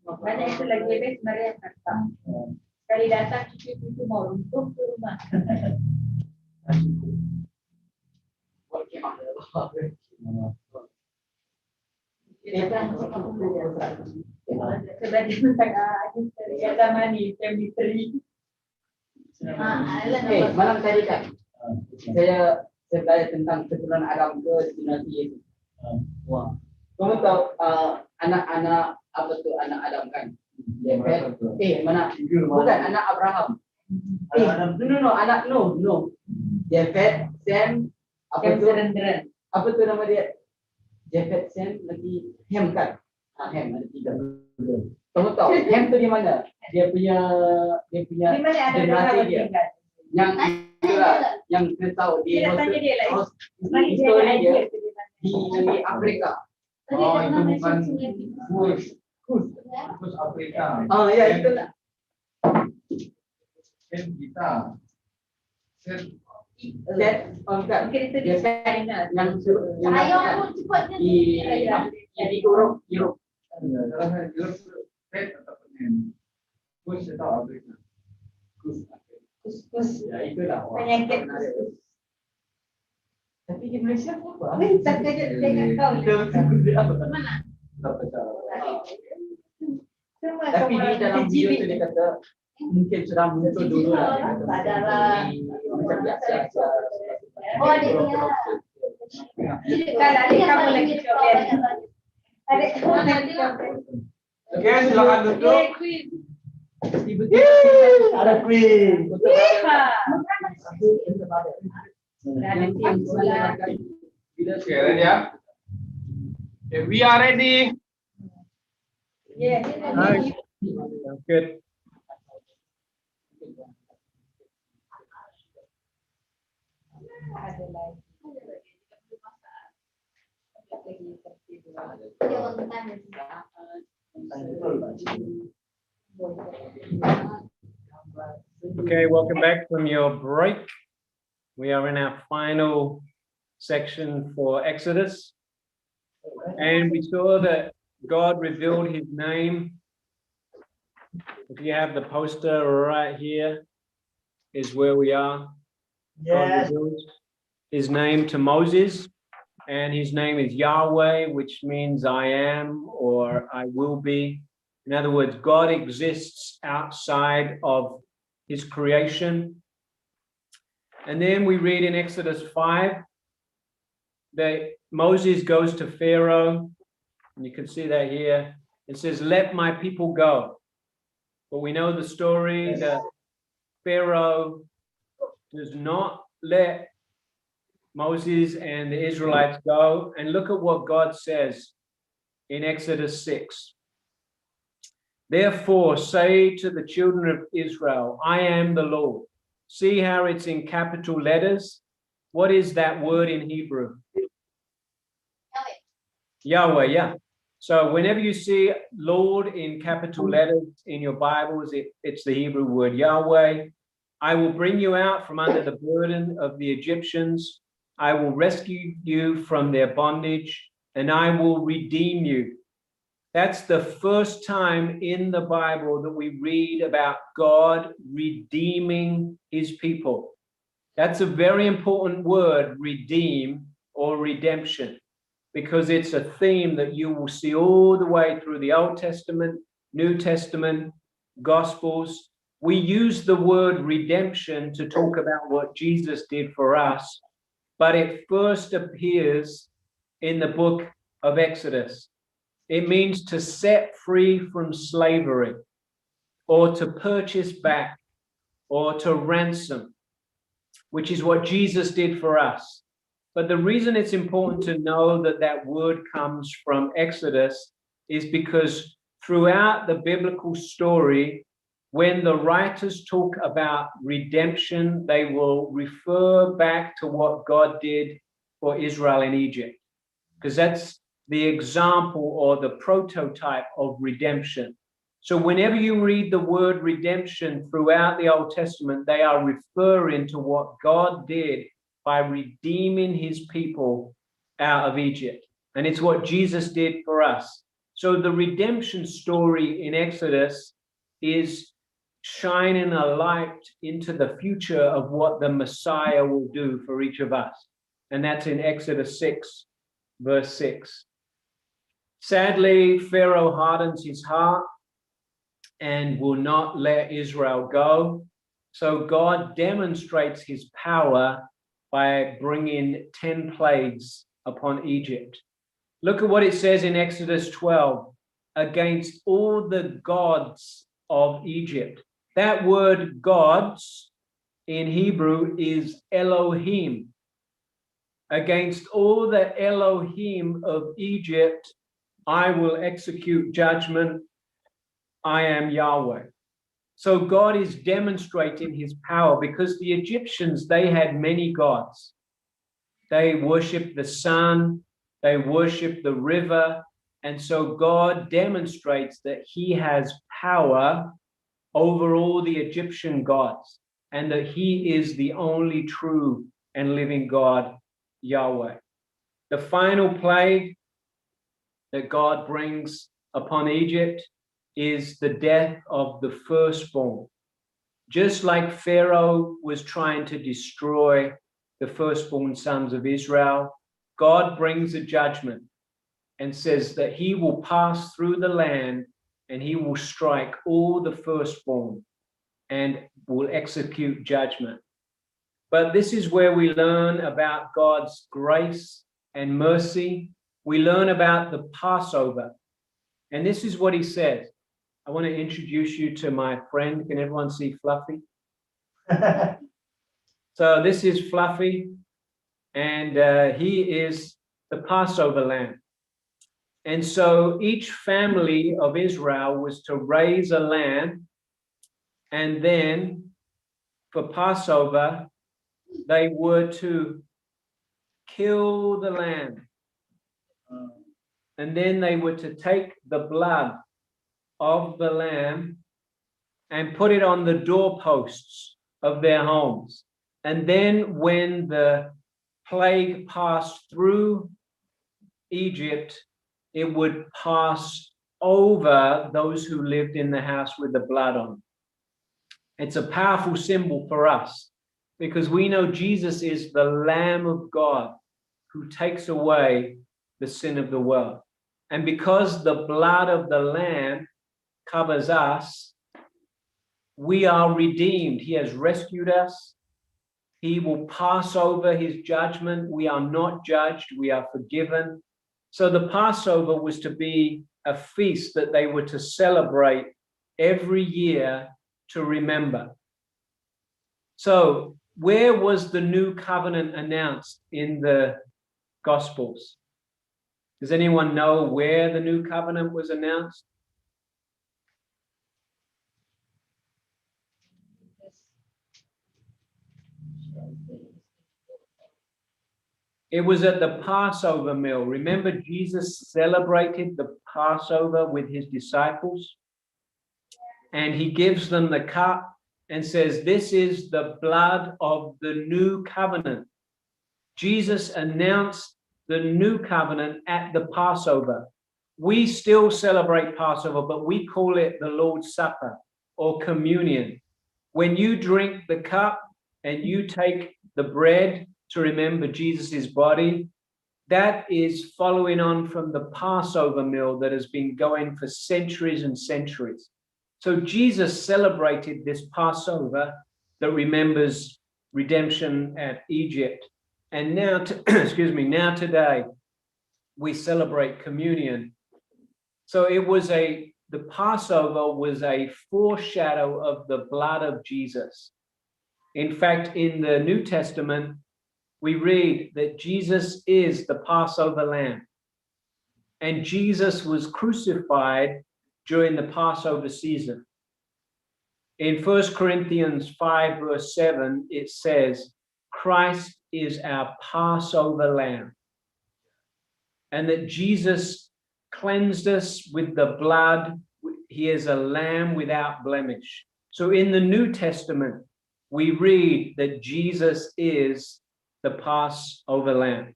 [SPEAKER 7] Banyak itu lagi best Maria kata. Sekali datang cucu itu mau runtuh ke rumah.
[SPEAKER 8] Buat kemah.
[SPEAKER 7] Dia datang sebagai kata mani chemistry.
[SPEAKER 8] Malam tadi kan saya belajar tentang keturunan Adam ke dinasti Yesus. Wah. Kamu tahu anak-anak apa tu anak Adam kan? Mana? Bukan anak Abraham. No, anak no. Jefet, Sem, apa tu? Apa tu nama dia? Jefet, Sem, lagi Hem kan? Hem ada 3. Kamu tahu Hem tu di mana? Dia punya
[SPEAKER 7] Di mana ada
[SPEAKER 8] generasi dia. Yang itulah yang kita tahu di histori dia di Afrika.
[SPEAKER 1] Oh itu bukan khusus Afrika.
[SPEAKER 8] Ya itulah.
[SPEAKER 1] Kan kita
[SPEAKER 8] Set on kat
[SPEAKER 7] Kereta
[SPEAKER 8] dia
[SPEAKER 7] di
[SPEAKER 8] set
[SPEAKER 7] China.
[SPEAKER 8] yang
[SPEAKER 7] Saya pun cepat
[SPEAKER 8] di Europe
[SPEAKER 5] Kus-kus
[SPEAKER 8] ya itulah
[SPEAKER 5] penyakit kus-kus. Tapi di Malaysia apa? Tak kejut dengan kau. Mana? Semua
[SPEAKER 8] Tapi di dalam video tu dia kata mungkin sudah muncul dulu lah.
[SPEAKER 5] Tak ada lah.
[SPEAKER 8] Macam biasa.
[SPEAKER 5] Oh, adiknya. Kalau adik kamu lagi problem. Adik kamu lagi problem.
[SPEAKER 1] Oke, silakan duduk.
[SPEAKER 4] Ada Queen.
[SPEAKER 1] Okay, ready ya? Okay, we are ready. Nice. Good. Okay, welcome back from your break. We are in our final section for Exodus. And we saw that God revealed his name. If you have the poster right here, is where we are. God
[SPEAKER 4] Yes.
[SPEAKER 1] revealed his name to Moses, and his name is Yahweh, which means I am or I will be. In other words, God exists outside of his creation. And then we read in Exodus 5 that Moses goes to Pharaoh, and you can see that here. It says, "Let my people go." But we know the story that Pharaoh does not let Moses and the Israelites go. And look at what God says in Exodus 6. "Therefore say to the children of Israel, I am the Lord." See how it's in capital letters? What is that word in Hebrew? Yahweh, yeah. So whenever you see Lord in capital letters in your Bibles, it's the Hebrew word Yahweh. "I will bring you out from under the burden of the Egyptians. I will rescue you from their bondage, and I will redeem you." That's the first time in the Bible that we read about God redeeming his people. That's a very important word, redeem or redemption, because it's a theme that you will see all the way through the Old Testament, New Testament, Gospels. We use the word redemption to talk about what Jesus did for us, but it first appears in the book of Exodus. It means to set free from slavery, or to purchase back, or to ransom, which is what Jesus did for us. But the reason it's important to know that that word comes from Exodus is because throughout the biblical story, when the writers talk about redemption, they will refer back to what God did for Israel in Egypt, because that's the example or the prototype of redemption. So whenever you read the word redemption throughout the Old Testament, they are referring to what God did by redeeming his people out of Egypt. And it's what Jesus did for us. So the redemption story in Exodus is shining a light into the future of what the Messiah will do for each of us. And that's in Exodus 6, verse 6. Sadly, Pharaoh hardens his heart and will not let Israel go. So God demonstrates his power by bringing 10 plagues upon Egypt. Look at what it says in Exodus 12, "against all the gods of Egypt." That word gods in Hebrew is Elohim. "Against all the Elohim of Egypt, I will execute judgment. I am Yahweh." So God is demonstrating his power, because the Egyptians, they had many gods. They worshiped the sun, they worshiped the river. And so God demonstrates that he has power over all the Egyptian gods. and that he is the only true and living God, Yahweh. The final plague that God brings upon Egypt is the death of the firstborn. Just like Pharaoh was trying to destroy the firstborn sons of Israel, God brings a judgment and says that he will pass through the land and he will strike all the firstborn and will execute judgment. But this is where we learn about God's grace and mercy. We learn about the Passover. And this is what he says. I want to introduce you to my friend. Can everyone see Fluffy? So this is Fluffy, and he is the Passover lamb. And so each family of Israel was to raise a lamb, and then for Passover, they were to kill the lamb. And then they were to take the blood of the lamb and put it on the doorposts of their homes. And then when the plague passed through Egypt, it would pass over those who lived in the house with the blood on. It's a powerful symbol for us because we know Jesus is the Lamb of God who takes away the sin of the world. And because the blood of the Lamb covers us, we are redeemed. He has rescued us. He will pass over his judgment. We are not judged. We are forgiven. So the Passover was to be a feast that they were to celebrate every year to remember. So where was the new covenant announced in the Gospels? Does anyone know where the new covenant was announced? It was at the Passover meal. Remember, Jesus celebrated the Passover with his disciples, and he gives them the cup and says, "This is the blood of the new covenant." Jesus announced the new covenant at the Passover. We still celebrate Passover, but we call it the Lord's Supper or communion. When you drink the cup and you take the bread to remember Jesus's body, that is following on from the Passover meal that has been going for centuries and centuries. So Jesus celebrated this Passover that remembers redemption at Egypt. And now, now today, we celebrate communion. So the Passover was a foreshadow of the blood of Jesus. In fact, in the New Testament, we read that Jesus is the Passover lamb. And Jesus was crucified during the Passover season. In 1 Corinthians 5, verse 7, it says, Christ is our Passover lamb. And that Jesus cleansed us with the blood. He is a lamb without blemish. So in the New Testament, we read that Jesus is the Passover lamb.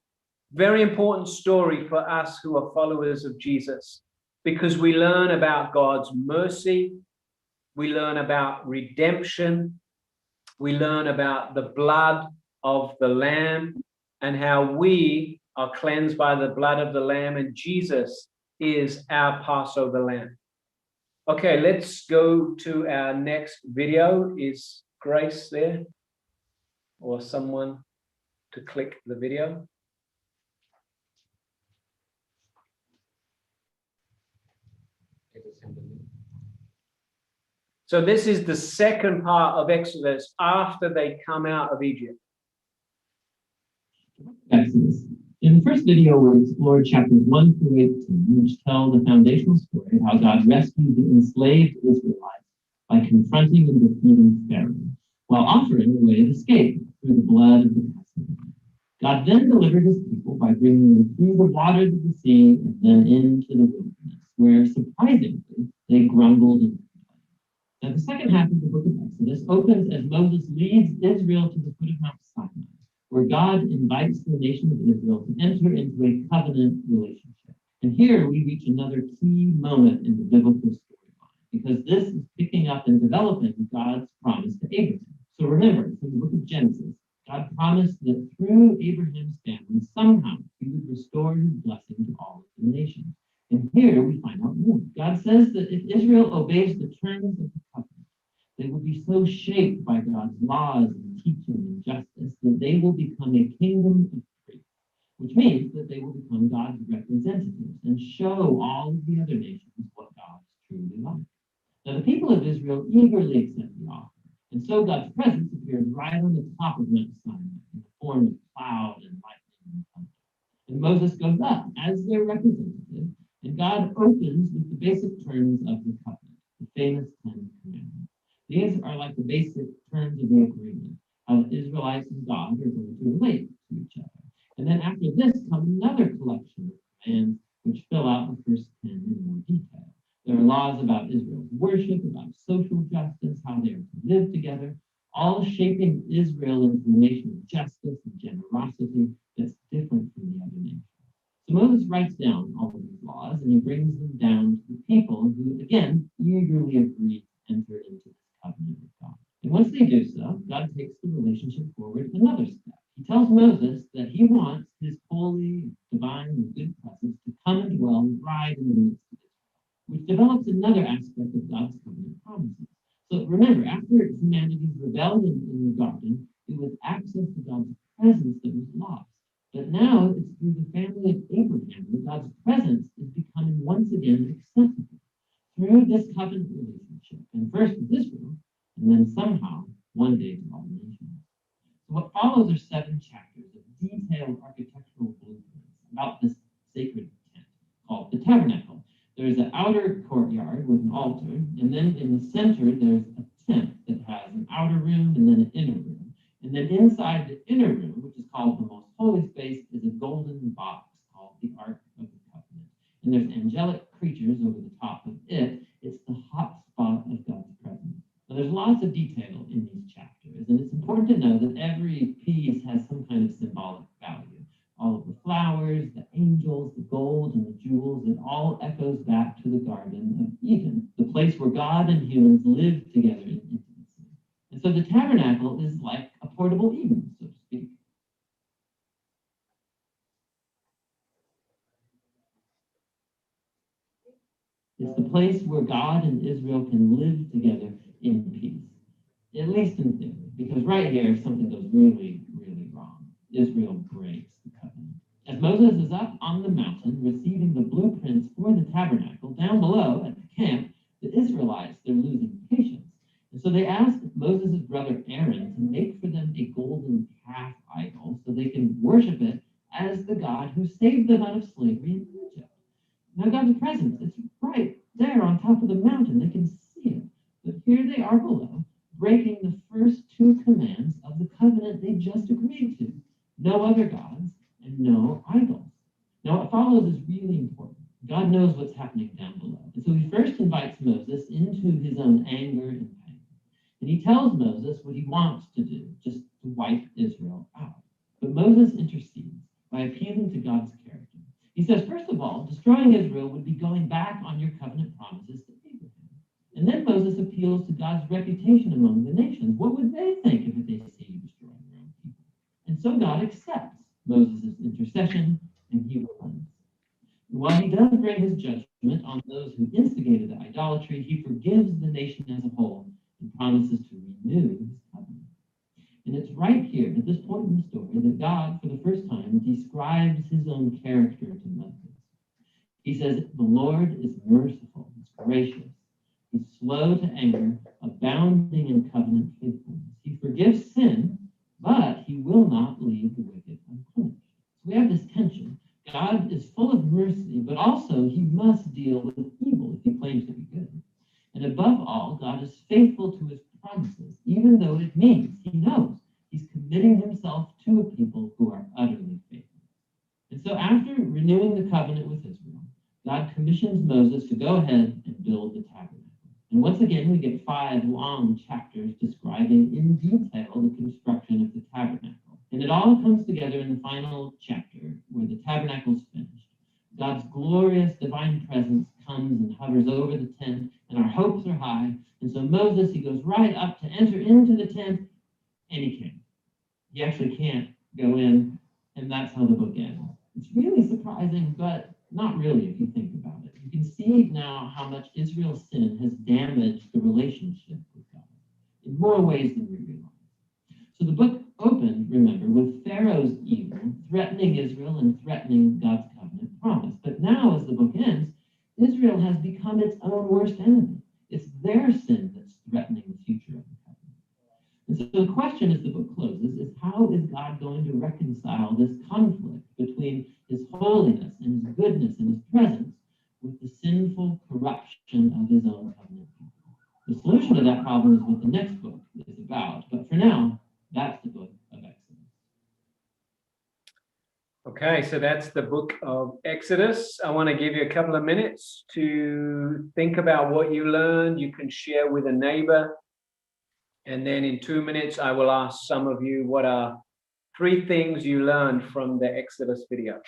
[SPEAKER 1] Very important story for us who are followers of Jesus, because we learn about God's mercy, we learn about redemption, we learn about the blood of the lamb and how we are cleansed by the blood of the lamb, and Jesus is our Passover lamb. Okay, let's go to our next video. Is Grace there or someone to click the video? So this is the second part of Exodus after they come out of Egypt.
[SPEAKER 10] Exodus. In the first video, we explored chapters 1 through 18, which tell the foundational story of how God rescued the enslaved Israelites by confronting and defeating Pharaoh, while offering a way of escape through the blood of the Passover. God then delivered his people by bringing them through the waters of the sea and then into the wilderness, where surprisingly they grumbled and complained. Now, the second half of the book of Exodus opens as Moses leads Israel to the foot of Mount Sinai, where God invites the nation of Israel to enter into a covenant relationship. And here we reach another key moment in the biblical storyline, because this is picking up and developing God's promise to Abraham. So remember, from the book of Genesis, God promised that through Abraham's family, somehow he would restore his blessing to all of the nations. And here we find out more. God says that if Israel obeys the terms of the covenant, they will be so shaped by God's laws and teaching and justice that they will become a kingdom of priests, which means that they will become God's representatives and show all of the other nations what God is truly like. Now, the people of Israel eagerly accept the offer, and so God's presence appears right on the top of Mount Sinai in the form of cloud and lightning and thunder. And Moses goes up as their representative, and God opens with the basic terms of the covenant, the famous 10 Commandments. These are like the basic terms of the agreement, how the Israelites and God are going to relate to each other. And then after this comes another collection of commands which fill out the first 10 in more detail. There are laws about Israel's worship, about social justice, how they are to live together, all shaping Israel into a nation of justice and generosity that's different from the other nations. So Moses writes down all of these laws and he brings them down to the people who, again, eagerly agree to enter into this covenant with God. And once they do so, God takes the relationship forward another step. He tells Moses that he wants his holy, divine, and good presence to come and dwell right in the midst of Israel, which develops another aspect of God's covenant promises. So remember, after humanity's rebellion in the garden, it was access to God's presence that was lost. But now it's through the family of Abraham that God's presence is becoming once again accessible through this covenant relationship, and first with Israel, and then somehow one day to all nations. So what follows are 7 chapters of detailed architectural blueprints about this sacred tent called the tabernacle. There's an outer courtyard with an altar, and then in the center there's a tent that has an outer room and then an inner room. And then inside the inner room, which is called the most holy space, is a golden box called the Ark of the Covenant. And there's angelic creatures over the top of it. It's the hot spot of God's presence. Now, there's lots of detail in these chapters, and it's important to know that every piece has some kind of symbolic value. All of the flowers, the angels, the gold, and the jewels, it all echoes back to the Garden of Eden, the place where God and humans lived together in intimacy. And so the tabernacle is like a portable Eden, so to speak. It's the place where God and Israel can live together in peace, at least in theory, because right here, something goes really, really wrong. Israel breaks the covenant. As Moses is up on the mountain receiving the blueprints for the tabernacle, down below at the camp, the Israelites, they're losing patience. And so they asked Moses' brother Aaron to make for them a golden calf idol so they can worship it as the God who saved them out of slavery in Egypt. Now God's presence, it's right there on top of the mountain. They can see it. But here they are below, breaking the first 2 commands of the covenant they just agreed to. No other gods and no idols. Now what follows is really important. God knows what's happening down below. And so he first invites Moses into his own anger and pain. And he tells Moses what he wants to do, just to wipe Israel out. But Moses intercedes by appealing to God's character. He says, first of all, destroying Israel would be going back on your covenant promises to Abraham. And then Moses appeals to God's reputation among the nations. What would they think if they see you destroying their own people? And so God accepts Moses' intercession, and he relents. And while he does bring his judgment on those who instigated the idolatry, he forgives the nation as a whole and promises to renew his covenant. And it's right here, at this point in the story, that God, for the first time, describes his own character to Moses. He says, the Lord is merciful, he's gracious, he's slow to anger, abounding in covenant faithfulness. He forgives sin, but he will not leave the wicked unpunished. So we have this tension. God is full of mercy, but also he must deal with evil if he claims to be good. And above all, God is faithful to his promises, even though it means he knows he's committing himself to a people who are utterly faithful. And so after renewing the covenant with Israel, God commissions Moses to go ahead and build the tabernacle. And once again, we get 5 long chapters describing in detail the construction of the tabernacle. And it all comes together in the final chapter where the tabernacle is finished. God's glorious divine presence comes and hovers over the tent, and our hopes are high. And so Moses, he goes right up to enter into the tent, and he can't. He actually can't go in, and that's how the book ends. It's really surprising, but not really if you think about it. You can see now how much Israel's sin has damaged the relationship with God in more ways than we realize. So the book opened, remember, with Pharaoh's evil threatening Israel and threatening God's covenant promise. But now, as the book ends, Israel has become its own worst enemy. It's their sin that's threatening the future of the covenant. And so the question as the book closes is, how is God going to reconcile this conflict between his holiness and his goodness and his presence with the sinful corruption of his own covenant people? The solution to that problem is what the next book is about. But for now, that's the book of Exodus.
[SPEAKER 1] Okay, so that's the book of Exodus. I want to give you a couple of minutes to think about what you learned. You can share with a neighbor. And then in 2 minutes, I will ask some of you what are 3 things you learned from the Exodus video.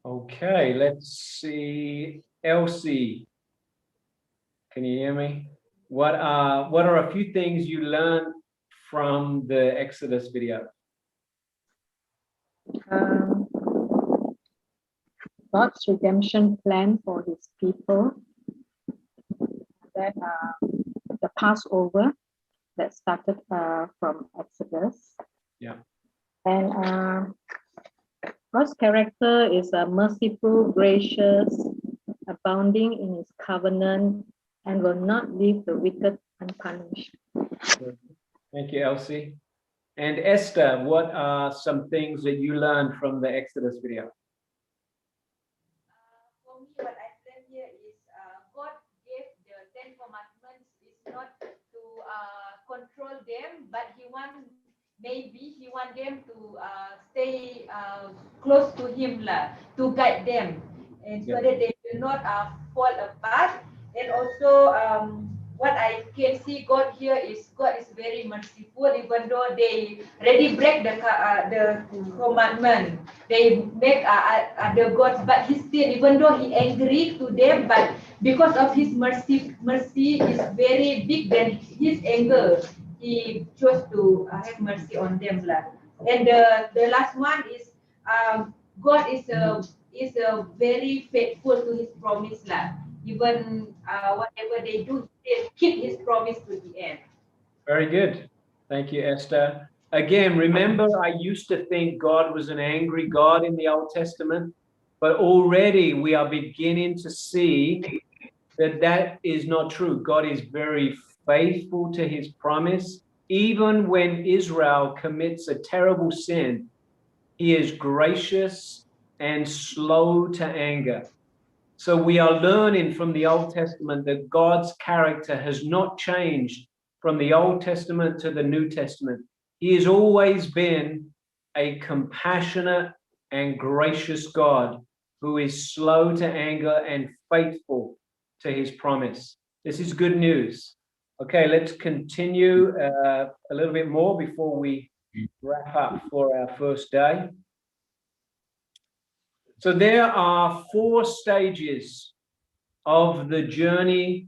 [SPEAKER 1] Okay, let's see. Elsie, can you hear me? What are a few things you learned from the Exodus video?
[SPEAKER 3] God's redemption plan for his people. That the Passover that started from Exodus.
[SPEAKER 1] Yeah.
[SPEAKER 3] And God's character is merciful, gracious, abounding in his covenant, and will not leave the wicked unpunished.
[SPEAKER 1] Thank you, Elsie. And Esther, what are some things that you learned from the Exodus video?
[SPEAKER 7] For me, what I learned here is God gave the 10 Commandments is not to control them, but he want them to stay close to him, to guide them, and so that they will not fall apart. And also, what I can see God here is God is very merciful, even though they already break the commandment. They make other gods, but he still, even though he angry to them, but because of his mercy is very big than his anger, he chose to have mercy on them. And the last one is God is very faithful to his promise. Even whatever they do, they keep his promise to the end.
[SPEAKER 1] Very good. Thank you, Esther. Again, remember, I used to think God was an angry God in the Old Testament, but already we are beginning to see that that is not true. God is very faithful to his promise. Even when Israel commits a terrible sin, he is gracious and slow to anger. So we are learning from the Old Testament that God's character has not changed from the Old Testament to the New Testament. He has always been a compassionate and gracious God who is slow to anger and faithful to his promise. This is good news. Okay, let's continue a little bit more before we wrap up for our first day. So there are 4 stages of the journey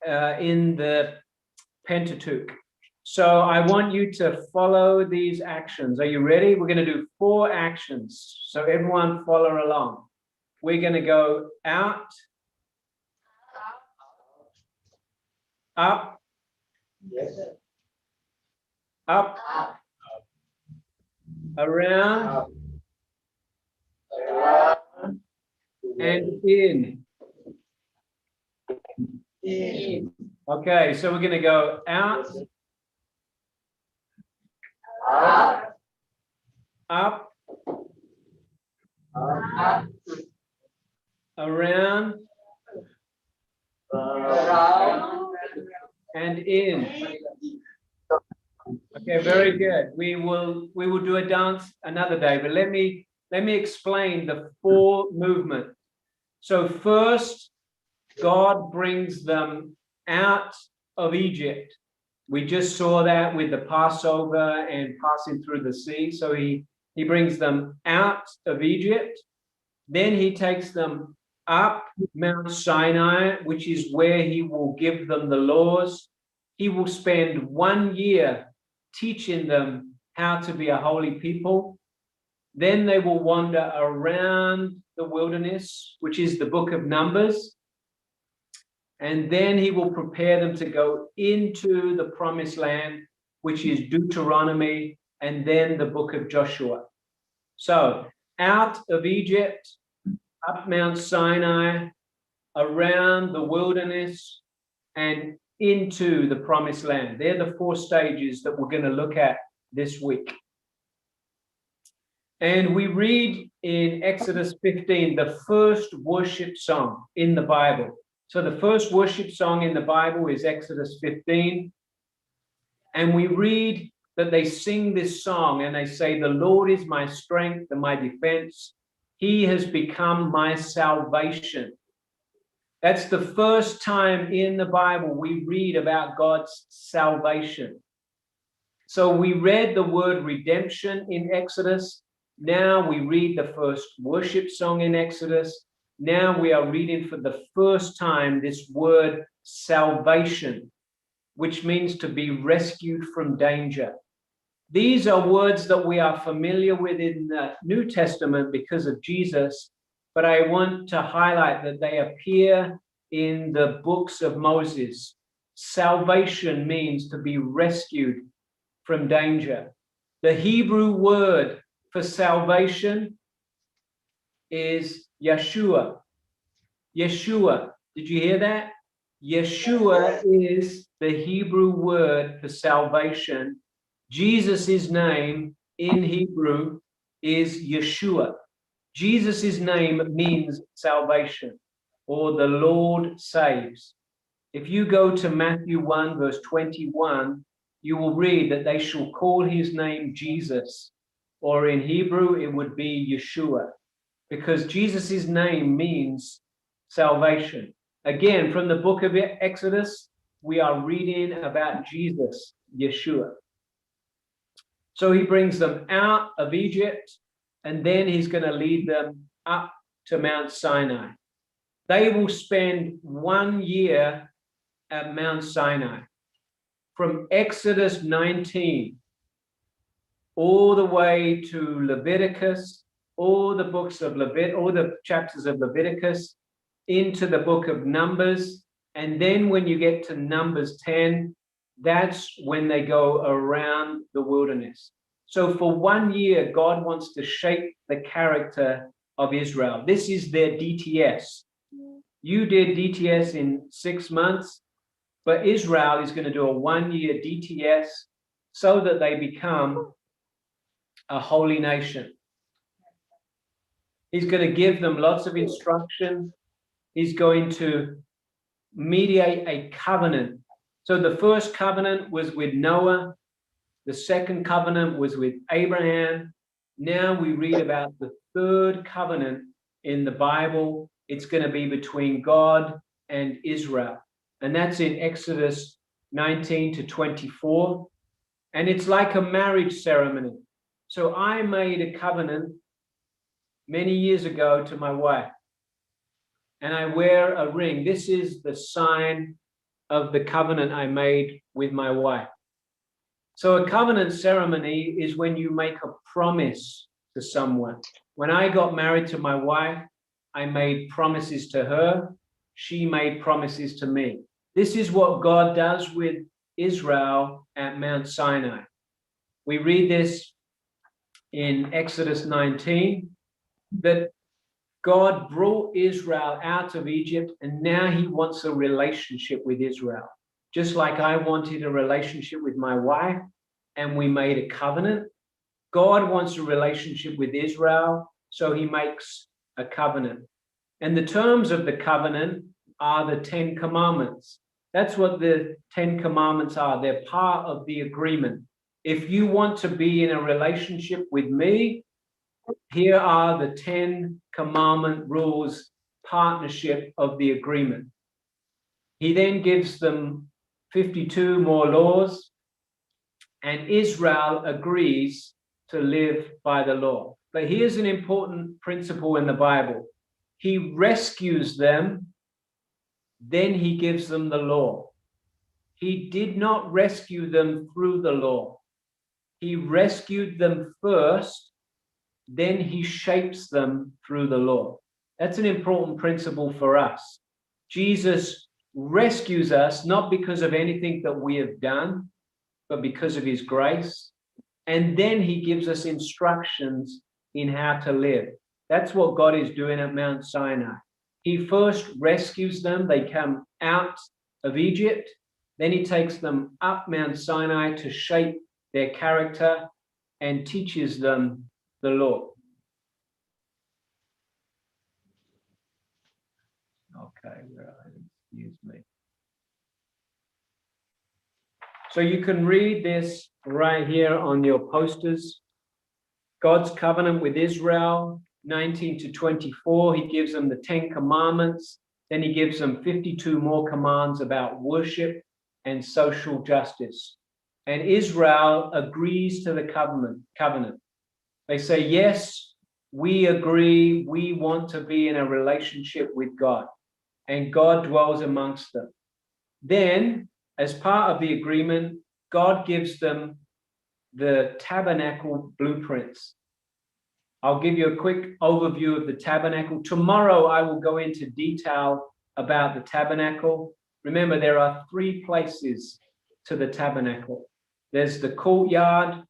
[SPEAKER 1] in the Pentateuch. So I want you to follow these actions. Are you ready? We're going to do 4 actions. So everyone follow along. We're going to go out, up,
[SPEAKER 4] Yes.
[SPEAKER 1] up, around, and in. Okay, so we're going to go out, up, around, and in. Okay, very good. We will do a dance another day, but let me explain the 4 movements. So first, God brings them out of Egypt. We just saw that with the Passover and passing through the sea. So he brings them out of Egypt. Then he takes them up Mount Sinai, which is where he will give them the laws. He will spend 1 year teaching them how to be a holy people. Then they will wander around the wilderness, which is the book of Numbers. And then he will prepare them to go into the promised land, which is Deuteronomy, and then the book of Joshua. So out of Egypt, up Mount Sinai, around the wilderness, and into the promised land. They're the 4 stages that we're going to look at this week. And we read in Exodus 15, the first worship song in the Bible. So the first worship song in the Bible is Exodus 15. And we read that they sing this song and they say, "The Lord is my strength and my defense. He has become my salvation." That's the first time in the Bible we read about God's salvation. So we read the word redemption in Exodus. Now we read the first worship song in Exodus. Now we are reading for the first time this word salvation, which means to be rescued from danger. These are words that we are familiar with in the New Testament because of Jesus, but I want to highlight that they appear in the books of Moses. Salvation means to be rescued from danger. The Hebrew word for salvation is Yeshua. Yeshua. Did you hear that? Yeshua is the Hebrew word for salvation. Jesus' name in Hebrew is Yeshua. Jesus' name means salvation, or the Lord saves. If you go to Matthew 1, verse 21, you will read that they shall call his name Jesus, or in Hebrew, it would be Yeshua, because Jesus' name means salvation. Again, from the book of Exodus, we are reading about Jesus, Yeshua. So he brings them out of Egypt, and then he's going to lead them up to Mount Sinai. They will spend 1 year at Mount Sinai. From Exodus 19 all the way to Leviticus, all the books of all the chapters of Leviticus, into the book of Numbers, and then when you get to Numbers 10, that's when they go around the wilderness. So for 1 year, God wants to shape the character of Israel. This is their DTS. You did DTS in 6 months, but Israel is going to do a 1 year DTS so that they become a holy nation. He's going to give them lots of instruction. He's going to mediate a covenant. So the first covenant was with Noah. The second covenant was with Abraham. Now we read about the third covenant in the Bible. It's going to be between God and Israel. And that's in Exodus 19 to 24. And it's like a marriage ceremony. So I made a covenant many years ago to my wife. And I wear a ring. This is the sign of the covenant I made with my wife. So a covenant ceremony is when you make a promise to someone. When I got married to my wife, I made promises to her. She made promises to me. This is what God does with Israel at Mount Sinai. We read this in Exodus 19, that God brought Israel out of Egypt, and now he wants a relationship with Israel. Just like I wanted a relationship with my wife, and we made a covenant. God wants a relationship with Israel, so he makes a covenant. And the terms of the covenant are the 10 commandments. That's what the 10 commandments are. They're part of the agreement. If you want to be in a relationship with me, here are the 10 commandment rules, partnership of the agreement. He then gives them 52 more laws, and Israel agrees to live by the law. But here's an important principle in the Bible. He rescues them, then he gives them the law. He did not rescue them through the law. He rescued them first, then he shapes them through the law. That's an important principle for us. Jesus rescues us not because of anything that we have done, but because of his grace. And then he gives us instructions in how to live. That's what God is doing at Mount Sinai. He first rescues them. They come out of Egypt. Then he takes them up Mount Sinai to shape their character and teaches them the law. Okay, excuse me. So you can read this right here on your posters. God's covenant with Israel, 19 to 24. He gives them the 10 commandments. Then he gives them 52 more commands about worship and social justice. And Israel agrees to the covenant. They say, yes, we agree. We want to be in a relationship with God. And God dwells amongst them. Then, as part of the agreement, God gives them the tabernacle blueprints. I'll give you a quick overview of the tabernacle. Tomorrow, I will go into detail about the tabernacle. Remember, there are 3 places to the tabernacle. There's the courtyard,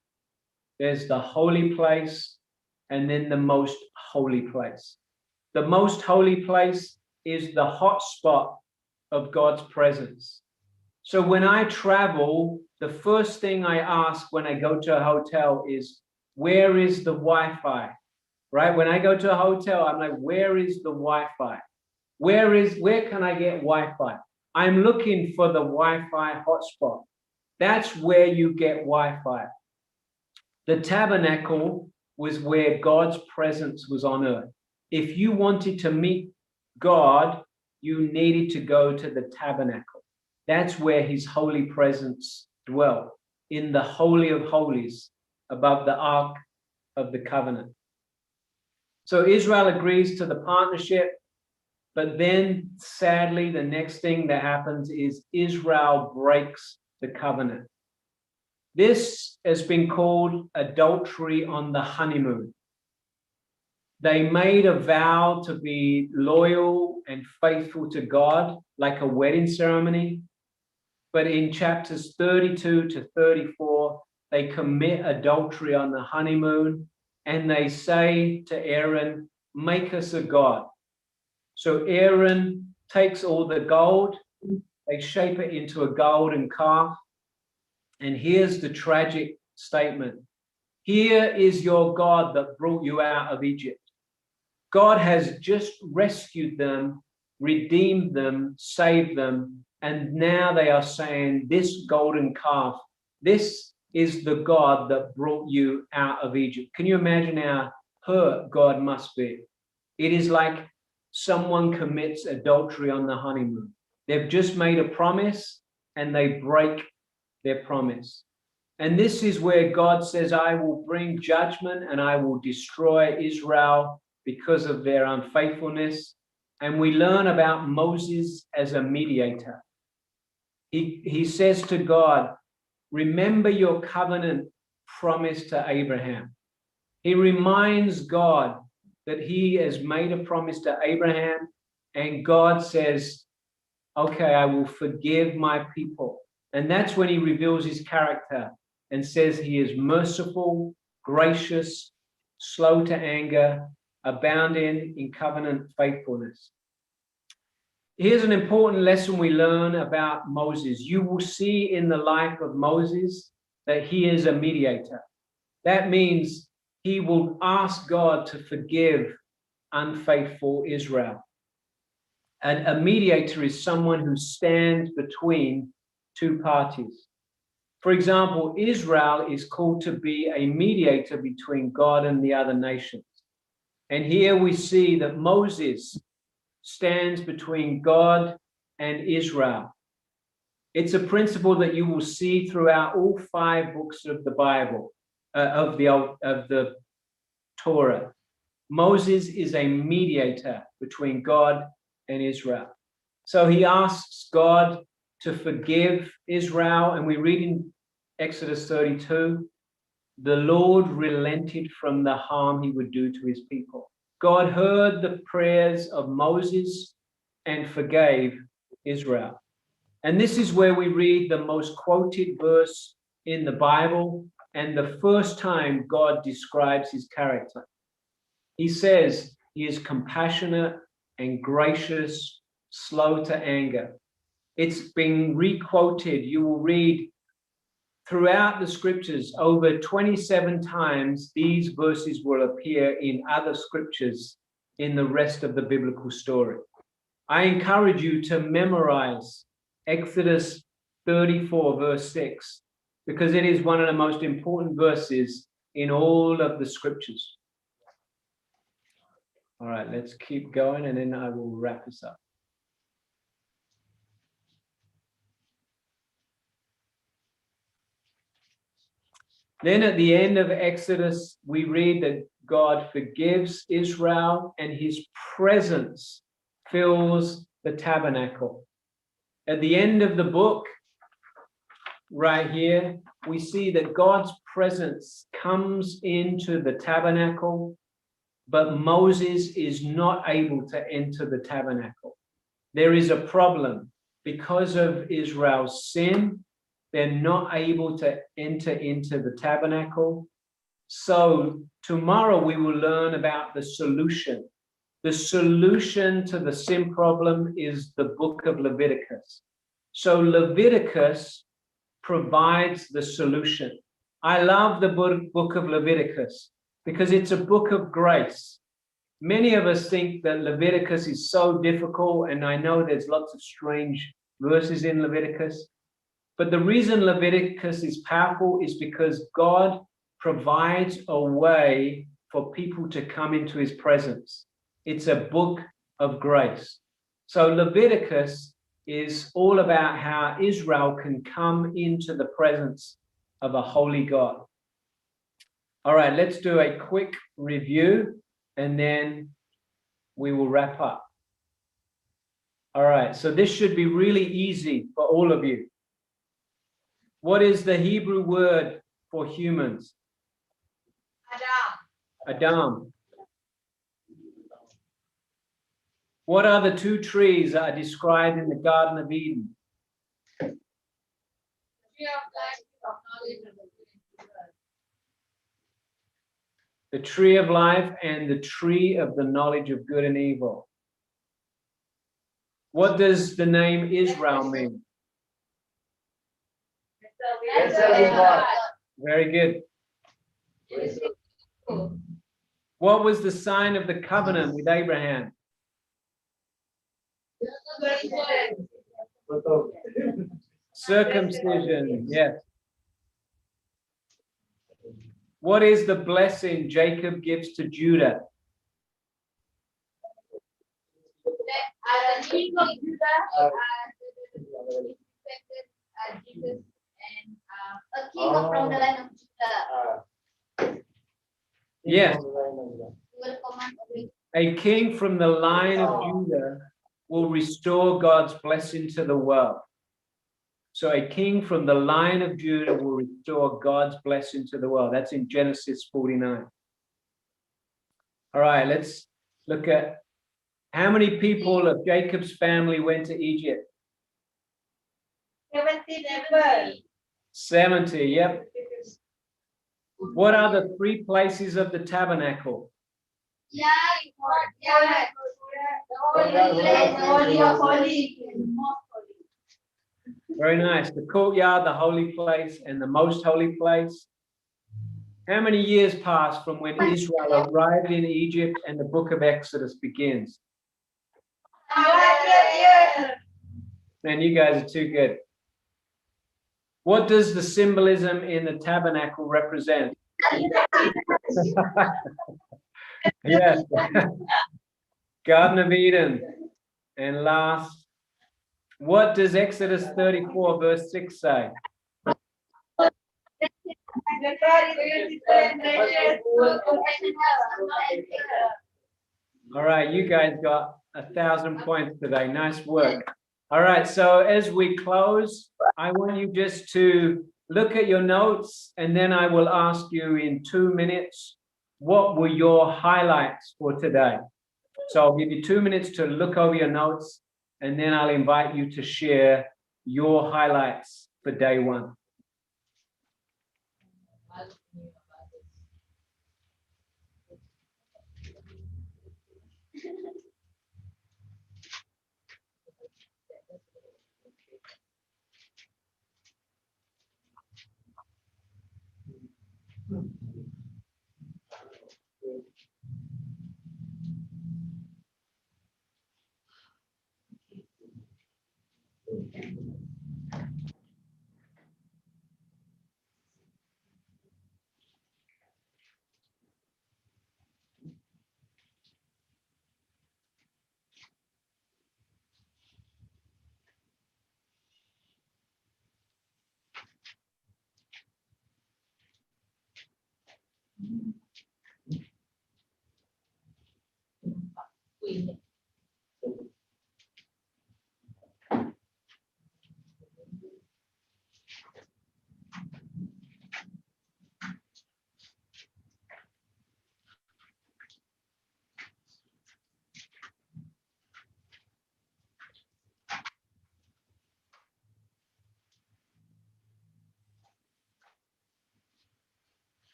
[SPEAKER 1] there's the holy place, and then the most holy place. The most holy place is the hot spot of God's presence. So when I travel, the first thing I ask when I go to a hotel is, where is the Wi-Fi? Right? When I go to a hotel, I'm like, where is the Wi-Fi? Where can I get Wi-Fi? I'm looking for the Wi-Fi hotspot. That's where you get Wi-Fi. The tabernacle was where God's presence was on earth. If you wanted to meet God, you needed to go to the tabernacle. That's where his holy presence dwelt, in the Holy of Holies, above the Ark of the Covenant. So Israel agrees to the partnership, but then sadly, the next thing that happens is Israel breaks the covenant. This has been called adultery on the honeymoon. They made a vow to be loyal and faithful to God, like a wedding ceremony. But in chapters 32 to 34, they commit adultery on the honeymoon, and they say to Aaron, make us a god. So Aaron takes all the gold, they shape it into a golden calf. And here's the tragic statement. Here is your God that brought you out of Egypt. God has just rescued them, redeemed them, saved them, and now they are saying this golden calf, this is the God that brought you out of Egypt. Can you imagine how hurt God must be? It is like someone commits adultery on the honeymoon. They've just made a promise and they break their promise. And this is where God says, I will bring judgment and I will destroy Israel because of their unfaithfulness. And we learn about Moses as a mediator. He says to God, remember your covenant promise to Abraham. He reminds God that he has made a promise to Abraham, and God says, okay, I will forgive my people. And that's when he reveals his character and says he is merciful, gracious, slow to anger, abounding in covenant faithfulness. Here's an important lesson we learn about Moses. You will see in the life of Moses that he is a mediator. That means he will ask God to forgive unfaithful Israel. And a mediator is someone who stands between two parties. For example, Israel is called to be a mediator between God and the other nations. And here we see that Moses stands between God and Israel. It's a principle that you will see throughout all 5 books of the Bible, of the Torah. Moses is a mediator between God and Israel. So he asks God to forgive Israel, and we read in Exodus 32, the Lord relented from the harm he would do to his people. God heard the prayers of Moses and forgave Israel. And this is where we read the most quoted verse in the Bible and the first time God describes his character. He says he is compassionate and gracious, slow to anger. It's been re-quoted. You will read throughout the scriptures, over 27 times, these verses will appear in other scriptures in the rest of the biblical story. I encourage you to memorize Exodus 34, verse 6, because it is one of the most important verses in all of the scriptures. All right, let's keep going, and then I will wrap this up. Then at the end of Exodus, we read that God forgives Israel and his presence fills the tabernacle. At the end of the book, right here, we see that God's presence comes into the tabernacle, but Moses is not able to enter the tabernacle. There is a problem. Because of Israel's sin, they're not able to enter into the tabernacle. So tomorrow we will learn about the solution. The solution to the sin problem is the book of Leviticus. So Leviticus provides the solution. I love the book of Leviticus because it's a book of grace. Many of us think that Leviticus is so difficult, and I know there's lots of strange verses in Leviticus. But the reason Leviticus is powerful is because God provides a way for people to come into his presence. It's a book of grace. So Leviticus is all about how Israel can come into the presence of a holy God. All right, let's do a quick review and then we will wrap up. All right, so this should be really easy for all of you. What is the Hebrew word for humans? Adam. What are the 2 trees that are described in the Garden of Eden? The tree of life and the tree of the knowledge of good and evil. What does the name Israel mean? Very good. What was the sign of the covenant with Abraham? Circumcision, yes. What is the blessing Jacob gives to Judah?
[SPEAKER 7] That the king of Judah Jesus and
[SPEAKER 2] A king from the land of Judah
[SPEAKER 1] Yes,
[SPEAKER 2] will command
[SPEAKER 1] a king from the line of Judah will restore God's blessing to the world. So a king from the line of Judah will restore God's blessing to the world. That's in Genesis 49. All right, let's look at how many people of Jacob's family went to Egypt?
[SPEAKER 5] 70 people.
[SPEAKER 1] 70, yep. What are the 3 places of the tabernacle? Very nice. The courtyard, the holy place, and the most holy place. How many years passed from when Israel arrived in Egypt and the book of Exodus begins?
[SPEAKER 5] 100 years.
[SPEAKER 1] Man, you guys are too good. What does the symbolism in the tabernacle represent? Yes. Garden of Eden. And last, what does Exodus 34 verse 6 say? All right, you guys got 1,000 points today. Nice work. All right, so as we close, I want you just to look at your notes, and then I will ask you in 2 minutes, what were your highlights for today? So I'll give you 2 minutes to look over your notes, and then I'll invite you to share your highlights for day 1.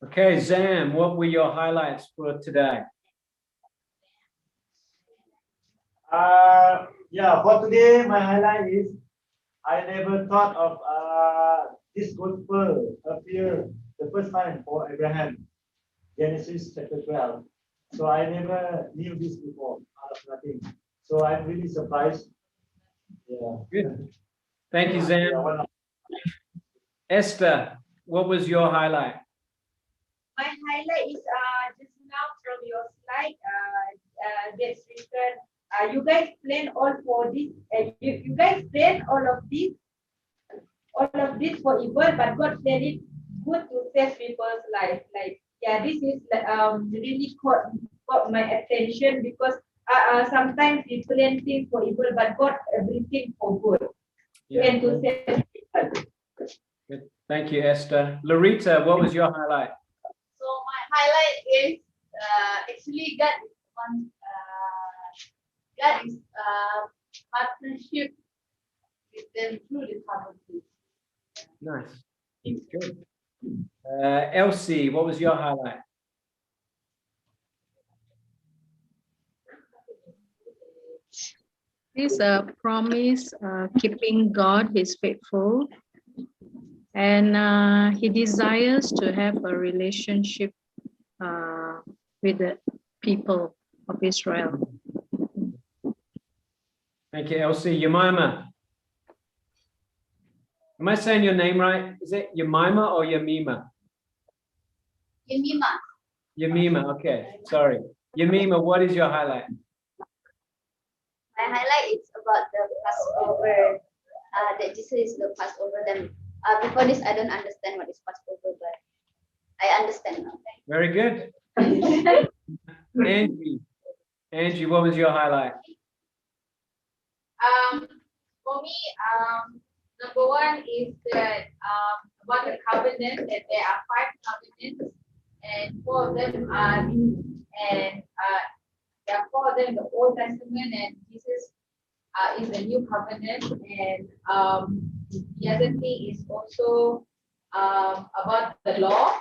[SPEAKER 1] Okay, Zam, what were your highlights for today?
[SPEAKER 4] Yeah, for today, my highlight is I never thought of this gospel appear the first time for Abraham, Genesis chapter 12. So I never knew this before, out of nothing. So I'm really surprised. Yeah.
[SPEAKER 1] Good. Thank you, Zam.
[SPEAKER 4] Yeah,
[SPEAKER 1] Esther, what was your highlight?
[SPEAKER 5] My highlight is just now from your slide. That's written. You guys plan all for this. You guys plan all of this for evil, but God planned it good to save people's life. Like, yeah, this is really caught my attention because sometimes we plan things for evil, but God everything for good and to save people.
[SPEAKER 1] Good. Thank you, Esther. Larita, what was your highlight?
[SPEAKER 2] So my highlight is actually God is partnership with them through the covenant.
[SPEAKER 1] Nice. Good. Elsie, what was your highlight?
[SPEAKER 3] This promise, keeping God is faithful, and he desires to have a relationship with the people of Israel.
[SPEAKER 1] Thank you, Elsie. Yemima. Am I saying your name right? Is it Yemima or Yemima?
[SPEAKER 2] Yemima.
[SPEAKER 1] Yemima, okay. Sorry. Yemima, what is your highlight?
[SPEAKER 11] My highlight is about the Passover, that Jesus is the Passover. Then before this, I don't understand what is Passover, but I understand now.
[SPEAKER 1] Very good. Angie, what was your highlight?
[SPEAKER 7] For me, number one is that about the covenant, that there are 5 covenants, and 4 of them are new, and there are 4 of them in the Old Testament, and Jesus is the new covenant. And the other thing is also about the law,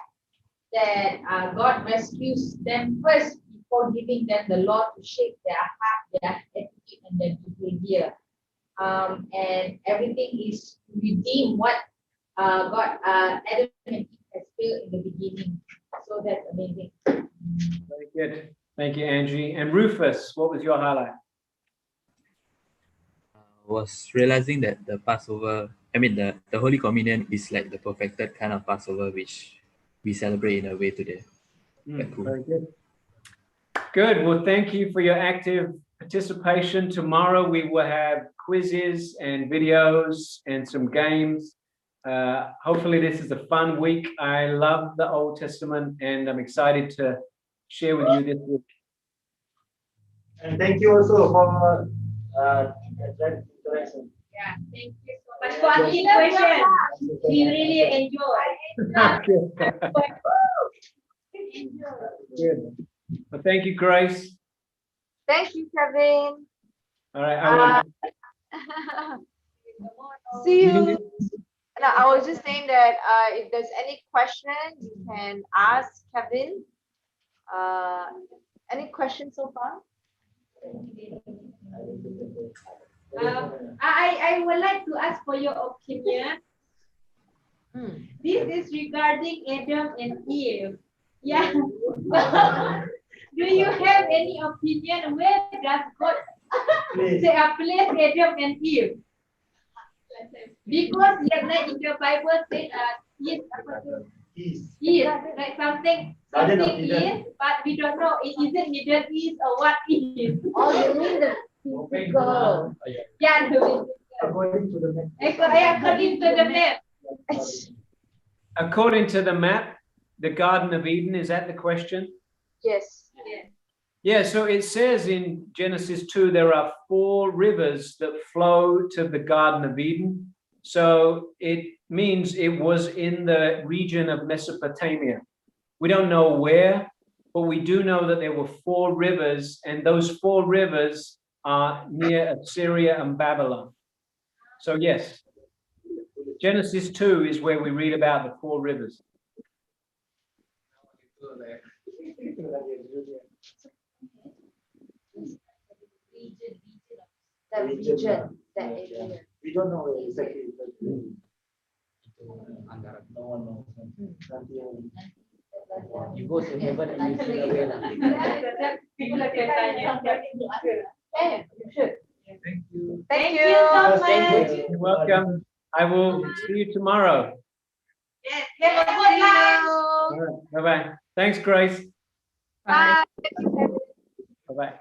[SPEAKER 7] that God rescues them first before giving them the law to shape their heart, their attitude, and their behavior. And everything is to redeem what God, Adam and Eve has failed in the beginning. So that's amazing.
[SPEAKER 1] Very good. Thank you, Angie. And Rufus, what was your highlight?
[SPEAKER 6] Was realizing that the Passover, the Holy Communion is like the perfected kind of Passover, which we celebrate in a way today. Cool.
[SPEAKER 1] Very good. Good. Well, thank you for your active participation. Tomorrow we will have quizzes and videos and some games. Hopefully this is a fun week. I love the Old Testament and I'm excited to share with you this week.
[SPEAKER 4] And thank you also for that interaction.
[SPEAKER 7] Yeah, thank you so much for asking questions. We really enjoy.
[SPEAKER 1] Good. Well, thank you, Grace.
[SPEAKER 5] Thank you, Kevin.
[SPEAKER 1] All right.
[SPEAKER 5] See you. No, I was just saying that if there's any question, you can ask Kevin. Any questions so far?
[SPEAKER 7] I would like to ask for your opinion. This is regarding Adam and Eve. Yeah. Do you have any opinion where does God place Adam and Eve? Because like in the Bible said is like something is, but we don't know is it Middle East or what is.
[SPEAKER 11] Oh, you mean the physical?
[SPEAKER 7] Yeah,
[SPEAKER 4] According to the map.
[SPEAKER 7] According to the map.
[SPEAKER 1] According to the map, the Garden of Eden, is that the question?
[SPEAKER 5] Yes.
[SPEAKER 1] Yeah, so it says in Genesis 2, there are 4 rivers that flow to the Garden of Eden. So it means it was in the region of Mesopotamia. We don't know where, but we do know that there were 4 rivers, and those 4 rivers are near Assyria and Babylon. So yes, Genesis 2 is where we read about the 4 rivers.
[SPEAKER 5] The region, that area.
[SPEAKER 4] We don't know exactly. No one knows.
[SPEAKER 8] You go to heaven and you see the way.
[SPEAKER 1] Thank you.
[SPEAKER 5] Thank you so much.
[SPEAKER 1] You're welcome. I will see you tomorrow.
[SPEAKER 7] Yes, have a good lunch.
[SPEAKER 1] All right. Bye-bye. Thanks, Grace.
[SPEAKER 5] Bye.
[SPEAKER 1] Bye-bye.